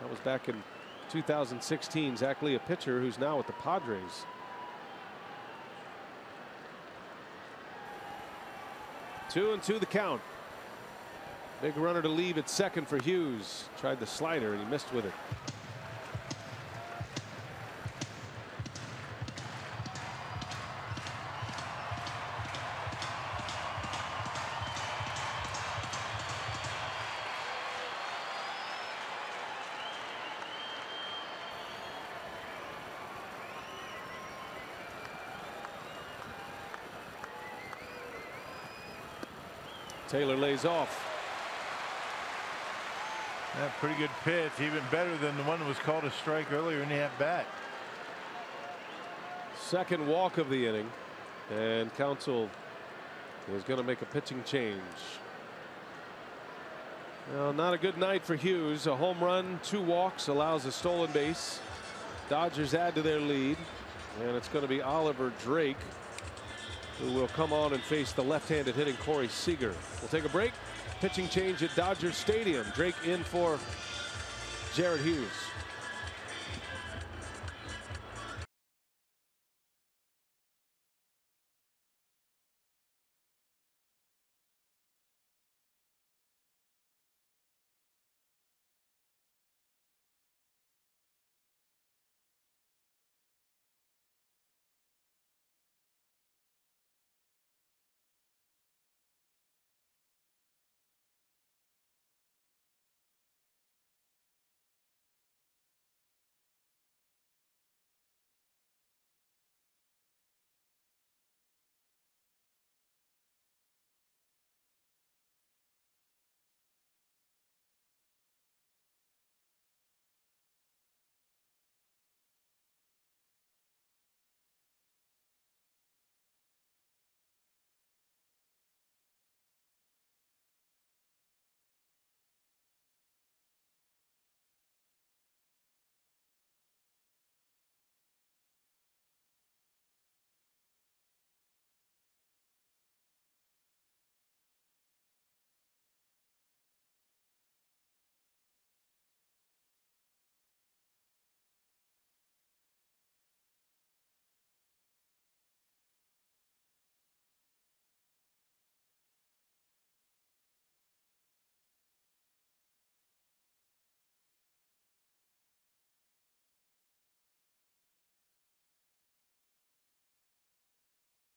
That was back in 2016. Zach Lee, a pitcher who's now with the Padres. Two and two the count. Big runner to leave at second for Hughes. Tried the slider and he missed with it. Taylor lays off. Yeah, pretty good pitch, even better than the one that was called a strike earlier in the at bat. Second walk of the inning, and Counsell is going to make a pitching change. Well, not a good night for Hughes. A home run, 2 walks, allows a stolen base. Dodgers add to their lead, and it's going to be Oliver Drake who will come on and face the left-handed hitting Corey Seager. We'll take a break. Pitching change at Dodger Stadium. Drake in for Jared Hughes.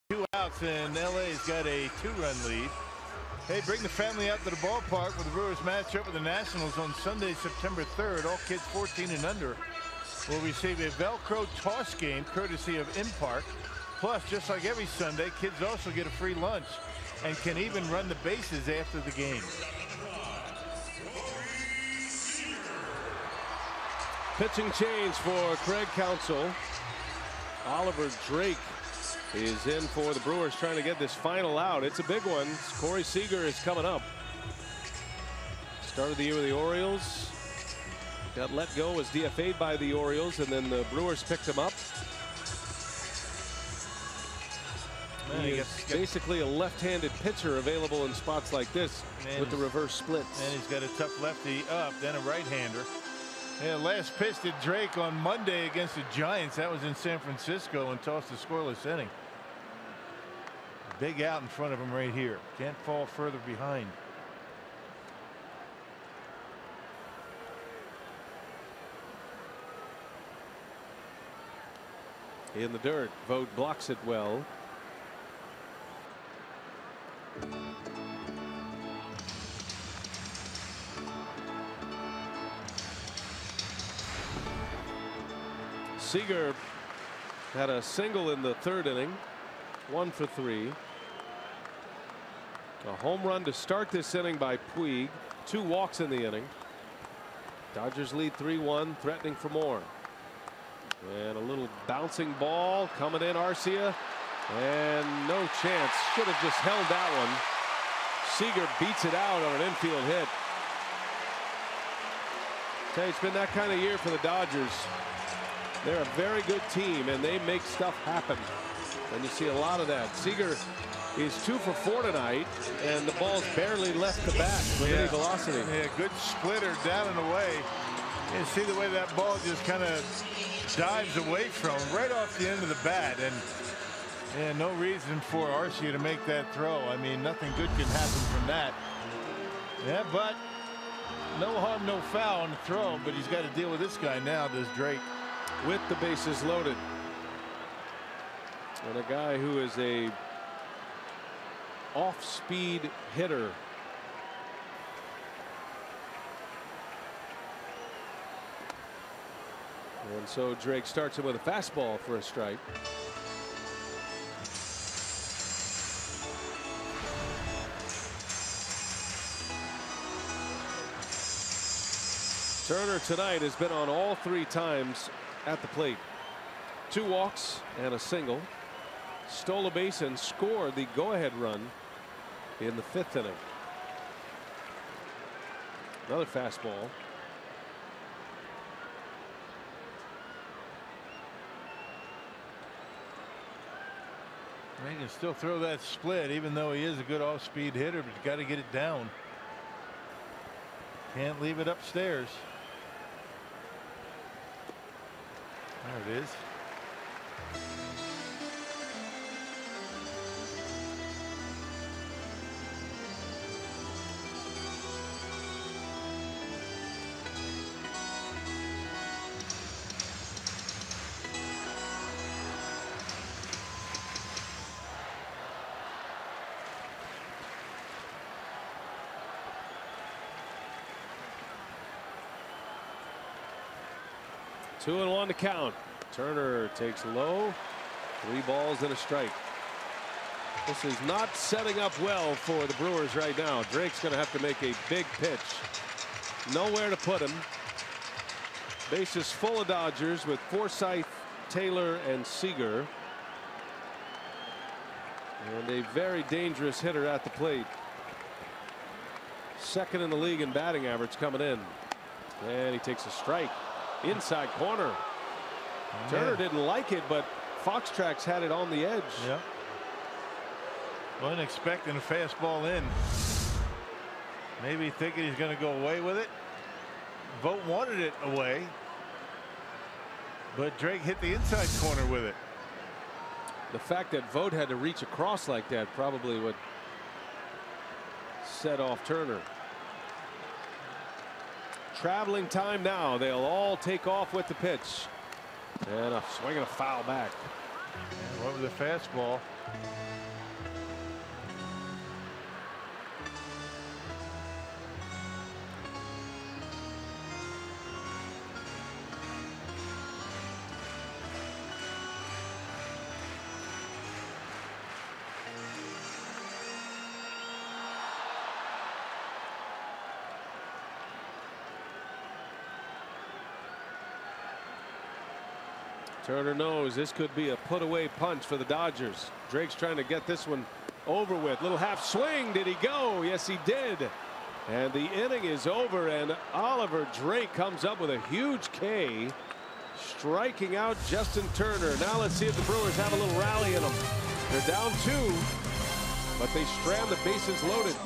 Two outs, and LA's got a 2-run lead. Hey, bring the family out to the ballpark where the Brewers match up with the Nationals on Sunday, September 3rd. All kids 14 and under will receive a Velcro toss game courtesy of Impark. Plus, just like every Sunday, kids also get a free lunch and can even run the bases after the game. Pitching change for Craig Counsell. Oliver Drake is in for the Brewers, trying to get this final out. It's a big one. Corey Seager is coming up. Started the year with the Orioles. Got let go, was DFA'd by the Orioles, and then the Brewers picked him up. He is basically a left-handed pitcher available in spots like this with the reverse splits. And he's got a tough lefty up, then a right-hander. Yeah, last pitch to Drake on Monday against the Giants. That was in San Francisco and tossed a scoreless inning. Big out in front of him right here. Can't fall further behind. In the dirt, Vogt blocks it well. Seager had a single in the third inning, 1 for 3. A home run to start this inning by Puig. 2 walks in the inning. Dodgers lead 3-1, threatening for more. And a little bouncing ball coming in, Arcia, and no chance. Should have just held that one. Seager beats it out on an infield hit. Tell you, it's been that kind of year for the Dodgers. They're a very good team, and they make stuff happen. And you see a lot of that. Seager is 2 for 4 tonight, and the ball's barely left the bat with any velocity. Yeah, good splitter down and away. You see the way that ball just kind of dives away from him, right off the end of the bat, and no reason for Arcia to make that throw. I mean, nothing good can happen from that. Yeah, but no harm, no foul on the throw, but he's got to deal with this guy now, does Drake. With the bases loaded. And a guy who is a off-speed hitter. And so Drake starts him with a fastball for a strike. Turner tonight has been on all 3 times at the plate. 2 walks and a single. Stole a base and scored the go-ahead run in the 5th inning. Another fastball. He can still throw that split, even though he is a good off-speed hitter, but you got to get it down. Can't leave it upstairs. There it is. Two and one to count. Turner takes low. 3 balls and a strike. This is not setting up well for the Brewers right now. Drake's going to have to make a big pitch. Nowhere to put him. Bases full of Dodgers with Forsythe, Taylor, and Seager. And a very dangerous hitter at the plate. 2nd in the league in batting average coming in. And he takes a strike. Inside corner. Turner didn't like it, but Fox Tracks had it on the edge. Yep. Wasn't expecting a fastball in. Maybe thinking he's going to go away with it. Vogt wanted it away, but Drake hit the inside corner with it. The fact that Vogt had to reach across like that probably would set off Turner. Traveling time now. They'll all take off with the pitch. And a swing and a foul back. And what was the fastball? Turner knows this could be a put away punch for the Dodgers. Drake's trying to get this one over with. Little half swing. Did he go? Yes, he did. And the inning is over, and Oliver Drake comes up with a huge K, striking out Justin Turner. Now let's see if the Brewers have a little rally in them. They're down 2, but they strand the bases loaded.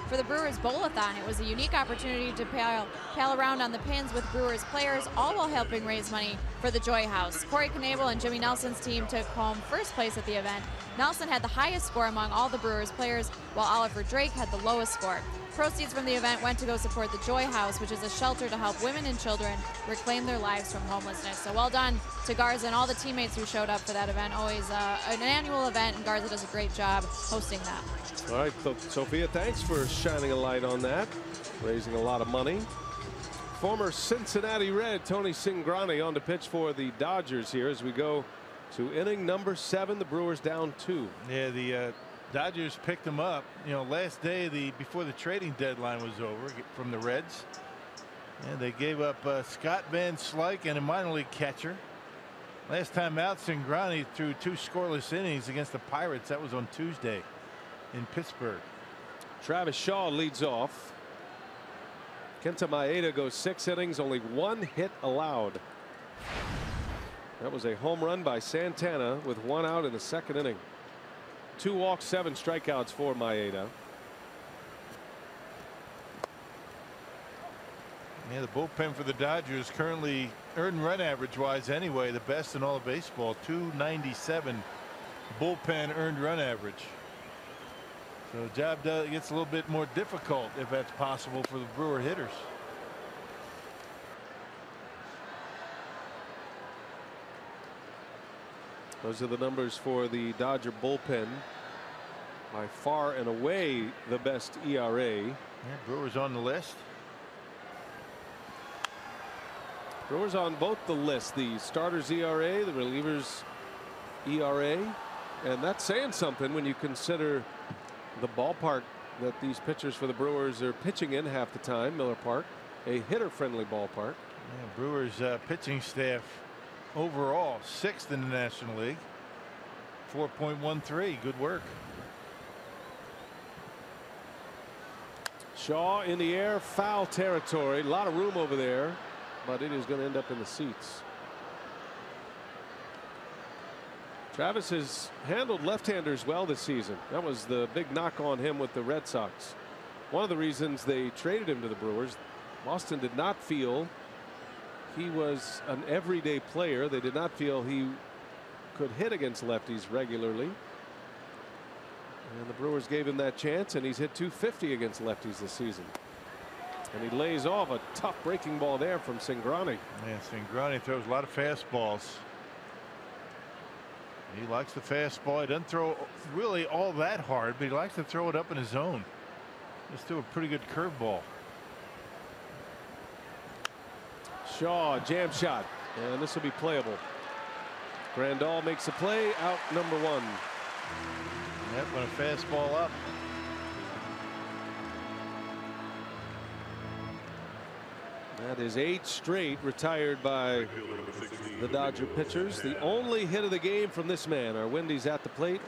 For the Brewers Bowl-a-thon, it was a unique opportunity to pal around on the pins with Brewers players, all while helping raise money for the Joy House. Corey Knebel and Jimmy Nelson's team took home first place at the event. Nelson had the highest score among all the Brewers players, while Oliver Drake had the lowest score. Proceeds from the event went to go support the Joy House, which is a shelter to help women and children reclaim their lives from homelessness. So well done to Garza and all the teammates who showed up for that event. Always an annual event, and Garza does a great job hosting that. All right, Sophia, thanks for shining a light on that, raising a lot of money. Former Cincinnati Red Tony Cingrani on to pitch for the Dodgers here as we go to inning number 7. The Brewers down 2. Yeah, the Dodgers picked them up, you know, last day before the trading deadline was over from the Reds. And they gave up Scott Van Slyke and a minor league catcher. Last time out, Cingrani threw 2 scoreless innings against the Pirates. That was on Tuesday in Pittsburgh. Travis Shaw leads off. Kenta Maeda goes 6 innings, only 1 hit allowed. That was a home run by Santana with 1 out in the 2nd inning. 2 walks, 7 strikeouts for Maeda. Yeah, the bullpen for the Dodgers currently earned run average wise anyway the best in all of baseball. 297 bullpen earned run average. So the job gets a little bit more difficult if that's possible for the Brewer hitters. Those are the numbers for the Dodger bullpen. By far and away the best ERA. Yeah, Brewers on the list. Brewers on both the lists, the starters ERA, the relievers ERA, and that's saying something when you consider the ballpark that these pitchers for the Brewers are pitching in half the time. Miller Park, a hitter-friendly ballpark. Yeah, Brewers pitching staff overall 6th in the National League. 4.13. Good work. Shaw in the air, foul territory. A lot of room over there, but it is going to end up in the seats. Travis has handled left-handers well this season. That was the big knock on him with the Red Sox. One of the reasons they traded him to the Brewers. Boston did not feel he was an everyday player. They did not feel he could hit against lefties regularly. And the Brewers gave him that chance, and he's hit .250 against lefties this season. And he lays off a tough breaking ball there from Cingrani. Yeah, Cingrani throws a lot of fastballs. He likes the fastball. He doesn't throw really all that hard, but he likes to throw it up in his zone. Just threw a pretty good curveball. Shaw, jam shot, and this will be playable. Grandal makes a play, out number 1. Yep, when a fastball up. That is 8 straight retired by the Dodger pitchers. The only hit of the game from this man. Our Wendy's at the plate.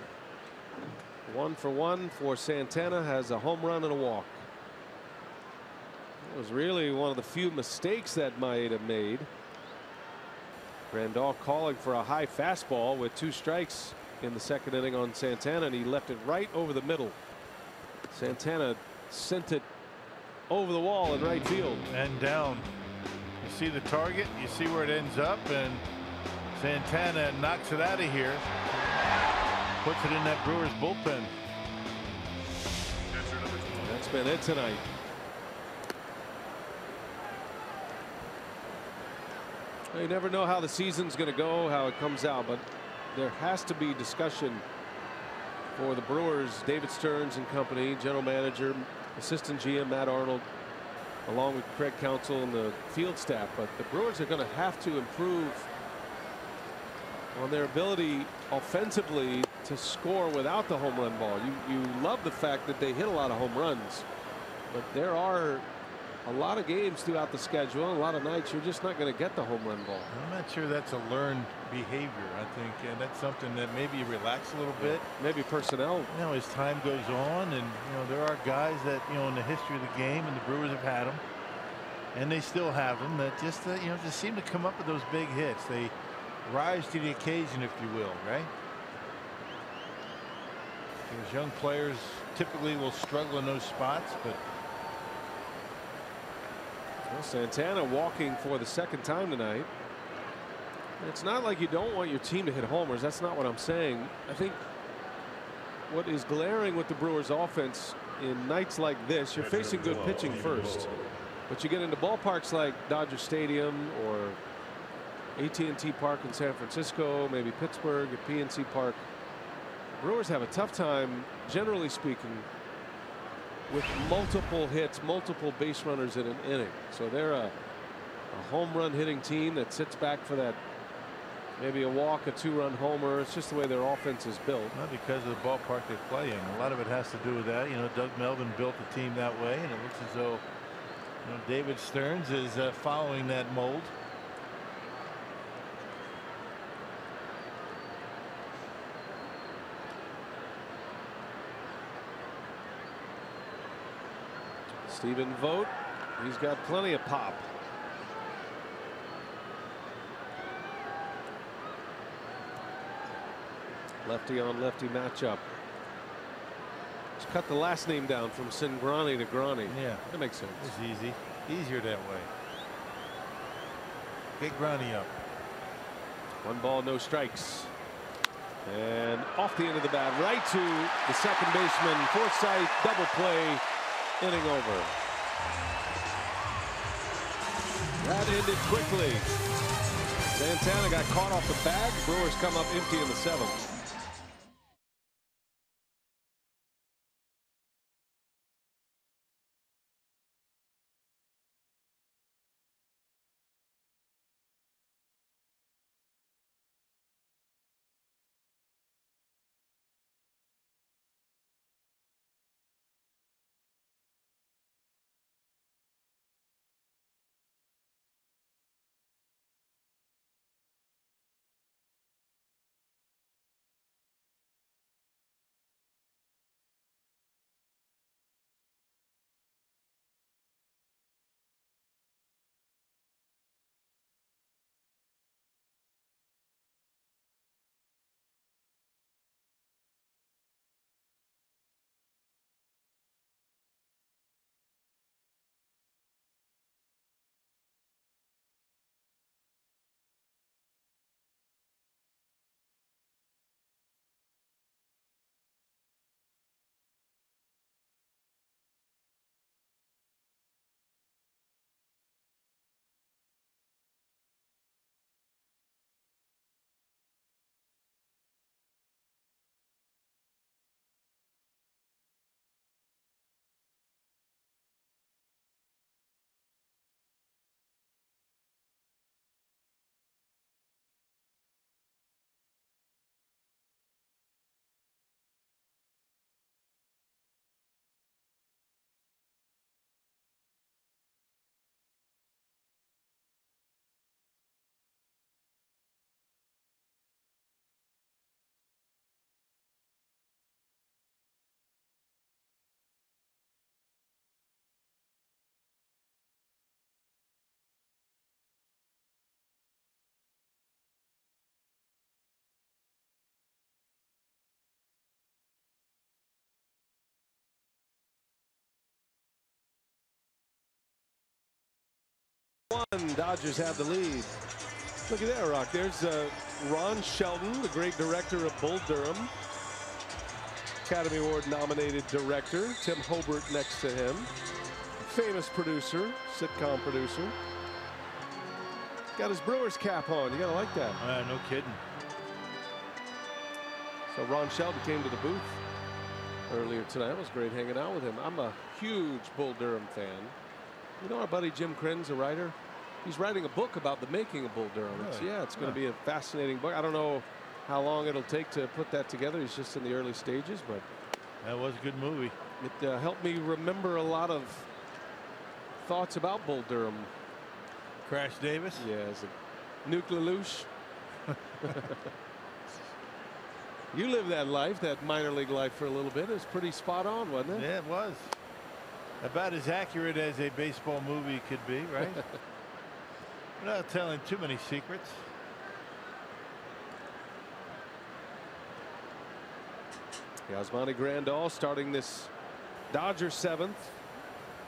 1 for 1 for Santana. Has a home run and a walk. It was really one of the few mistakes that Maeda made. Grandal calling for a high fastball with 2 strikes in the second inning on Santana, and he left it right over the middle. Santana sent it over the wall in right field. And down. You see the target, you see where it ends up, and Santana knocks it out of here. Puts it in that Brewers bullpen. That's been it tonight. You never know how the season's going to go, how it comes out, but there has to be discussion for the Brewers. David Stearns and company, general manager, assistant GM Matt Arnold, along with Craig Counsell and the field staff. But the Brewers are going to have to improve on their ability offensively to score without the home run ball. You love the fact that they hit a lot of home runs, but there are a lot of games throughout the schedule, a lot of nights you're just not going to get the home run ball. I'm not sure that's a learned behavior. I think that's something that maybe you relax a little bit. Maybe personnel. You know, as time goes on, and there are guys that in the history of the game, and the Brewers have had them, and they still have them, that just just seem to come up with those big hits. They rise to the occasion, if you will, right? Those young players typically will struggle in those spots, but well, Santana walking for the second time tonight. It's not like you don't want your team to hit homers. That's not what I'm saying. I think what is glaring with the Brewers offense in nights like this, you're facing good pitching first, but you get into ballparks like Dodger Stadium or AT&T Park in San Francisco, maybe Pittsburgh at PNC Park. Brewers have a tough time, generally speaking, with multiple hits, multiple base runners in an inning. So they're a home run hitting team that sits back for that, maybe a walk, a 2-run homer. It's just the way their offense is built. Not because of the ballpark they play in. A lot of it has to do with that. Doug Melvin built the team that way, and it looks as though David Stearns is following that mold. Stephen Vogt, he's got plenty of pop. Lefty on lefty matchup. Let's cut the last name down from Cingrani to Grani. Yeah, that makes sense. It's easy, easier that way. Get Grani up. 1 ball, no strikes. And off the end of the bat, right to the second baseman. Forsythe, double play. Inning over. That ended quickly. Santana got caught off the bag. Brewers come up empty in the 7th. Dodgers have the lead. Look at that, Rock. There's Ron Shelton, the great director of Bull Durham. Academy Award nominated director. Tim Hobart next to him. Famous producer, sitcom producer. Got his Brewers cap on. You gotta like that. No kidding. So Ron Shelton came to the booth earlier tonight. It was great hanging out with him. I'm a huge Bull Durham fan. You know our buddy Jim Cren's a writer. He's writing a book about the making of Bull Durham. Really? It's going to be a fascinating book. I don't know how long it'll take to put that together. He's just in the early stages, but that was a good movie. It helped me remember a lot of thoughts about Bull Durham. Crash Davis? Yeah, as a Nuke Lelouch. You lived that life, that minor league life for a little bit. It was pretty spot on, wasn't it? Yeah, it was. About as accurate as a baseball movie could be, right? Without telling too many secrets. Yasmani Grandal starting this Dodgers 7th.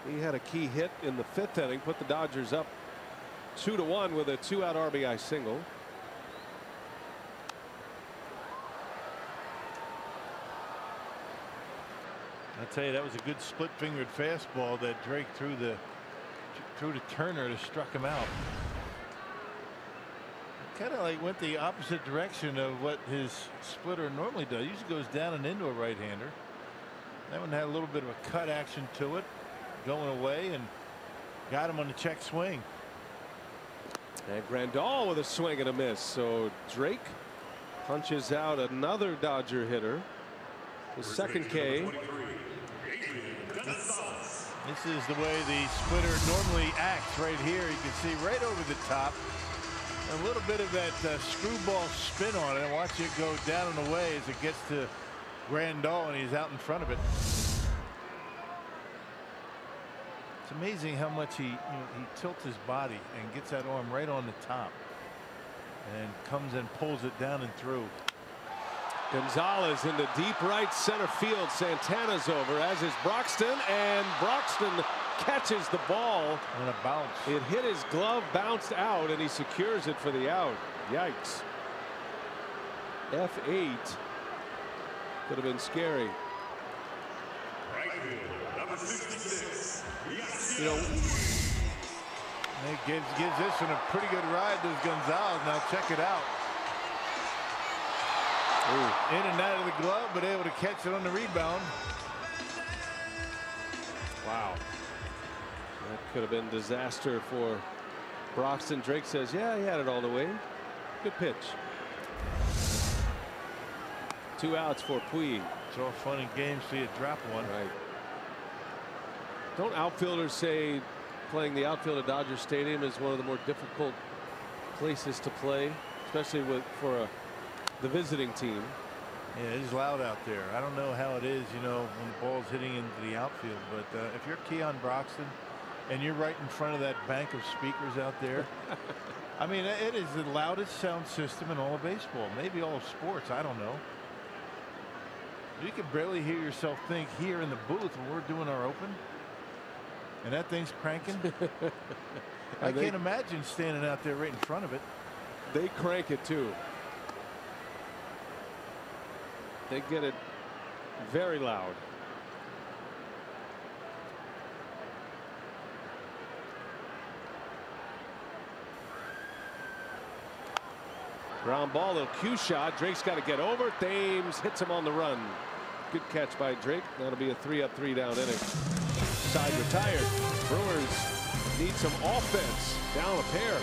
He had a key hit in the 5th inning, put the Dodgers up 2-1 with a 2-out RBI single. I tell you, that was a good split-fingered fastball that Drake threw to Turner to struck him out. Kind of like went the opposite direction of what his splitter normally does. Usually goes down and into a right-hander. That one had a little bit of a cut action to it, going away, and got him on the check swing. And Grandal with a swing and a miss. So Drake punches out another Dodger hitter. His second K. This is the way the splitter normally acts right here. You can see right over the top. A little bit of that screwball spin on it, and watch it go down and away as it gets to Grandal, and he's out in front of it. It's amazing how much he tilts his body and gets that arm right on the top, and comes and pulls it down and through. Gonzalez into deep right center field. Santana's over, as is Broxton, and Broxton catches the ball. And a bounce. It hit his glove, bounced out, and he secures it for the out. Yikes. F8 could have been scary. Number 66. You know, It gives this one a pretty good ride to Gonzalez. Now check it out. Ooh. In and out of the glove, but able to catch it on the rebound. Wow. That could have been disaster for Broxton. Drake says, yeah, he had it all the way. Good pitch. 2 outs for Puig. It's all fun and games till you drop one. Right. Don't outfielders say playing the outfield at Dodger Stadium is one of the more difficult places to play, especially for the visiting team? Yeah, it is loud out there. I don't know how it is, when the ball's hitting into the outfield, but if you're Keon Broxton and you're right in front of that bank of speakers out there, I mean, it is the loudest sound system in all of baseball, maybe all of sports. I don't know. You can barely hear yourself think here in the booth when we're doing our open, and that thing's cranking. I can't imagine standing out there right in front of it. They crank it too. They get it very loud. Ground ball, little cue shot. Drake's got to get over. Thames hits him on the run. Good catch by Drake. That'll be a 3-up, 3-down inning. Side retired. Brewers need some offense. Down a pair.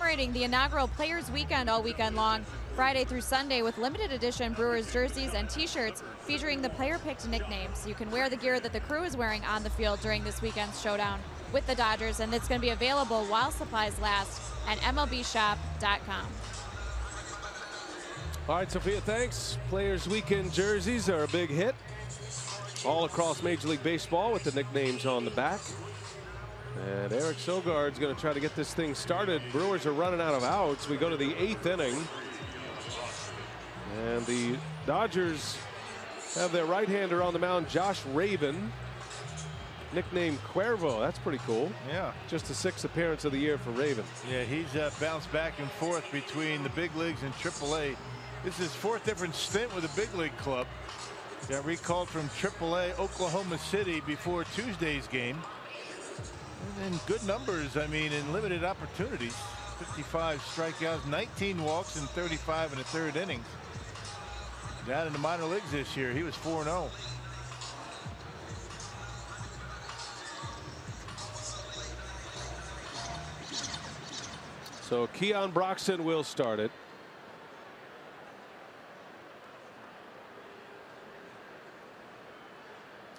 commemorating the inaugural Players Weekend all weekend long, Friday through Sunday, with limited edition Brewers jerseys and t-shirts featuring the player-picked nicknames. You can wear the gear that the crew is wearing on the field during this weekend's showdown with the Dodgers, and it's going to be available while supplies last at MLBshop.com. All right, Sophia, thanks. Players Weekend jerseys are a big hit all across Major League Baseball with the nicknames on the back. And Eric Sogard's going to try to get this thing started. Brewers are running out of outs. We go to the 8th inning. And the Dodgers have their right-hander on the mound, Josh Raven, nicknamed Cuervo. That's pretty cool. Yeah. Just the 6th appearance of the year for Raven. Yeah, he's bounced back and forth between the big leagues and AAA. This is his 4th different stint with a big league club. Got recalled from AAA Oklahoma City before Tuesday's game. And good numbers, I mean, in limited opportunities. 55 strikeouts, 19 walks, and 35 in the 3rd inning. Down in the minor leagues this year, he was 4-0. So Keon Broxton will start it.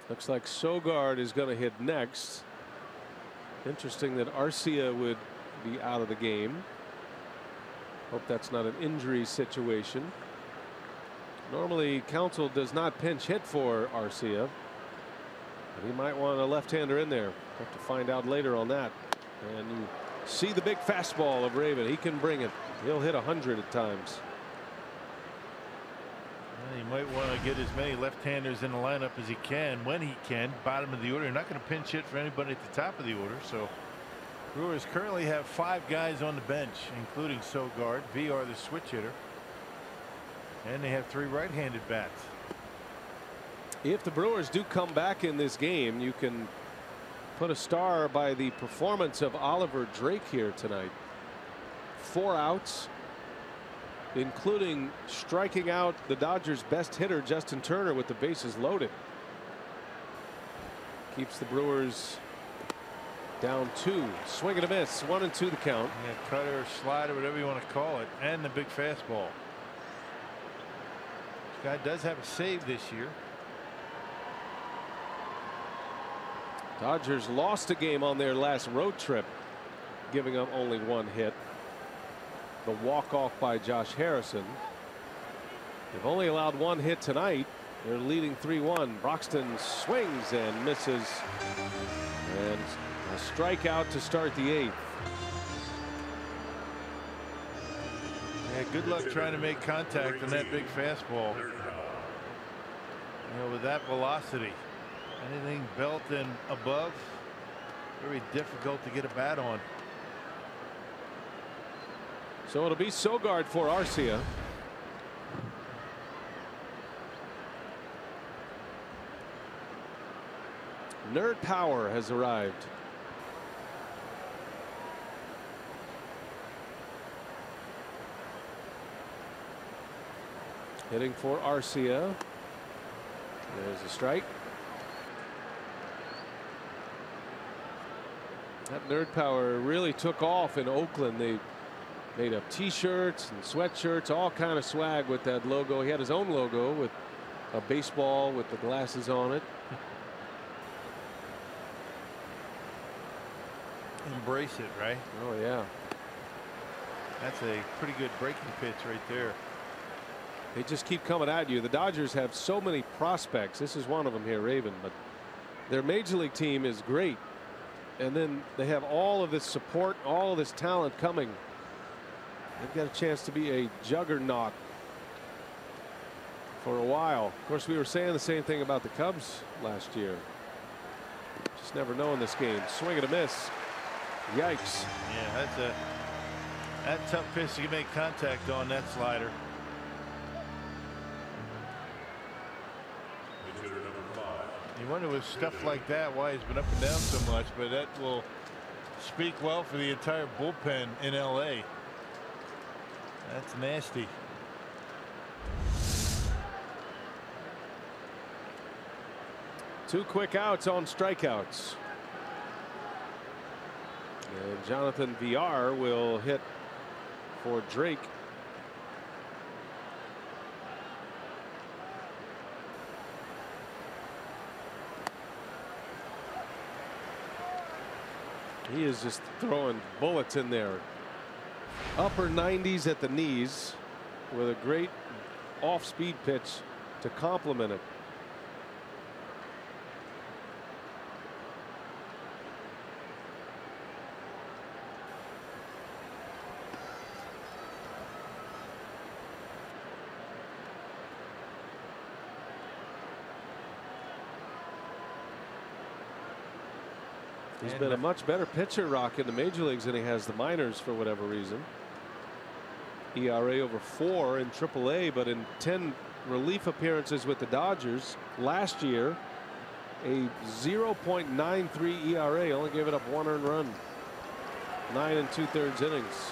Looks like Sogard is going to hit next. Interesting that Arcia would be out of the game. Hope that's not an injury situation. Normally, Counsell does not pinch hit for Arcia. But he might want a left-hander in there. Have to find out later on that. And you see the big fastball of Raven. He can bring it. He'll hit 100 at times. Well, you might want to get as many left-handers in the lineup as he can when he can. Bottom of the order. You're not going to pinch hit for anybody at the top of the order. So Brewers currently have 5 guys on the bench, including Sogard, VR the switch hitter. And they have 3 right-handed bats. If the Brewers do come back in this game, you can put a star by the performance of Oliver Drake here tonight. 4 outs, including striking out the Dodgers' best hitter, Justin Turner, with the bases loaded. Keeps the Brewers down 2. Swing and a miss. 1-2 the count. Yeah, cutter, slider, whatever you want to call it, and the big fastball. This guy does have a save this year. Dodgers lost a game on their last road trip, giving up only 1 hit. The walk-off by Josh Harrison. They've only allowed 1 hit tonight. They're leading 3-1. Broxton swings and misses. And a strikeout to start the 8th. Yeah, good luck trying to make contact on that big fastball. You know, with that velocity. Anything belt and above, very difficult to get a bat on. So it'll be Sogard for Arcia. Nerd Power has arrived. Hitting for Arcia. There's a strike. That Nerd Power really took off in Oakland. They made up t-shirts and sweatshirts, all kind of swag with that logo. He had his own logo with a baseball with the glasses on it. Embrace it, right? Oh yeah. That's a pretty good breaking pitch right there. They just keep coming at you. The Dodgers have so many prospects. This is one of them here, Raven, but their major league team is great. And then they have all of this support, all of this talent coming. They've got a chance to be a juggernaut for a while. Of course, we were saying the same thing about the Cubs last year. Just never know in this game. Swing and a miss. Yikes. Yeah, that's tough pitch to make contact on that slider. You wonder with stuff like that why he's been up and down so much, but that will speak well for the entire bullpen in LA. That's nasty. Two quick outs on strikeouts. And Jonathan VR will hit for Drake. He is just throwing bullets in there. Upper 90s at the knees with a great off-speed pitch to complement it. He's been a much better pitcher, Rock, in the major leagues than he has the minors for whatever reason. ERA over 4 in AAA, but in 10 relief appearances with the Dodgers last year, a 0.93 ERA, only gave it up 1 earned run. 9 2/3 innings.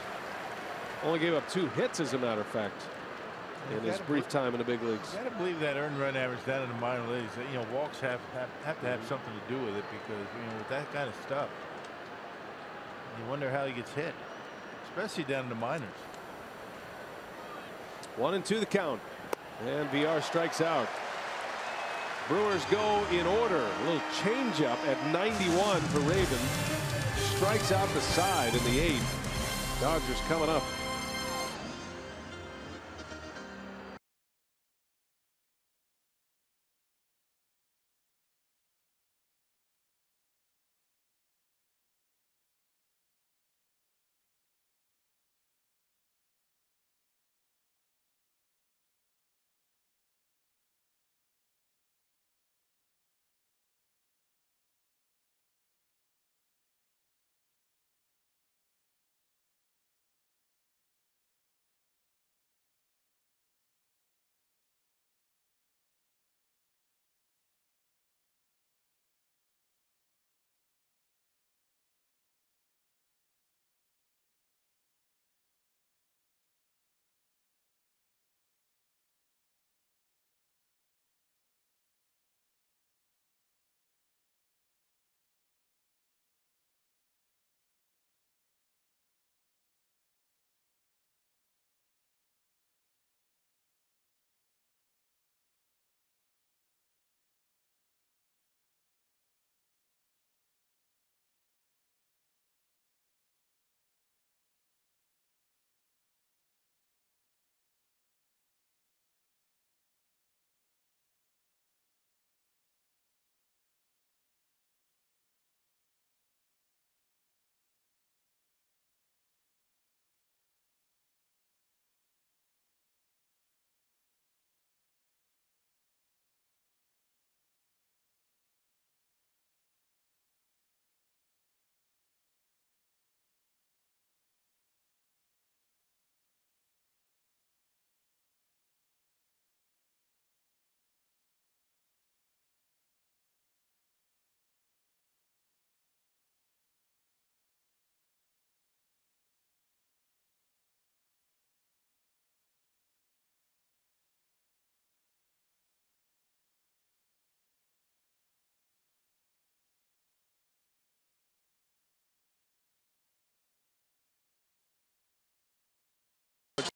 Only gave up 2 hits, as a matter of fact, in his brief time in the big leagues. You got to believe that earned run average down in the minor leagues. You know, walks have to have something to do with it, because with that kind of stuff, you wonder how he gets hit, especially down in the minors. 1-2 the count, and VR strikes out. Brewers go in order. A little changeup at 91 for Raven. Strikes out the side in the 8th. Dodgers coming up.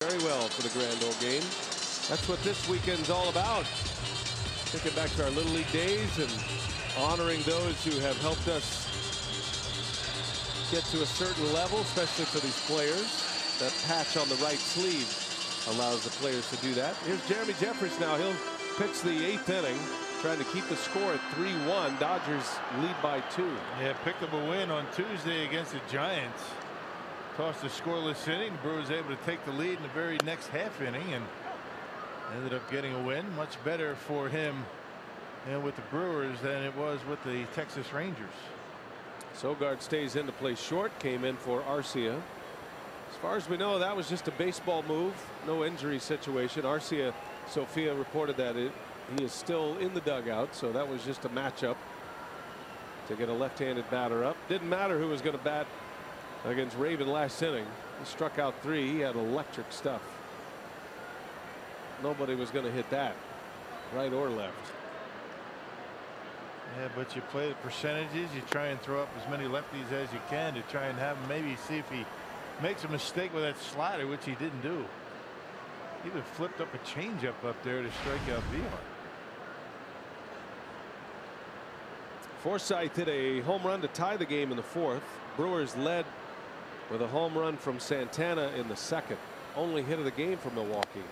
Very well for the Grand Ole game. That's what this weekend's all about. Thinking back to our Little League days and honoring those who have helped us get to a certain level, especially for these players. That patch on the right sleeve allows the players to do that. Here's Jeremy Jeffress now. He'll pitch the 8th inning, trying to keep the score at 3-1. Dodgers lead by 2. Yeah, picked up a win on Tuesday against the Giants. Tossed a scoreless inning. The Brewers able to take the lead in the very next half inning and ended up getting a win. Much better for him and with the Brewers than it was with the Texas Rangers. Sogard stays in to play short. Came in for Arcia. As far as we know, that was just a baseball move. No injury situation. Arcia, Sophia reported that he is still in the dugout, so that was just a matchup to get a left-handed batter up. Didn't matter who was going to bat against Raven last inning. He struck out 3. He had electric stuff. Nobody was going to hit that, right or left. Yeah, but you play the percentages. You try and throw up as many lefties as you can to try and have him maybe see if he makes a mistake with that slider, which he didn't do. He even flipped up a changeup up there to strike out Villar. Forsythe hit a home run to tie the game in the 4th. Brewers led with a home run from Santana in the 2nd. Only hit of the game for Milwaukee.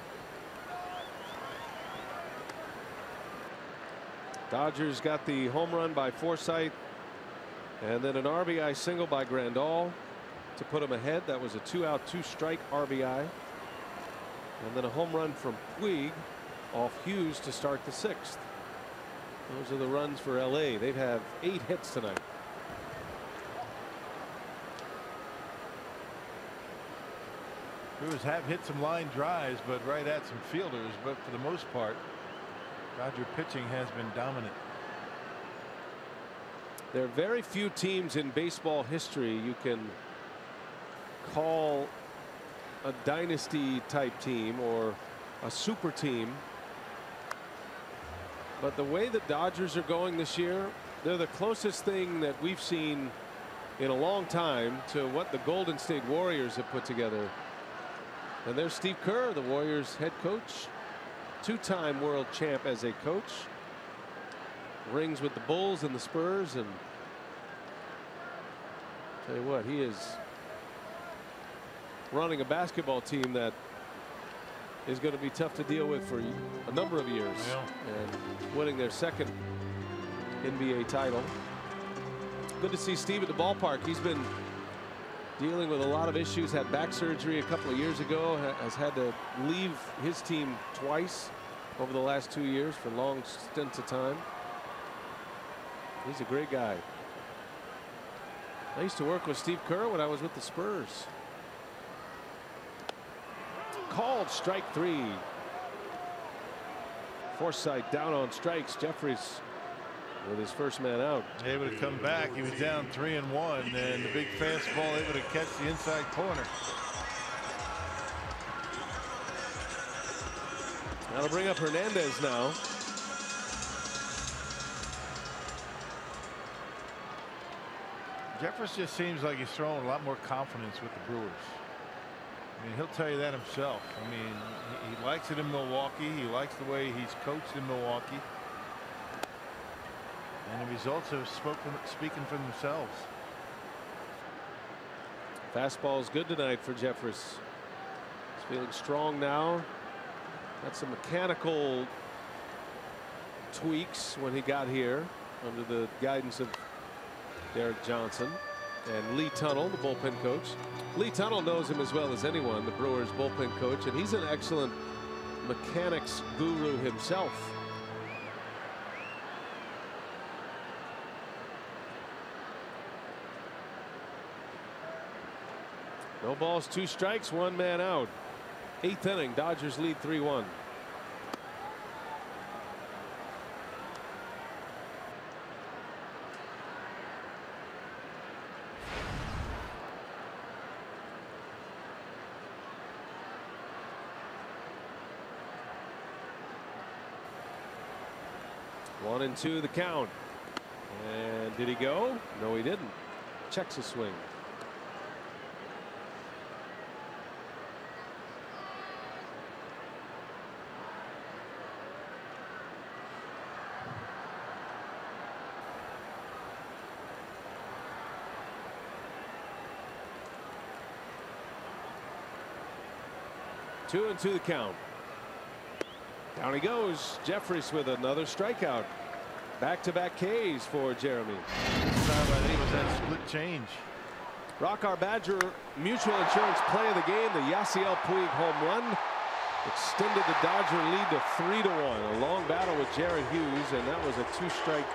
Dodgers got the home run by Forsythe, and then an RBI single by Grandal to put him ahead. That was a 2-out 2-strike RBI, and then a home run from Puig off Hughes to start the 6th. Those are the runs for LA. They've had 8 hits tonight. Brewers have hit some line drives, but right at some fielders. But for the most part, Dodger pitching has been dominant. There are very few teams in baseball history you can call a dynasty type team or a super team. But the way the Dodgers are going this year, they're the closest thing that we've seen in a long time to what the Golden State Warriors have put together. And there's Steve Kerr, the Warriors head coach, 2-time world champ as a coach, rings with the Bulls and the Spurs, and tell you what, he is running a basketball team that is going to be tough to deal with for a number of years. And winning their 2nd NBA title. Good to see Steve at the ballpark. He's been dealing with a lot of issues, had back surgery a couple of years ago, has had to leave his team twice over the last 2 years for long stints of time. He's a great guy. I used to work with Steve Kerr when I was with the Spurs. Called strike 3. Forsythe down on strikes. Jeffries with his first man out. Able to come back. He was down 3-1, and the big fastball able to catch the inside corner. That'll bring up Hernandez now. Jeffers just seems like he's throwing a lot more confidence with the Brewers. I mean, he'll tell you that himself. I mean, he likes it in Milwaukee. He likes the way he's coached in Milwaukee. And the results are speaking for themselves. Fastball is good tonight for Jeffers. He's feeling strong now. Got some mechanical tweaks when he got here under the guidance of Derek Johnson and Lee Tunnell, the bullpen coach. Lee Tunnell knows him as well as anyone, the Brewers bullpen coach, and he's an excellent mechanics guru himself. No balls, 2 strikes, 1 man out. 8th inning, Dodgers lead 3-1. One and 2 the count. And did he go? No, he didn't. Checks a swing. Two and 2 the count. Down he goes. Jeffries with another strikeout. Back-to-back Ks for Jeremy. This time I think it was that split change. Rock our Badger Mutual Insurance play of the game. The Yasiel Puig home run extended the Dodger lead to 3-1. A long battle with Jared Hughes, and that was a 2-strike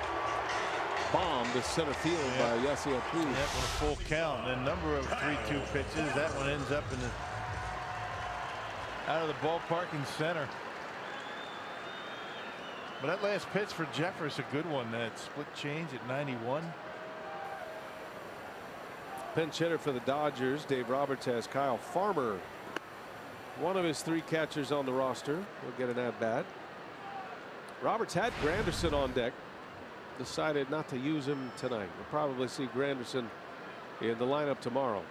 bomb to center field by Yasiel Puig. That one a full count. And a number of 3-2 pitches. That one ends up in the out of the ballpark in center. But that last pitch for Jeffers a good one. That split change at 91. Pinch hitter for the Dodgers, Dave Roberts, has Kyle Farmer, one of his 3 catchers on the roster. Will get an at bat. Roberts had Granderson on deck. Decided not to use him tonight. We'll probably see Granderson in the lineup tomorrow.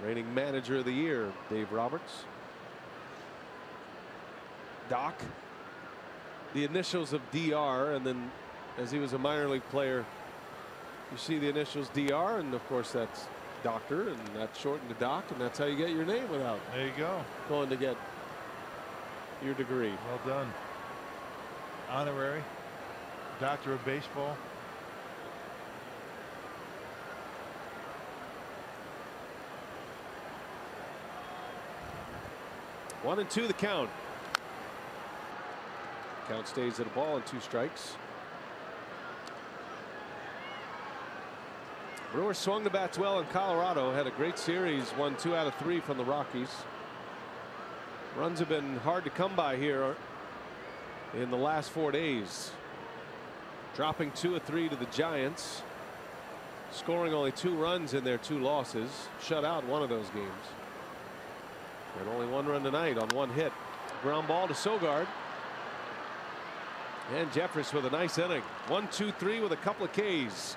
Reigning manager of the year, Dave Roberts. Doc, the initials of DR, and then as he was a minor league player, you see the initials DR, and of course that's doctor, and that's shortened to Doc, and that's how you get your name without There you go. going to get your degree. Well done. Honorary doctor of baseball. One and two the count. Count stays at a ball and 2 strikes. Brewers swung the bats well in Colorado, had a great series, won 2 out of 3 from the Rockies. Runs have been hard to come by here in the last 4 days. Dropping 2 of 3 to the Giants. Scoring only 2 runs in their 2 losses. Shut out one of those games. And only 1 run tonight on 1 hit. Ground ball to Sogard. And Jeffress with a nice inning. 1, 2, 3 with a couple of Ks.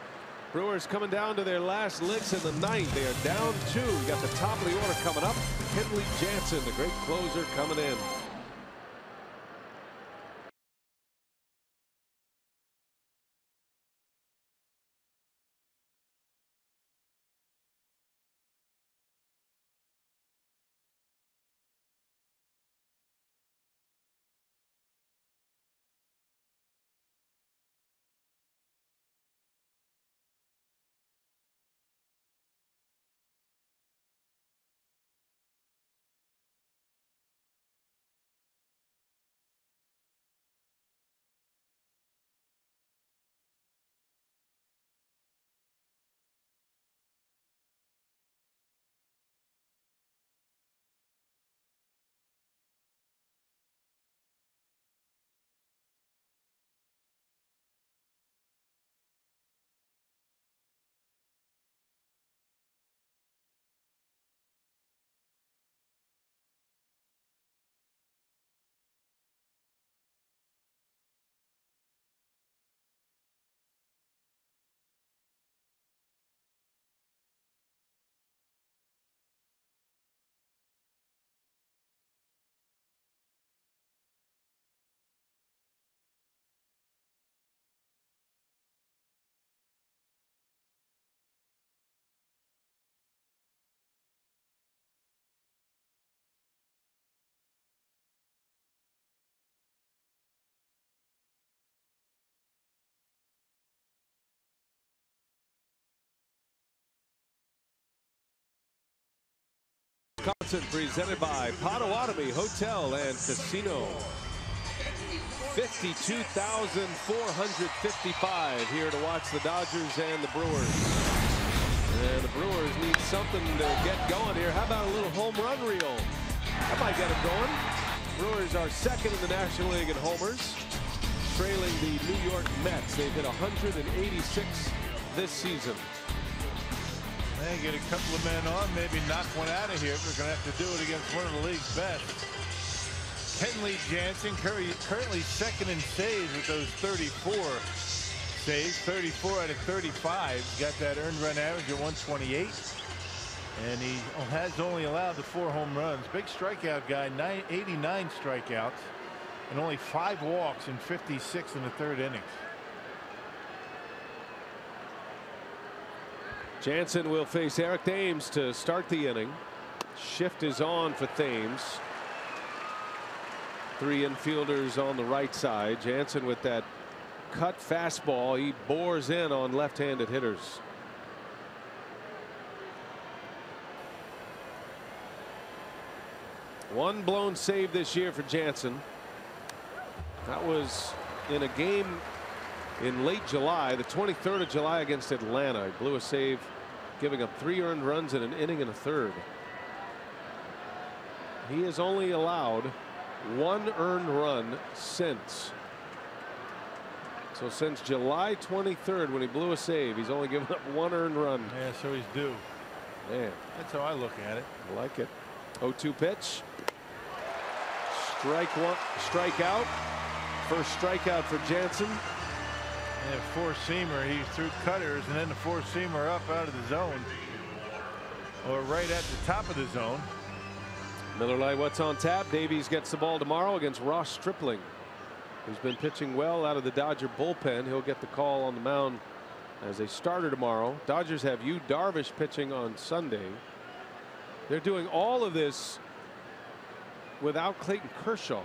Brewers coming down to their last licks in the 9th. They are down 2. We got the top of the order coming up. Kenley Jansen, the great closer, coming in. Wisconsin, presented by Potawatomi Hotel and Casino. 52,455 here to watch the Dodgers and the Brewers. And the Brewers need something to get going here. How about a little home run reel? That might get them going. Brewers are second in the National League in homers, trailing the New York Mets. They've hit 186 this season. They get a couple of men on, maybe knock one out of here. We're going to have to do it against one of the league's best. Kenley Jansen currently second in saves with those 34 saves, 34 out of 35. Got that earned run average at 128. And he has only allowed the 4 home runs. Big strikeout guy, 89 strikeouts, and only 5 walks in 56 in the 3rd innings. Jansen will face Eric Thames to start the inning. Shift is on for Thames. 3 infielders on the right side. Jansen with that cut fastball. He bores in on left-handed hitters. One blown save this year for Jansen. That was in a game in late July, the 23rd of July against Atlanta. He blew a save, giving up 3 earned runs in an inning and a third. He has only allowed 1 earned run since. So since July 23rd, when he blew a save, he's only given up 1 earned run. Yeah, so he's due. Man, that's how I look at it. I like it. 0-2 pitch. Strike one, strike out. First strikeout for Jansen. And 4-seamer, he threw cutters and then the 4-seamer up out of the zone. or right at the top of the zone. Miller Lite, what's on tap? Davies gets the ball tomorrow against Ross Stripling, who's been pitching well out of the Dodger bullpen. He'll get the call on the mound as a starter tomorrow. Dodgers have Yu Darvish pitching on Sunday. They're doing all of this without Clayton Kershaw.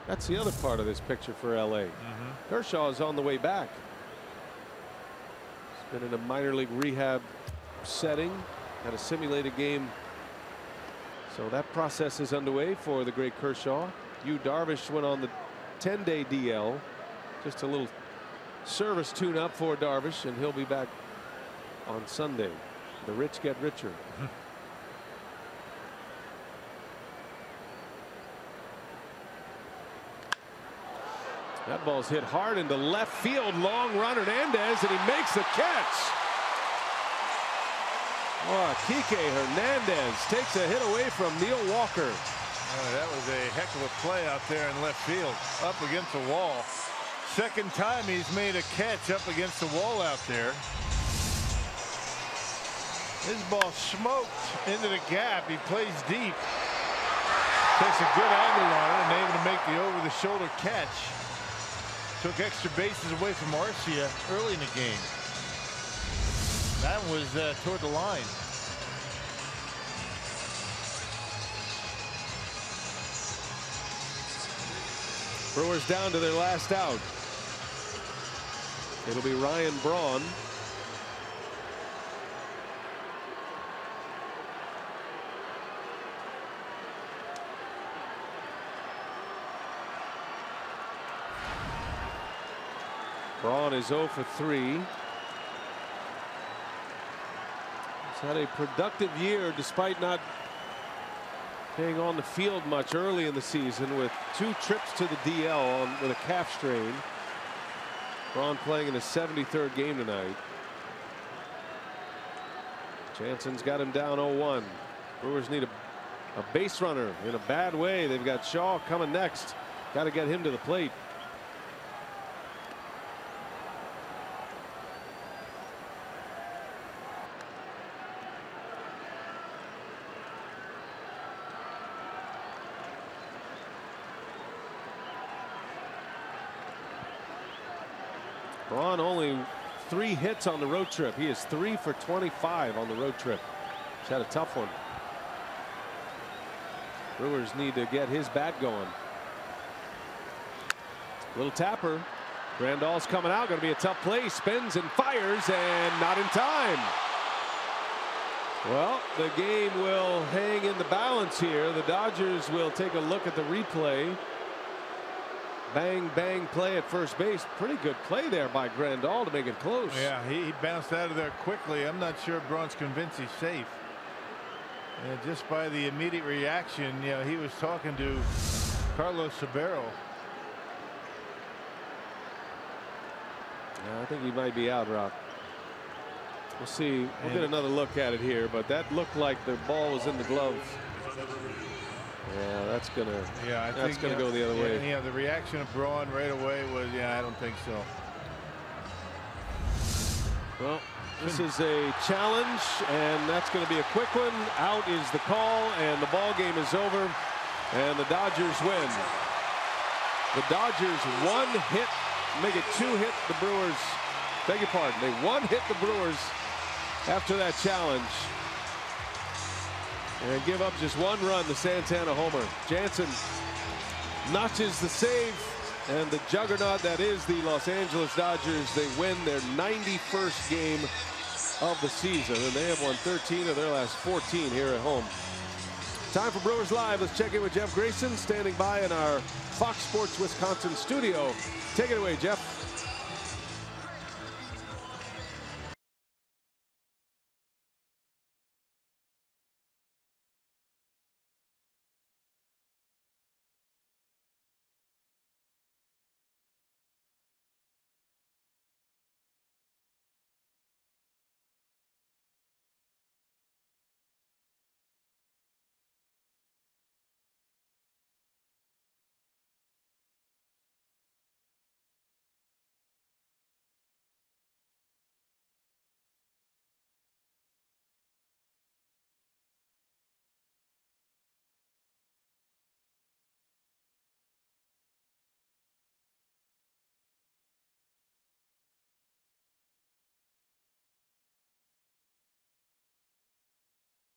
That's the other part of this picture for LA. Kershaw is on the way back. He's been in a minor league rehab setting, had a simulated game. So that process is underway for the great Kershaw. Yu Darvish went on the 10-day DL. Just a little service tune-up for Darvish, and he'll be back on Sunday. The rich get richer. That ball's hit hard into left field. Long run, Hernandez, and he makes the catch. Oh, Kike Hernandez takes a hit away from Neil Walker. That was a heck of a play out there in left field, up against the wall. Second time he's made a catch up against the wall out there. This ball smoked into the gap. He plays deep. Takes a good angle on it and able to make the over-the-shoulder catch. Took extra bases away from Arcia early in the game. That was toward the line. Brewers down to their last out. It'll be Ryan Braun. Braun is 0 for 3. He's had a productive year despite not being on the field much early in the season, with 2 trips to the DL with a calf strain. Braun playing in his 73rd game tonight. Jansen's got him down 0-1. Brewers need a base runner in a bad way. They've got Shaw coming next. Got to get him to the plate. Braun only 3 hits on the road trip. He is 3 for 25 on the road trip. He's had a tough one. Brewers need to get his bat going. Little tapper. Grandal's coming out. Going to be a tough play. Spins and fires, and not in time. Well, the game will hang in the balance here. The Dodgers will take a look at the replay. Bang, bang play at first base. Pretty good play there by Grandal to make it close. Yeah, he bounced out of there quickly. I'm not sure Braun's convinced he's safe. And just by the immediate reaction, you know, he was talking to Carlos Sabero. I think he might be out, Rob. We'll see. We'll get another look at it here, but that looked like the ball was in the glove. Yeah, that's gonna. Yeah, that's gonna go the other way. Yeah, the reaction of Braun right away was, yeah, I don't think so. Well, this is a challenge, and that's going to be a quick one. Out is the call, and the ball game is over, and the Dodgers win. The Dodgers 1 hit, make it 2 hit the Brewers. Beg your pardon. They 1 hit the Brewers after that challenge. And give up just 1 run, the Santana homer. Jansen notches the save, and the juggernaut that is the Los Angeles Dodgers, they win their 91st game of the season, and they have won 13 of their last 14 here at home. Time for Brewers Live. Let's check in with Jeff Grayson, standing by in our Fox Sports Wisconsin studio. Take it away, Jeff.